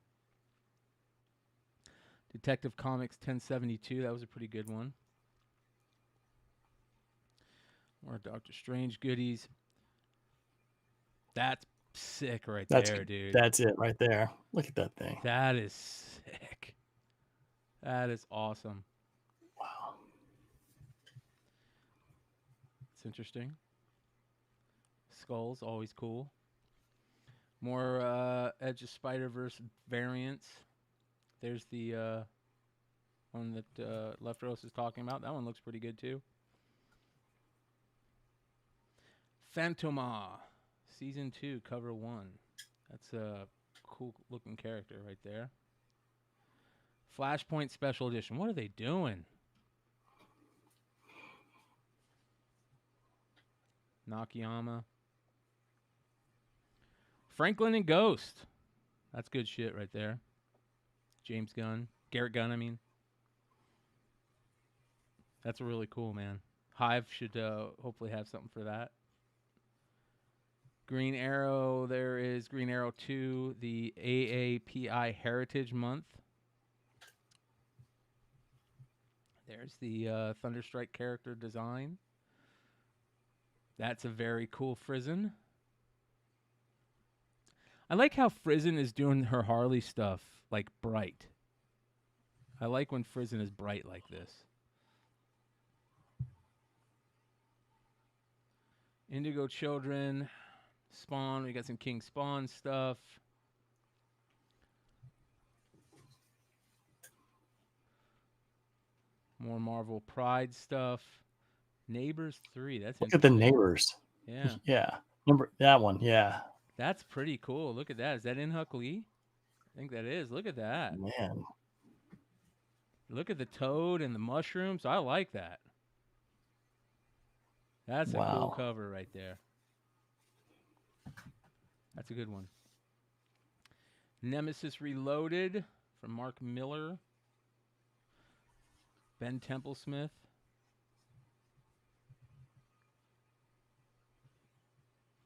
Detective Comics 1072. That was a pretty good one. More Doctor Strange goodies. That's sick right there, dude. That's it right there. Look at that thing. That is sick. That is awesome. Wow. It's interesting. Skulls, always cool. More Edge of Spider-Verse variants. There's the one that Left Rose is talking about. That one looks pretty good too. Phantoma, Season 2, Cover 1. That's a cool looking character right there. Flashpoint Special Edition. What are they doing? Nakayama. Franklin and Ghost. That's good shit right there. James Gunn. Garrett Gunn, I mean. That's really cool, man. Hive should hopefully have something for that. Green Arrow. There is Green Arrow 2, the AAPI Heritage Month. There's the Thunderstrike character design. That's a very cool Frizen. I like how Frizen is doing her Harley stuff, like, bright. I like when Frizen is bright like this. Indigo Children. Spawn. We got some King Spawn stuff. More Marvel Pride stuff. Neighbors 3. That's Look at the Neighbors. Yeah. Yeah. Remember that one? Yeah. That's pretty cool. Look at that. Is that in Huck Lee? I think that is. Look at that. Man. Look at the toad and the mushrooms. I like that. That's a cool cover right there. That's a good one. Nemesis Reloaded from Mark Miller. Ben Templesmith.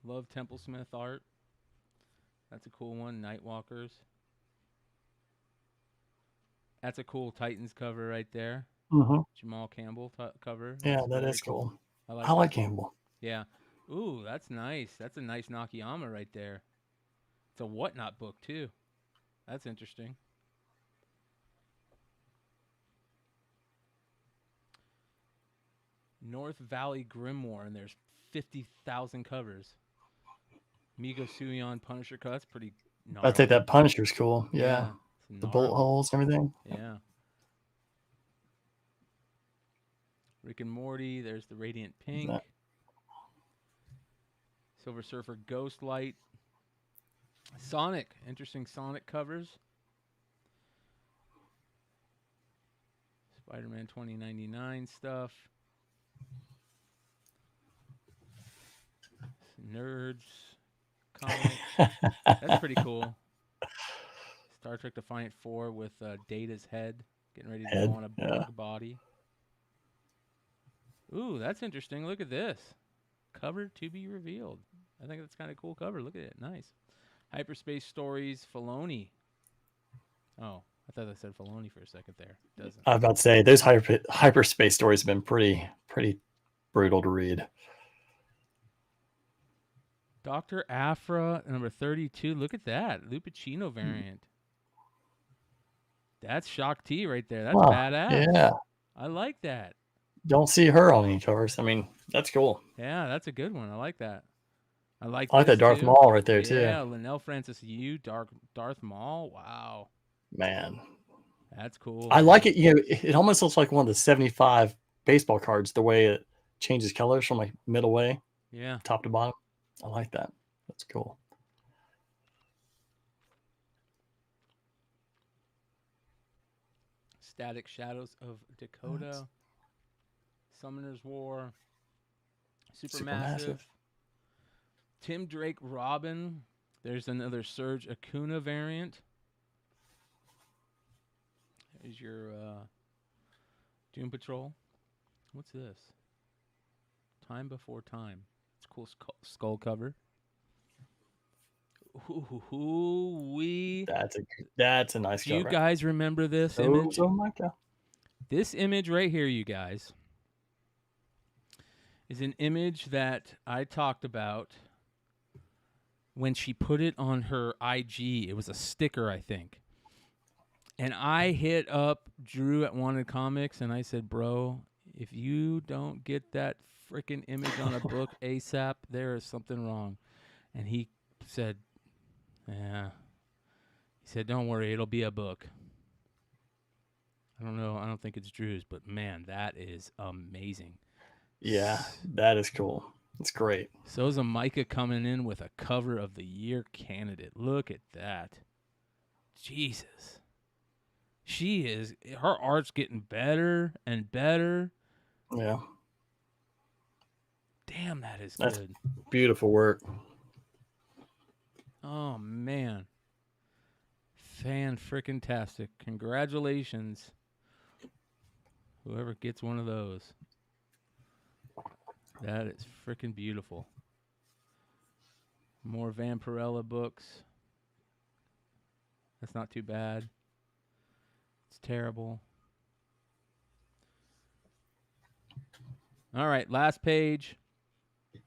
Love Templesmith art. That's a cool one. Nightwalkers. That's a cool Titans cover right there. Mm-hmm. Jamal Campbell cover. Yeah, That's that very is cool. I that. like Campbell. Yeah. Ooh, that's nice. That's a nice Nakayama right there. It's a Whatnot book, too. That's interesting. North Valley Grimoire, and there's 50,000 covers. Migo Suion Punisher cut. That's pretty gnarly. I think that Punisher's cool. Yeah. It's The bullet gnarly. holes and everything. Yeah. Rick and Morty. There's the Radiant Pink. That- Silver Surfer Ghostlight. Sonic. Interesting Sonic covers. Spider-Man 2099 stuff. Nerds. Comics. That's pretty cool. Star Trek Defiant 4 with Data's head. Getting ready to go on a Borg body. Ooh, that's interesting. Look at this. Cover to be revealed. I think that's kind of cool cover. Look at it. Nice. Hyperspace Stories, Filoni. Oh, I thought I said Filoni for a second there. Doesn't. I was about to say, those hyperspace stories have been pretty brutal to read. Dr. Afra, number 32. Look at that. Lupacino variant. That's Shock T right there. That's Wow, badass. yeah. I like that. Don't see her on any covers. I mean, that's cool. Yeah, that's a good one. I like that. I like that this Darth too. Maul right there, too. Yeah, Linnell Francis Yu, Darth Maul. Wow. Man. That's cool. I like it. You know, it almost looks like one of the 75 baseball cards, the way it changes colors from like middle way. Yeah. Top to bottom. I like that. That's cool. Static Shadows of Dakota. Summoner's War. Supermassive. Tim Drake Robin. There's another Serge Acuna variant. There's your Doom Patrol. What's this? Time Before Time. It's a cool skull cover. That's a nice Do you cover. guys remember this image? Oh my God. This image right here, you guys, is an image that I talked about when she put it on her IG. It was a sticker, I think. And I hit up Drew at Wanted Comics, and I said, bro, if you don't get that freaking image on a book ASAP, there is something wrong. And he said, yeah. He said, don't worry, it'll be a book. I don't know. I don't think it's Drew's, but man, that is amazing. Yeah, that is cool. It's great. So is a Micah coming in with a cover of the year candidate. Look at that. Jesus. Her art's getting better and better. Yeah. Damn, that is That's good. beautiful work. Oh, man. Fan-frickin-tastic. Congratulations. Whoever gets one of those. That is frickin' beautiful. More Vampirella books. That's not too bad. It's terrible. All right, last page. You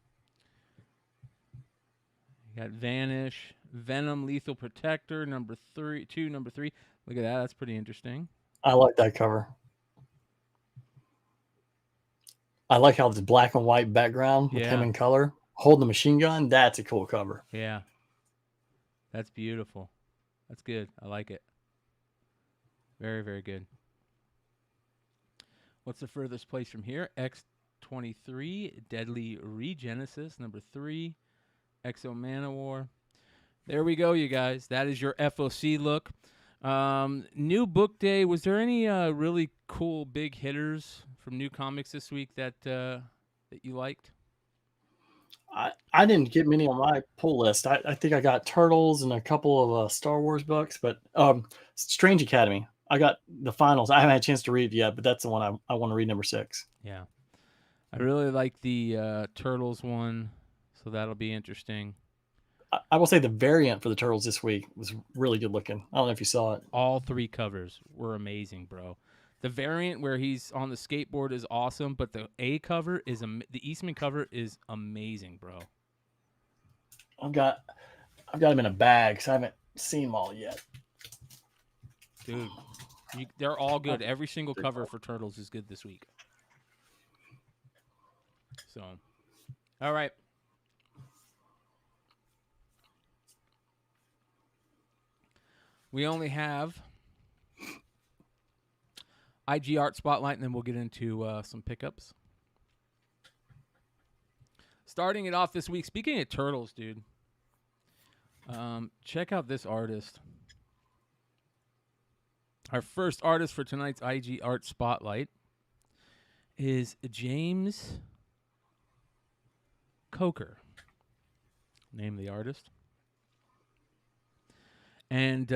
got Vanish, Venom, Lethal Protector, number 3. Look at that. That's pretty interesting. I like that cover. I like how it's black and white background with him in color. Holding the machine gun. That's a cool cover. Yeah. That's beautiful. That's good. I like it. Very, very good. What's the furthest place from here? X-23, Deadly Regenesis, number 3. Exo Manowar. There we go, you guys. That is your FOC look. New book day. Was there any really cool big hitters from New Comics this week that you liked? I didn't get many on my pull list. I think I got Turtles and a couple of Star Wars books, but Strange Academy. I got the finals. I haven't had a chance to read it yet, but that's the one I want to read, number 6. Yeah. I really like the Turtles one, so that'll be interesting. I will say the variant for the Turtles this week was really good looking. I don't know if you saw it. All 3 covers were amazing, bro. The variant where he's on the skateboard is awesome, but the cover is the Eastman cover is amazing, bro. I've got them in a bag, so I haven't seen them all yet. Dude, they're all good. Every single cover for Turtles is good this week. So, all right. We only have IG Art Spotlight, and then we'll get into some pickups. Starting it off this week, speaking of Turtles, dude, check out this artist. Our first artist for tonight's IG Art Spotlight is James Coker. Name of the artist. And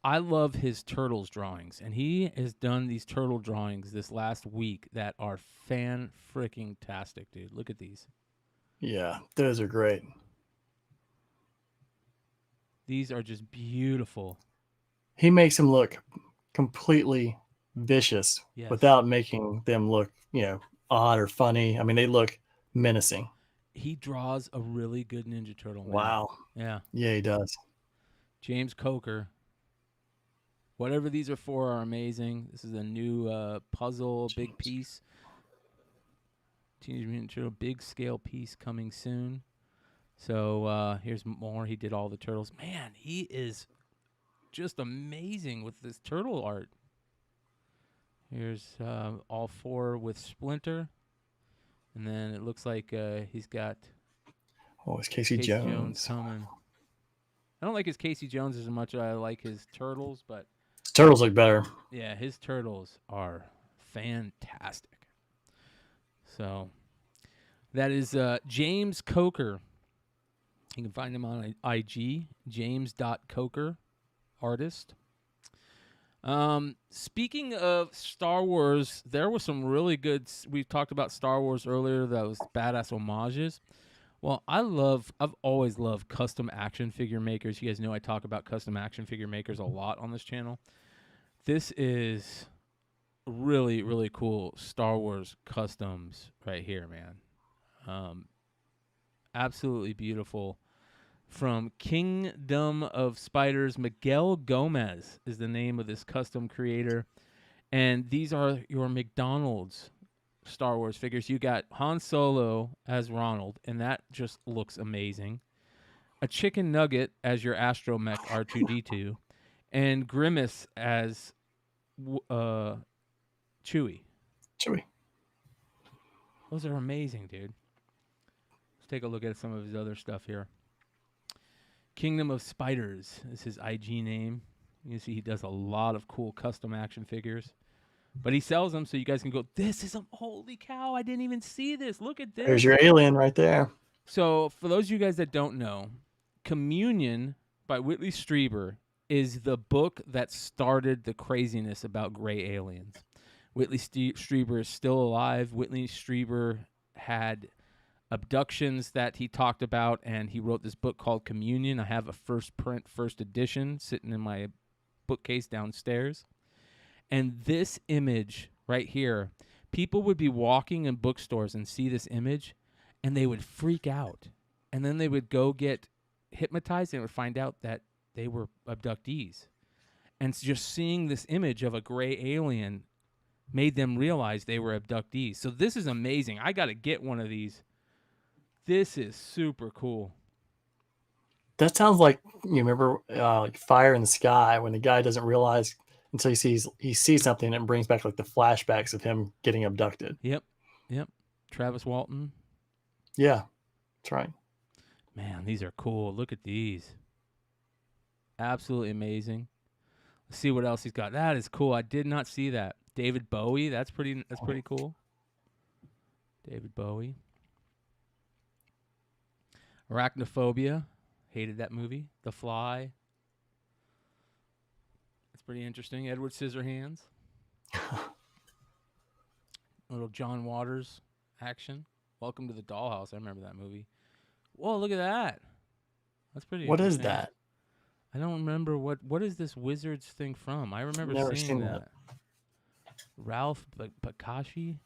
I love his Turtles drawings. And he has done these turtle drawings this last week that are fan-freaking-tastic, dude. Look at these. Yeah, those are great. These are just beautiful. He makes them look completely vicious without making them look, odd or funny. I mean, they look menacing. He draws a really good Ninja Turtle. Man. Wow. Yeah. Yeah, he does. James Coker. Whatever these are for are amazing. This is a new puzzle, big piece. Teenage Mutant Turtle big scale piece coming soon. So here's more. He did all the turtles. Man, he is just amazing with this turtle art. Here's all four with Splinter. And then it looks like he's got it's Casey Jones coming. I don't like his Casey Jones as much as I like his turtles, but his turtles look better. Yeah, his turtles are fantastic. So that is James Coker. You can find him on IG, james.coker, artist. Speaking of Star Wars, there was some really good, we talked about Star Wars earlier, that was badass homages. Well, I've always loved custom action figure makers. You guys know I talk about custom action figure makers a lot on this channel. This is really, really cool Star Wars customs right here, man. Absolutely beautiful. From Kingdom of Spiders, Miguel Gomez is the name of this custom creator. And these are your McDonald's Star Wars figures. You got Han Solo as Ronald, and that just looks amazing. A chicken nugget as your astromech R2-D2, and Grimace as Chewie. Those are amazing, dude. Let's take a look at some of his other stuff here. Kingdom of Spiders is his IG name. You can see he does a lot of cool custom action figures. But he sells them so you guys can go, this is a holy cow, I didn't even see this. Look at this. There's your alien right there. So for those of you guys that don't know, Communion by Whitley Strieber is the book that started the craziness about gray aliens. Whitley Strieber is still alive. Whitley Strieber had abductions that he talked about, and he wrote this book called Communion. I have a first print, first edition sitting in my bookcase downstairs. And this image right here, people would be walking in bookstores and see this image, and they would freak out. And then they would go get hypnotized and would find out that they were abductees. And just seeing this image of a gray alien made them realize they were abductees. So this is amazing. I got to get one of these. This is super cool. That sounds like, you remember like Fire in the Sky, when the guy doesn't realize until he sees something, and it brings back like the flashbacks of him getting abducted. Yep. Travis Walton. Yeah, that's right. Man, these are cool. Look at these. Absolutely amazing. Let's see what else he's got. That is cool. I did not see that. David Bowie. That's pretty cool. David Bowie. Arachnophobia. Hated that movie. The Fly. That's pretty interesting. Edward Scissorhands. Little John Waters action. Welcome to the Dollhouse. I remember that movie. Whoa, look at that. That's pretty What is interesting. that? I don't remember what is this Wizards thing from. I remember Never seeing seen that. Ralph Bakashi,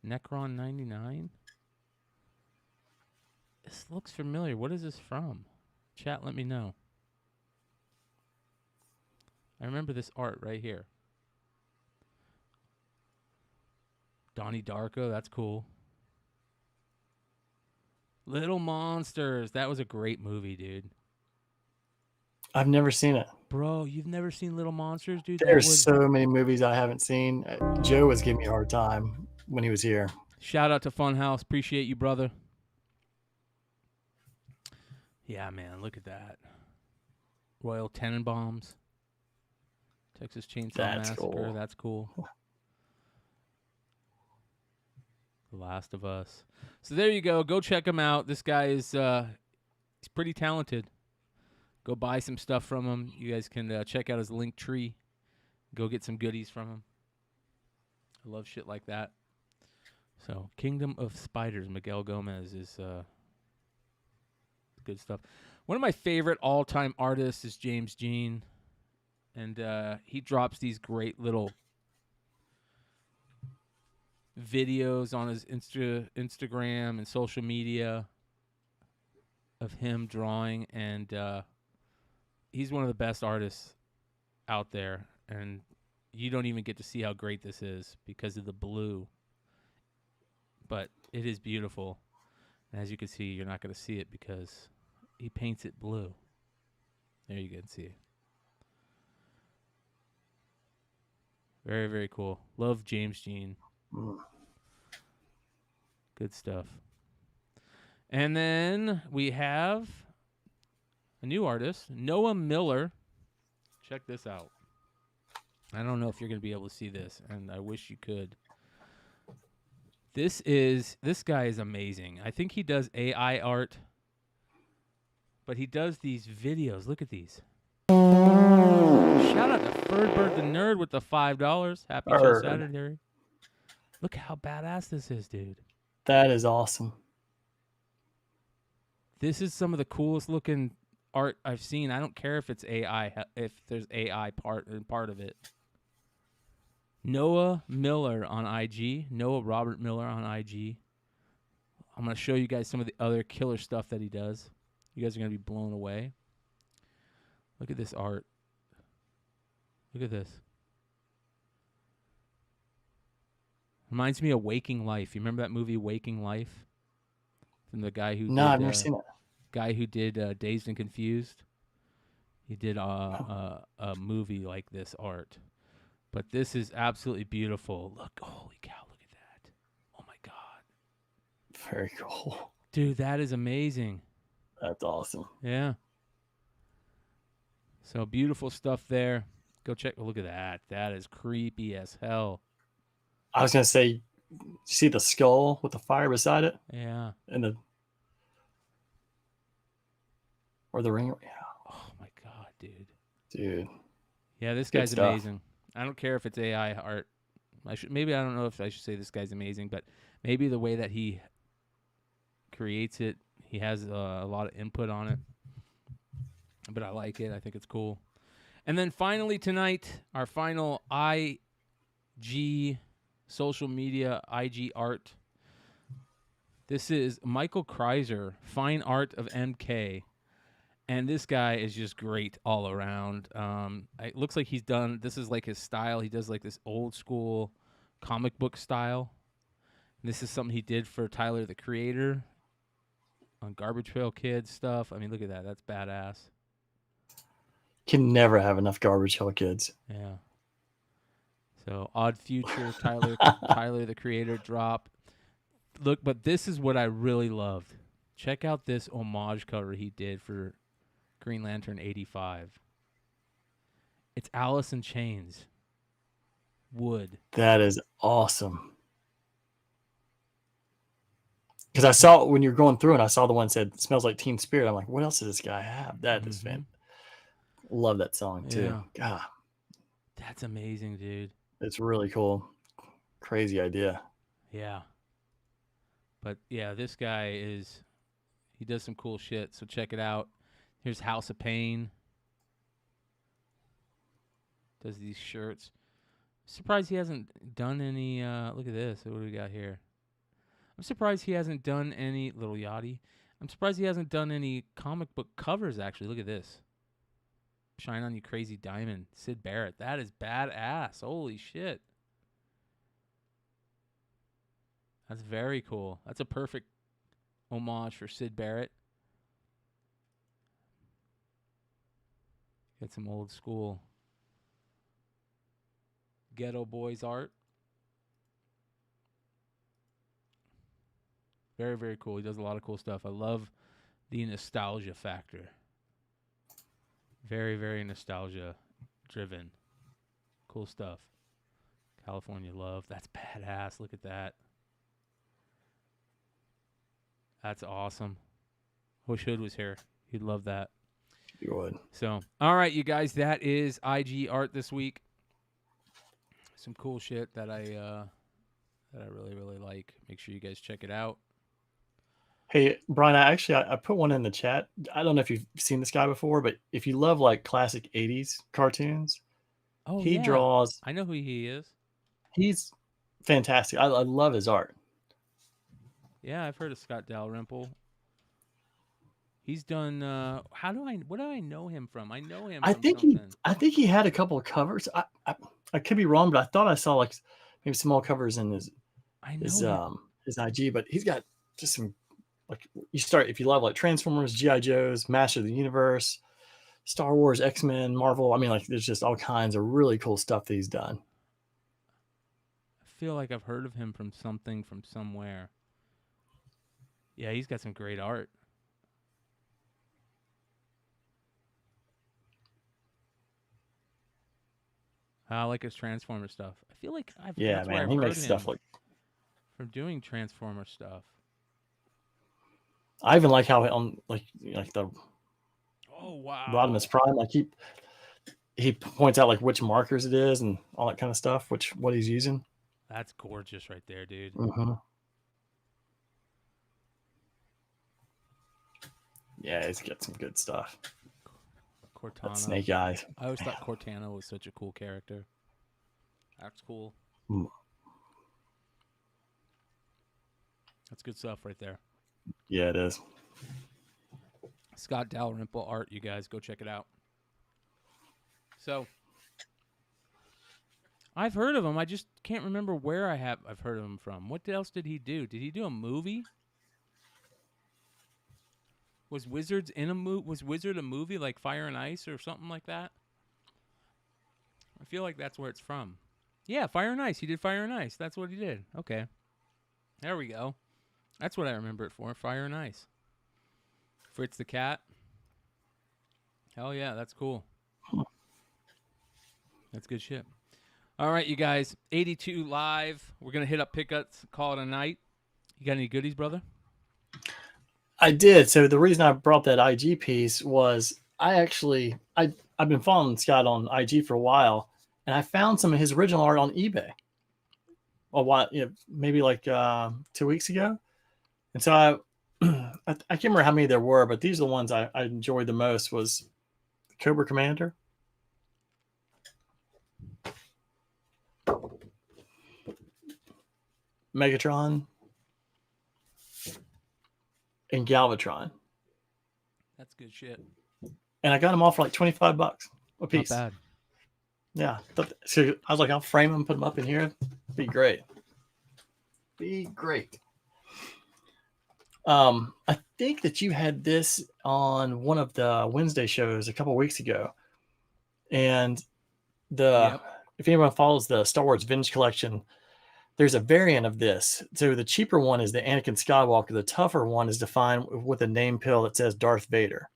Necron 99. This looks familiar. What is this from? Chat, let me know. I remember this art right here. Donnie Darko, that's cool. Little Monsters, that was a great movie, dude. I've never seen it. Bro, you've never seen Little Monsters, dude? There's so many movies I haven't seen. Joe was giving me a hard time when he was here. Shout out to Funhouse. Appreciate you, brother. Yeah, man, look at that. Royal Tenenbaums. Texas Chainsaw Massacre. Cool. That's cool. The Last of Us. So there you go. Go check him out. This guy is he's pretty talented. Go buy some stuff from him. You guys can check out his link tree. Go get some goodies from him. I love shit like that. So, Kingdom of Spiders, Miguel Gomez is good stuff. One of my favorite all-time artists is James Jean. And he drops these great little videos on his Instagram and social media of him drawing. And he's one of the best artists out there. And you don't even get to see how great this is because of the blue. But it is beautiful. And as you can see, you're not going to see it because he paints it blue. There you can see it. Very, very cool. Love James Jean. Good stuff. And then we have a new artist, Noah Miller. Check this out. I don't know if you're going to be able to see this, and I wish you could. This guy is amazing. I think he does AI art, but he does these videos. Look at these. Shout out to Ferdbird the Nerd with the $5. Happy Show Saturday. Look how badass this is, dude. That is awesome. This is some of the coolest looking art I've seen. I don't care if it's AI, if there's AI part of it. Noah Miller on IG. Noah Robert Miller on IG. I'm going to show you guys some of the other killer stuff that he does. You guys are going to be blown away. Look at this art. Look at this. Reminds me of Waking Life. You remember that movie Waking Life? From the guy who I've never seen it. Guy who did Dazed and Confused. He did a movie like this art. But this is absolutely beautiful. Look, holy cow, look at that. Oh my God. Very cool. Dude, that is amazing. That's awesome. Yeah. So beautiful stuff there. Go check. Look at that. That is creepy as hell. I was going to say, see the skull with the fire beside it? Yeah. And or the ring. Yeah. Oh my God, dude. Dude. Yeah, this guy's amazing. I don't care if it's AI art. I don't know if I should say this guy's amazing, but maybe the way that he creates it, he has a lot of input on it. But I like it. I think it's cool. And then finally tonight, our final IG social media IG art. This is Michael Kreiser, Fine Art of MK. And this guy is just great all around. It looks like this is like his style. He does like this old school comic book style. And this is something he did for Tyler, the Creator on Garbage Pail Kids stuff. I mean, look at that. That's badass. Can never have enough Garbage Pail Kids. Yeah. So Odd Future, Tyler, the Creator drop. Look, but this is what I really loved. Check out this homage cover he did for Green Lantern 85. It's Alice in Chains. Wood. That is awesome. Because I saw when you're going through and I saw the one that said smells like Teen Spirit. I'm like, what else does this guy have? That is fantastic. Love that song too. Yeah. God. That's amazing, dude. It's really cool. Crazy idea. Yeah. But yeah, this guy he does some cool shit, so check it out. Here's House of Pain. Does these shirts. Surprised he hasn't done any, look at this. What do we got here? I'm surprised he hasn't done any, Little Yachty. I'm surprised he hasn't done any comic book covers, actually. Look at this. Shine on You Crazy Diamond. Sid Barrett. That is badass. Holy shit. That's very cool. That's a perfect homage for Sid Barrett. Get some old school Ghetto Boys art. Very, very cool. He does a lot of cool stuff. I love the nostalgia factor. Very, very nostalgia driven. Cool stuff. California Love. That's badass. Look at that. That's awesome. Wish Hood was here. He'd love that. You would. So, all right, you guys, that is IG art this week. Some cool shit that I really, really like. Make sure you guys check it out. Hey, Brian, I put one in the chat. I don't know if you've seen this guy before, but if you love like classic 80s cartoons, he draws. I know who he is. He's fantastic. I love his art. Yeah, I've heard of Scott Dalrymple. He's done what do I know him from? I know him from something. I think he had a couple of covers. I could be wrong, but I thought I saw like maybe small covers in his IG, but he's got just some like if you love like Transformers, G.I. Joes, Master of the Universe, Star Wars, X-Men, Marvel. I mean, like there's just all kinds of really cool stuff that he's done. I feel like I've heard of him from something from somewhere. Yeah, he's got some great art. I like his Transformer stuff. I feel like that's where I've he heard makes stuff him like from doing Transformer stuff. I even like how on like the Rodimus Prime, like he points out like which markers it is and all that kind of stuff, what he's using. That's gorgeous right there, dude. Mm-hmm. Yeah, he's got some good stuff. Cortana. That Snake Eyes. I always thought Cortana was such a cool character. That's cool. Mm. That's good stuff right there. Yeah, it is. Scott Dalrymple art, you guys go check it out. So I've heard of him. I just can't remember where I've heard of him from. What else did he do? Did he do a movie? Was Wizard a movie like Fire and Ice or something like that? I feel like that's where it's from. Yeah, Fire and Ice. He did Fire and Ice. That's what he did. Okay. There we go. That's what I remember it for. Fire and Ice. Fritz the Cat. Hell yeah, that's cool. That's good shit. All right, you guys. 82 live. We're going to hit up pickups, call it a night. You got any goodies, brother? I did. So the reason I brought that IG piece was I've been following Scott on IG for a while, and I found some of his original art on eBay. Maybe like 2 weeks ago. And so I can't remember how many there were, but these are the ones I enjoyed the most was Cobra Commander. Megatron. And Galvatron. That's good shit. And I got them all for like $25 a piece. Not bad. Yeah. So I was like, I'll frame them, put them up in here. Be great. Be great. I think that you had this on one of the Wednesday shows a couple of weeks ago. And if anyone follows the Star Wars Binge collection, there's a variant of this. So the cheaper one is the Anakin Skywalker. The tougher one is defined with a name pill that says Darth Vader.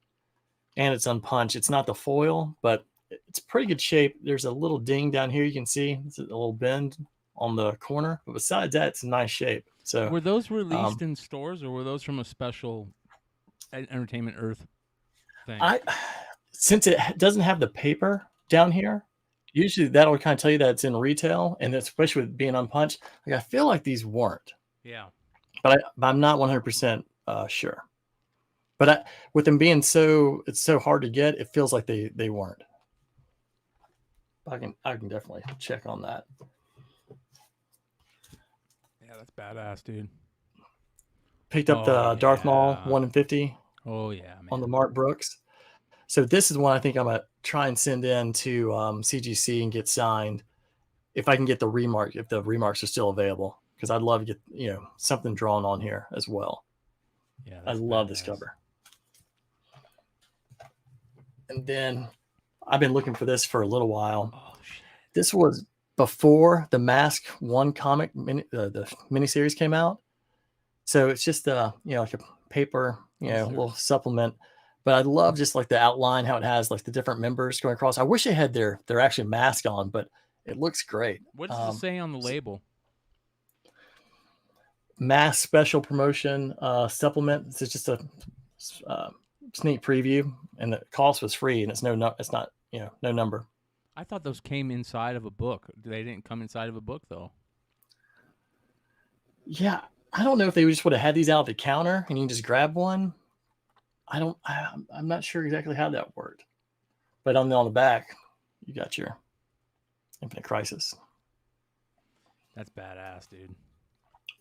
And it's unpunched. It's not the foil, but it's pretty good shape. There's a little ding down here you can see. It's a little bend on the corner. But besides that, it's a nice shape. So were those released in stores or were those from a special Entertainment Earth thing? Since it doesn't have the paper down here, usually that'll kind of tell you that it's in retail, and especially with being unpunched. Like I feel like these weren't. Yeah. But I'm not 100% sure. But with them being it's so hard to get, it feels like they weren't. I can definitely check on that. Yeah, that's badass, dude. Picked up the Darth Maul 1 in 50. Oh yeah, man. On the Mark Brooks. So this is one I think I'm gonna try and send in to CGC and get signed, if I can get the remark, if the remarks are still available, because I'd love to get something drawn on here as well. Yeah, I love this cover. And then I've been looking for this for a little while. Oh shit! This was before the Mask One comic the miniseries came out, so it's just like a paper little supplement. But I love just like the outline, how it has like the different members going across. I wish they had their actual mask on, but it looks great. What does it say on the label? Mask special promotion supplement. It's just a sneak preview, and the cost was free, and it's not no number. I thought those came inside of a book. They didn't come inside of a book though. Yeah, I don't know if they just would have had these out at the counter and you can just grab one. I'm not sure exactly how that worked, but on the back, you got your Infinite Crisis. That's badass, dude.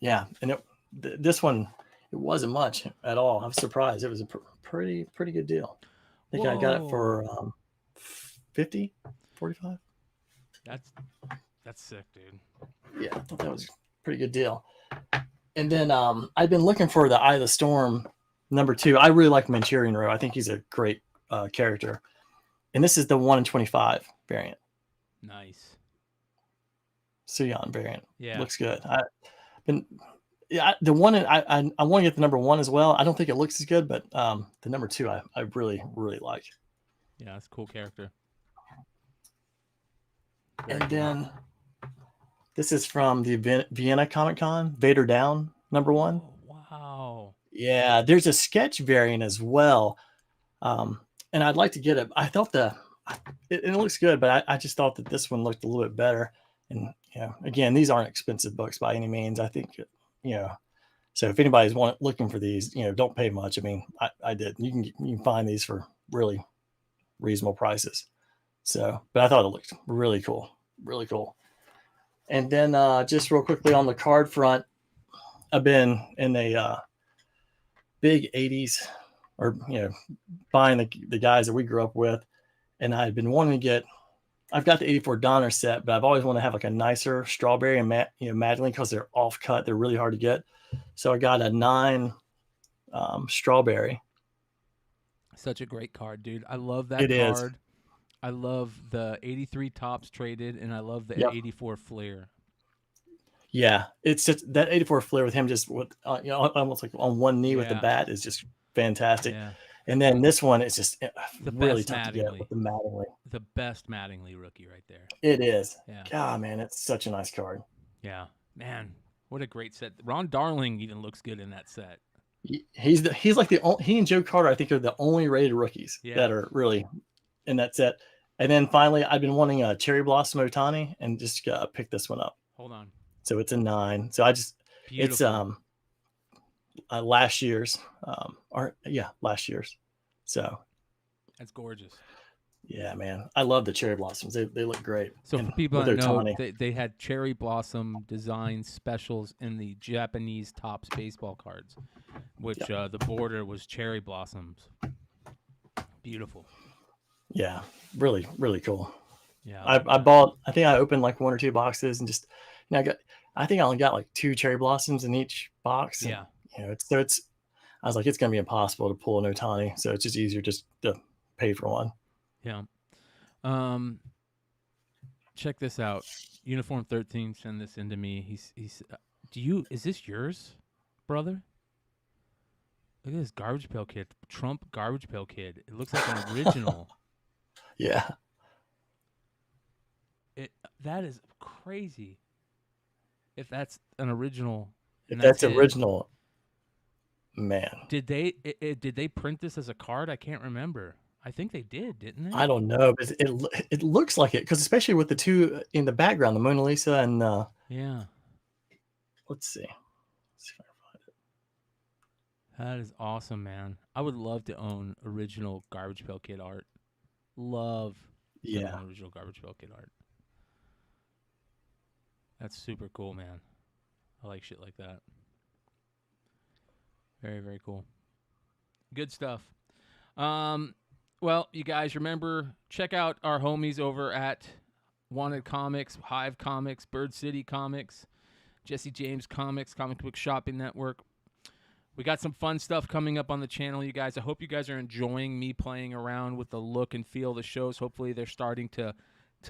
Yeah, and this one, it wasn't much at all. I was surprised. It was a pretty good deal. I think I got it for 50, 45. That's sick, dude. Yeah, I thought that was a pretty good deal. And then I've been looking for the Eye of the Storm #2. I really like Manchurian Row. I think he's a great character. And this is the 1 in 25 variant. Nice. Suyon variant. Yeah. Looks good. The one I want to get the #1 as well. I don't think it looks as good, but the #2 I really like. Yeah, that's a cool character. And then this is from the Vienna Comic Con, Vader Down #1. Oh, wow. Yeah, there's a sketch variant as well. And I'd like to get it. I thought it looks good, but I just thought that this one looked a little bit better. And again, these aren't expensive books by any means. I think so if anybody's looking for these, don't pay much. I mean, I did. You can find these for really reasonable prices. So, but I thought it looked really cool. And then just real quickly on the card front, I've been in a big 80s, or buying the guys that we grew up with, and I've been wanting to get. I've got the 84 Donner set, but I've always wanted to have like a nicer strawberry and Madeline, because they're off cut. They're really hard to get. So I got a 9 strawberry. Such a great card, dude. I love that It card. is. I love the 83 Tops traded, and I love the 84 Flair. Yeah, it's just that 84 Flair with him just with almost like on one knee with the bat is just fantastic. Yeah. And then this one is just The really best tough to get with the Mattingly. The best Mattingly rookie right there. It is. Yeah. God, man, it's such a nice card. Yeah, man, what a great set. Ron Darling even looks good in that set. He's like he and Joe Carter, I think, are the only rated rookies that are really in that set. And then finally, I've been wanting a Cherry Blossom Otani, and just pick this one up. Hold on. So it's a 9. So it's last year's, last year's. So that's gorgeous. Yeah, man, I love the cherry blossoms. They look great. So And for people with that know, Otani. they had cherry blossom design specials in the Japanese Topps baseball cards, which the border was cherry blossoms. Beautiful. Yeah, really, really cool. Yeah, I think I opened like 1 or 2 boxes, and just I think I only got like 2 cherry blossoms in each box. And, Yeah. I was like, it's gonna be impossible to pull an Otani, so it's just easier just to pay for one. Yeah. Check this out. Uniform 13 send this into me. He's is this yours, brother? Look at this Garbage Pail Kid. Trump Garbage Pail Kid. It looks like an original. Yeah. That is crazy. If that's an original. If that's original, man. Did they print this as a card? I can't remember. I think they did, didn't they? I don't know, but it looks like it, because especially with the 2 in the background, the Mona Lisa and yeah. Let's see. Let's see if I can find it. That is awesome, man. I would love to own original Garbage Pail Kid art. Love to own original Garbage Pail Kid art. That's super cool, man. I like shit like that. Very, very cool. Good stuff. Well, you guys remember, check out our homies over at Wanted Comics, Hive Comics, Bird City Comics, Jesse James Comics, Comic Book Shopping Network. We got some fun stuff coming up on the channel, you guys. I hope you guys are enjoying me playing around with the look and feel of the shows. Hopefully they're starting to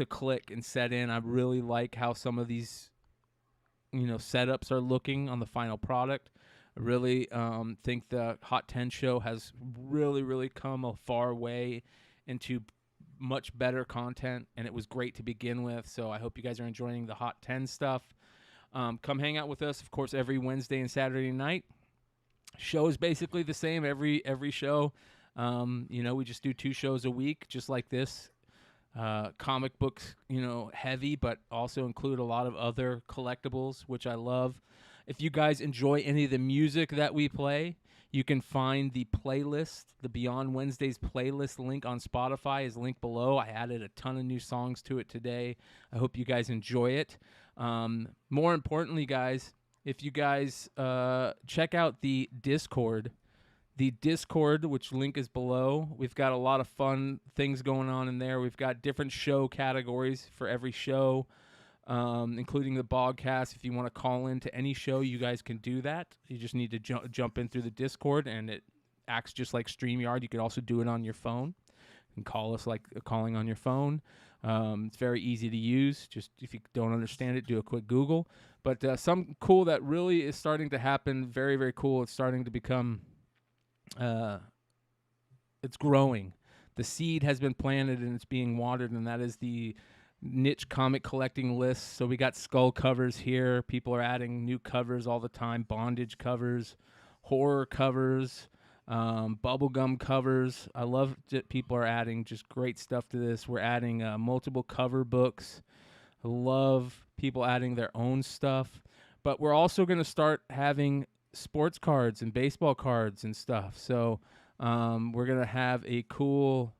click and set in. I really like how some of these, setups are looking on the final product. I really think the Hot 10 show has really, really come a far way into much better content, and it was great to begin with. So I hope you guys are enjoying the Hot 10 stuff. Come hang out with us, of course, every Wednesday and Saturday night. Show is basically the same every show. We just do 2 shows a week, just like this. Comic books, heavy, but also include a lot of other collectibles, which I love. If you guys enjoy any of the music that we play, you can find the playlist. The Beyond Wednesdays playlist link on Spotify is linked below. I added a ton of new songs to it today. I hope you guys enjoy it. More importantly, guys, if you guys check out the Discord, which link is below, we've got a lot of fun things going on in there. We've got different show categories for every show, including the Bogcast. If you want to call into any show, you guys can do that. You just need to jump in through the Discord, and it acts just like StreamYard. You could also do it on your phone. You can call us like calling on your phone. It's very easy to use. Just if you don't understand it, do a quick Google. But something cool that really is starting to happen, very, very cool. It's starting to become, it's growing. The seed has been planted and it's being watered, and that is the niche comic collecting list. So we got skull covers here. People are adding new covers all the time. Bondage covers, horror covers, bubblegum covers. I love that people are adding just great stuff to this. We're adding multiple cover books. I love people adding their own stuff. But we're also going to start having sports cards and baseball cards and stuff. So we're going to have a cool...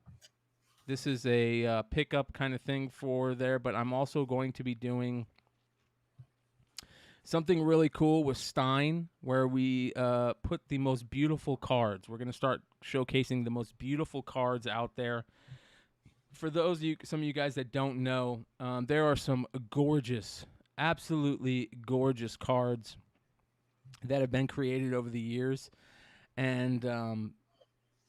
This is a pickup kind of thing for there, but I'm also going to be doing something really cool with Stein, where we put the most beautiful cards. We're going to start showcasing the most beautiful cards out there. For those of you, some of you guys that don't know, there are some gorgeous, absolutely gorgeous cards that have been created over the years, and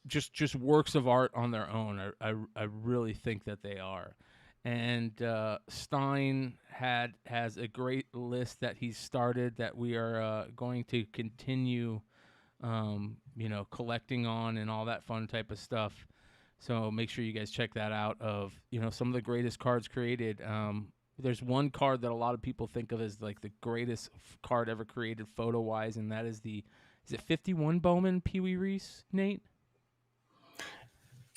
just works of art on their own. I really think that they are. And Stein has a great list that he's started that we are going to continue, collecting on and all that fun type of stuff. So make sure you guys check that out. Of some of the greatest cards created. There's one card that a lot of people think of as like the greatest card ever created photo wise, and that is is it 51 Bowman Pee Wee Reese, Nate?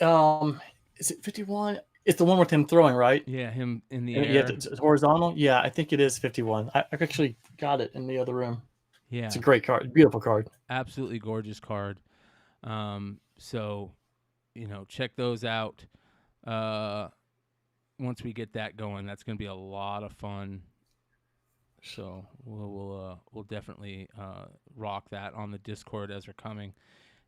Is it 51? It's the one with him throwing, right? Yeah, him in the air. Yeah, it's horizontal. Yeah, I think it is 51. I actually got it in the other room. Yeah, it's a great card, beautiful card, absolutely gorgeous card. So, check those out. Once we get that going, that's going to be a lot of fun. So we'll definitely rock that on the Discord as we're coming,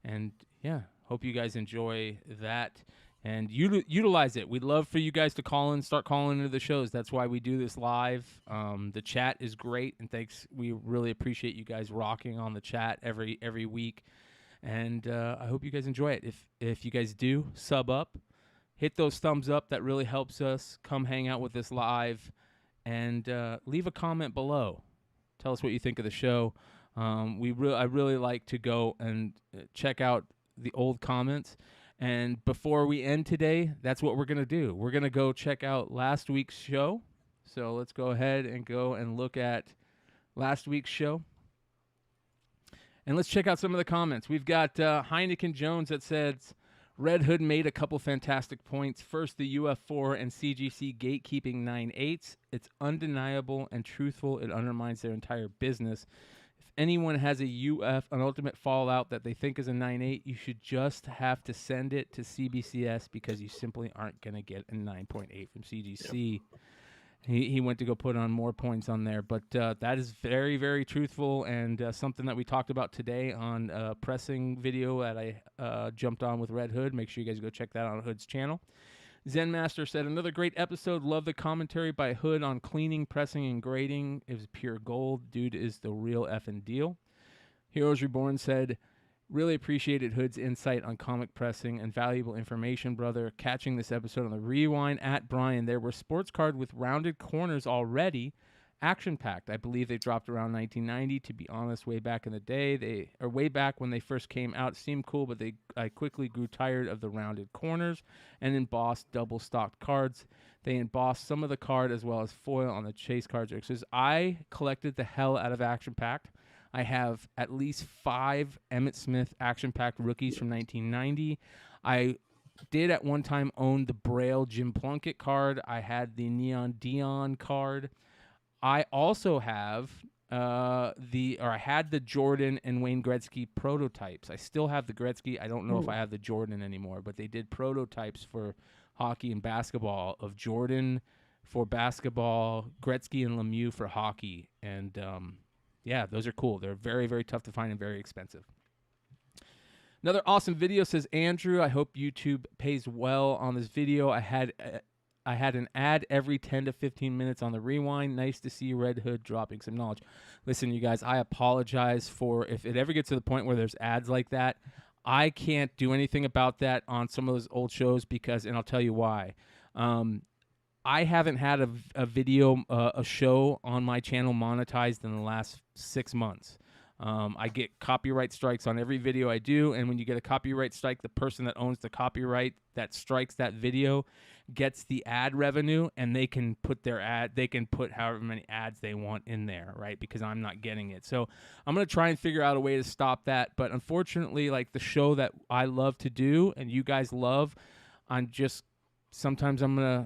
and yeah, hope you guys enjoy that and utilize it. We'd love for you guys to start calling into the shows. That's why we do this live. The chat is great, and thanks. We really appreciate you guys rocking on the chat every week, and I hope you guys enjoy it. If you guys do, sub up, hit those thumbs up. That really helps us. Come hang out with us live, and leave a comment below. Tell us what you think of the show. I really like to go and check out the old comments. And before we end today, that's what we're going to do. We're going to go check out last week's show. So let's go ahead and go and look at last week's show. And let's check out some of the comments. We've got Heineken Jones that says, Red Hood made a couple fantastic points. First, the UF4 and CGC gatekeeping 9/8. It's undeniable and truthful. It undermines their entire business. If anyone has an Ultimate Fallout that they think is a 9/8, you should just have to send it to CBCS because you simply aren't going to get a 9.8 from CGC. Yep. He went to go put on more points on there. But that is very, very truthful and something that we talked about today on a pressing video that I jumped on with Red Hood. Make sure you guys go check that out on Hood's channel. Zen Master said, another great episode. Love the commentary by Hood on cleaning, pressing, and grading. It was pure gold. Dude is the real effing deal. Heroes Reborn said, really appreciated Hood's insight on comic pressing and valuable information, brother. Catching this episode on the rewind at Bryan. There were sports card with rounded corners already. Action-packed. I believe they dropped around 1990. To be honest, way back in the day, way back when they first came out, seemed cool, but I quickly grew tired of the rounded corners and embossed double-stocked cards. They embossed some of the card as well as foil on the chase cards. Because I collected the hell out of Action-packed. I have at least 5 Emmitt Smith action-packed rookies from 1990. I did at one time own the Braille Jim Plunkett card. I had the Neon Dion card. I also have I had the Jordan and Wayne Gretzky prototypes. I still have the Gretzky. I don't know if I have the Jordan anymore, but they did prototypes for hockey and basketball of Jordan for basketball, Gretzky and Lemieux for hockey. And yeah, those are cool. They're very, very tough to find and very expensive. Another awesome video, says Andrew. I hope YouTube pays well on this video. I had an ad every 10 to 15 minutes on the rewind. Nice to see Red Hood dropping some knowledge. Listen, you guys, I apologize for if it ever gets to the point where there's ads like that. I can't do anything about that on some of those old shows because, and I'll tell you why. I haven't had a video, a show on my channel monetized in the last 6 months. I get copyright strikes on every video I do, and when you get a copyright strike, the person that owns the copyright that strikes that video gets the ad revenue, and they can put however many ads they want in there, right? Because I'm not getting it. So I'm going to try and figure out a way to stop that. But unfortunately, like the show that I love to do and you guys love, sometimes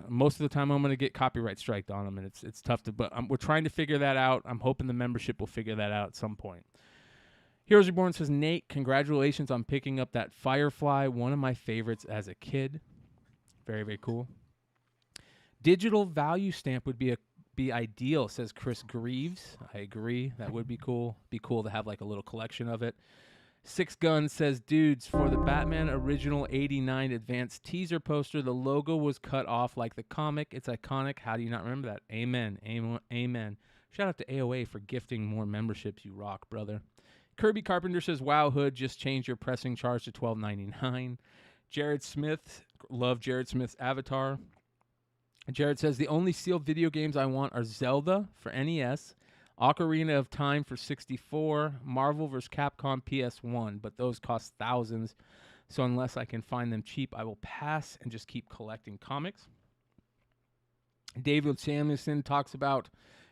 most of the time I'm going to get copyright striked on them, and it's tough but we're trying to figure that out. I'm hoping the membership will figure that out at some point. Heroes Reborn says, Nate, congratulations on picking up that Firefly, one of my favorites as a kid. Very, very cool. Digital value stamp would be ideal, says Chris Greaves. I agree. That would be cool. Be cool to have like a little collection of it. Six Gun says, dudes, for the Batman original 89 advanced teaser poster, the logo was cut off like the comic. It's iconic. How do you not remember that? Amen. Amen. Shout out to AOA for gifting more memberships. You rock, brother. Kirby Carpenter says, wow, Hood, just change your pressing charge to $12.99. Jared Smith, love Jared Smith's avatar. Jared says, the only sealed video games I want are Zelda for NES, Ocarina of Time for 64, Marvel vs. Capcom PS1, but those cost thousands, so unless I can find them cheap, I will pass and just keep collecting comics. David Samuelson talks about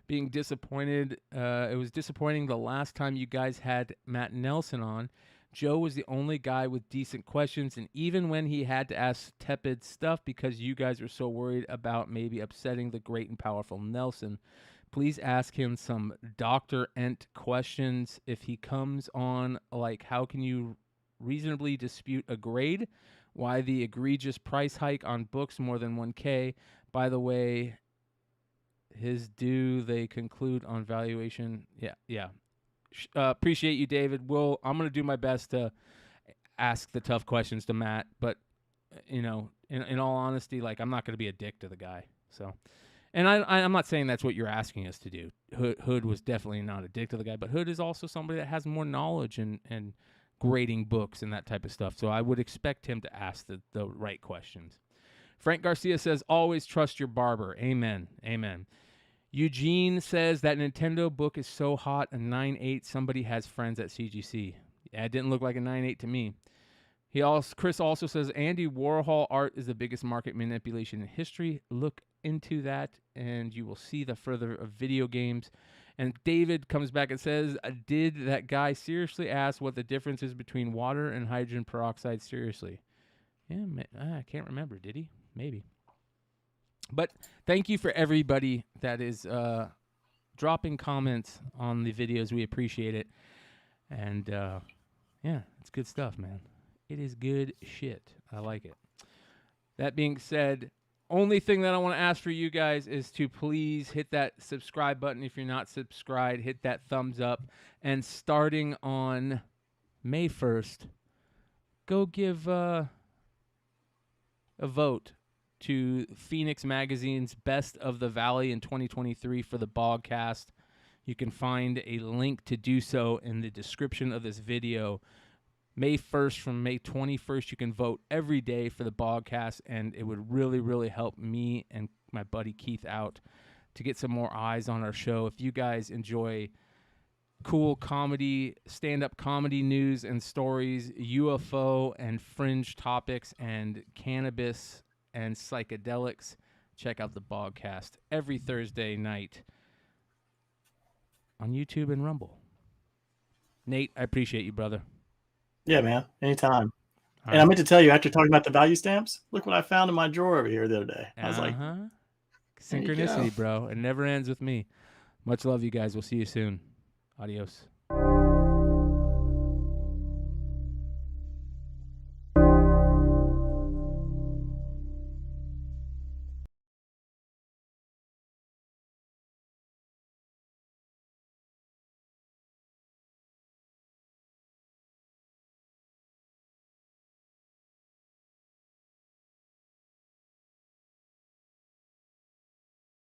being disappointed. It was disappointing the last time you guys had Matt Nelson on. Joe was the only guy with decent questions, and even when he had to ask tepid stuff because you guys were so worried about maybe upsetting the great and powerful Nelson, please ask him some Dr. Ent questions if he comes on, like how can you reasonably dispute a grade? Why the egregious price hike on books more than 1K? By the way, they conclude on valuation? Yeah. Appreciate you, David. I'm going to do my best to ask the tough questions to Matt, but in all honesty, like I'm not going to be a dick to the guy. So, and I'm not saying that's what you're asking us to do. Hood was definitely not a dick to the guy, but Hood is also somebody that has more knowledge and grading books and that type of stuff. So I would expect him to ask the right questions. Frank Garcia says, always trust your barber. Amen. Amen. Eugene says that Nintendo book is so hot, a 9.8. Somebody has friends at CGC. Yeah, it didn't look like a 9.8 to me. Chris also says Andy Warhol art is the biggest market manipulation in history. Look into that, and you will see the further of video games. And David comes back and says, did that guy seriously ask what the difference is between water and hydrogen peroxide? Seriously. Yeah, I can't remember. Did he? Maybe. But thank you for everybody that is dropping comments on the videos. We appreciate it. And, yeah, it's good stuff, man. It is good shit. I like it. That being said, only thing that I want to ask for you guys is to please hit that subscribe button. If you're not subscribed, hit that thumbs up. And starting on May 1st, go give a vote to Phoenix Magazine's Best of the Valley in 2023 for the Bogcast. You can find a link to do so in the description of this video. May 1st from May 21st, you can vote every day for the Bogcast, and it would really, really help me and my buddy Keith out to get some more eyes on our show. If you guys enjoy cool comedy, stand-up comedy news and stories, UFO and fringe topics, and cannabis and psychedelics, check out the Bogcast every Thursday night on YouTube and Rumble. Nate, I appreciate you, brother. Yeah, man. Anytime. All And I meant to tell you, after talking about the value stamps, look what I found in my drawer over here the other day. I was like, synchronicity, bro. It never ends with me. Much love, you guys. We'll see you soon. Adios.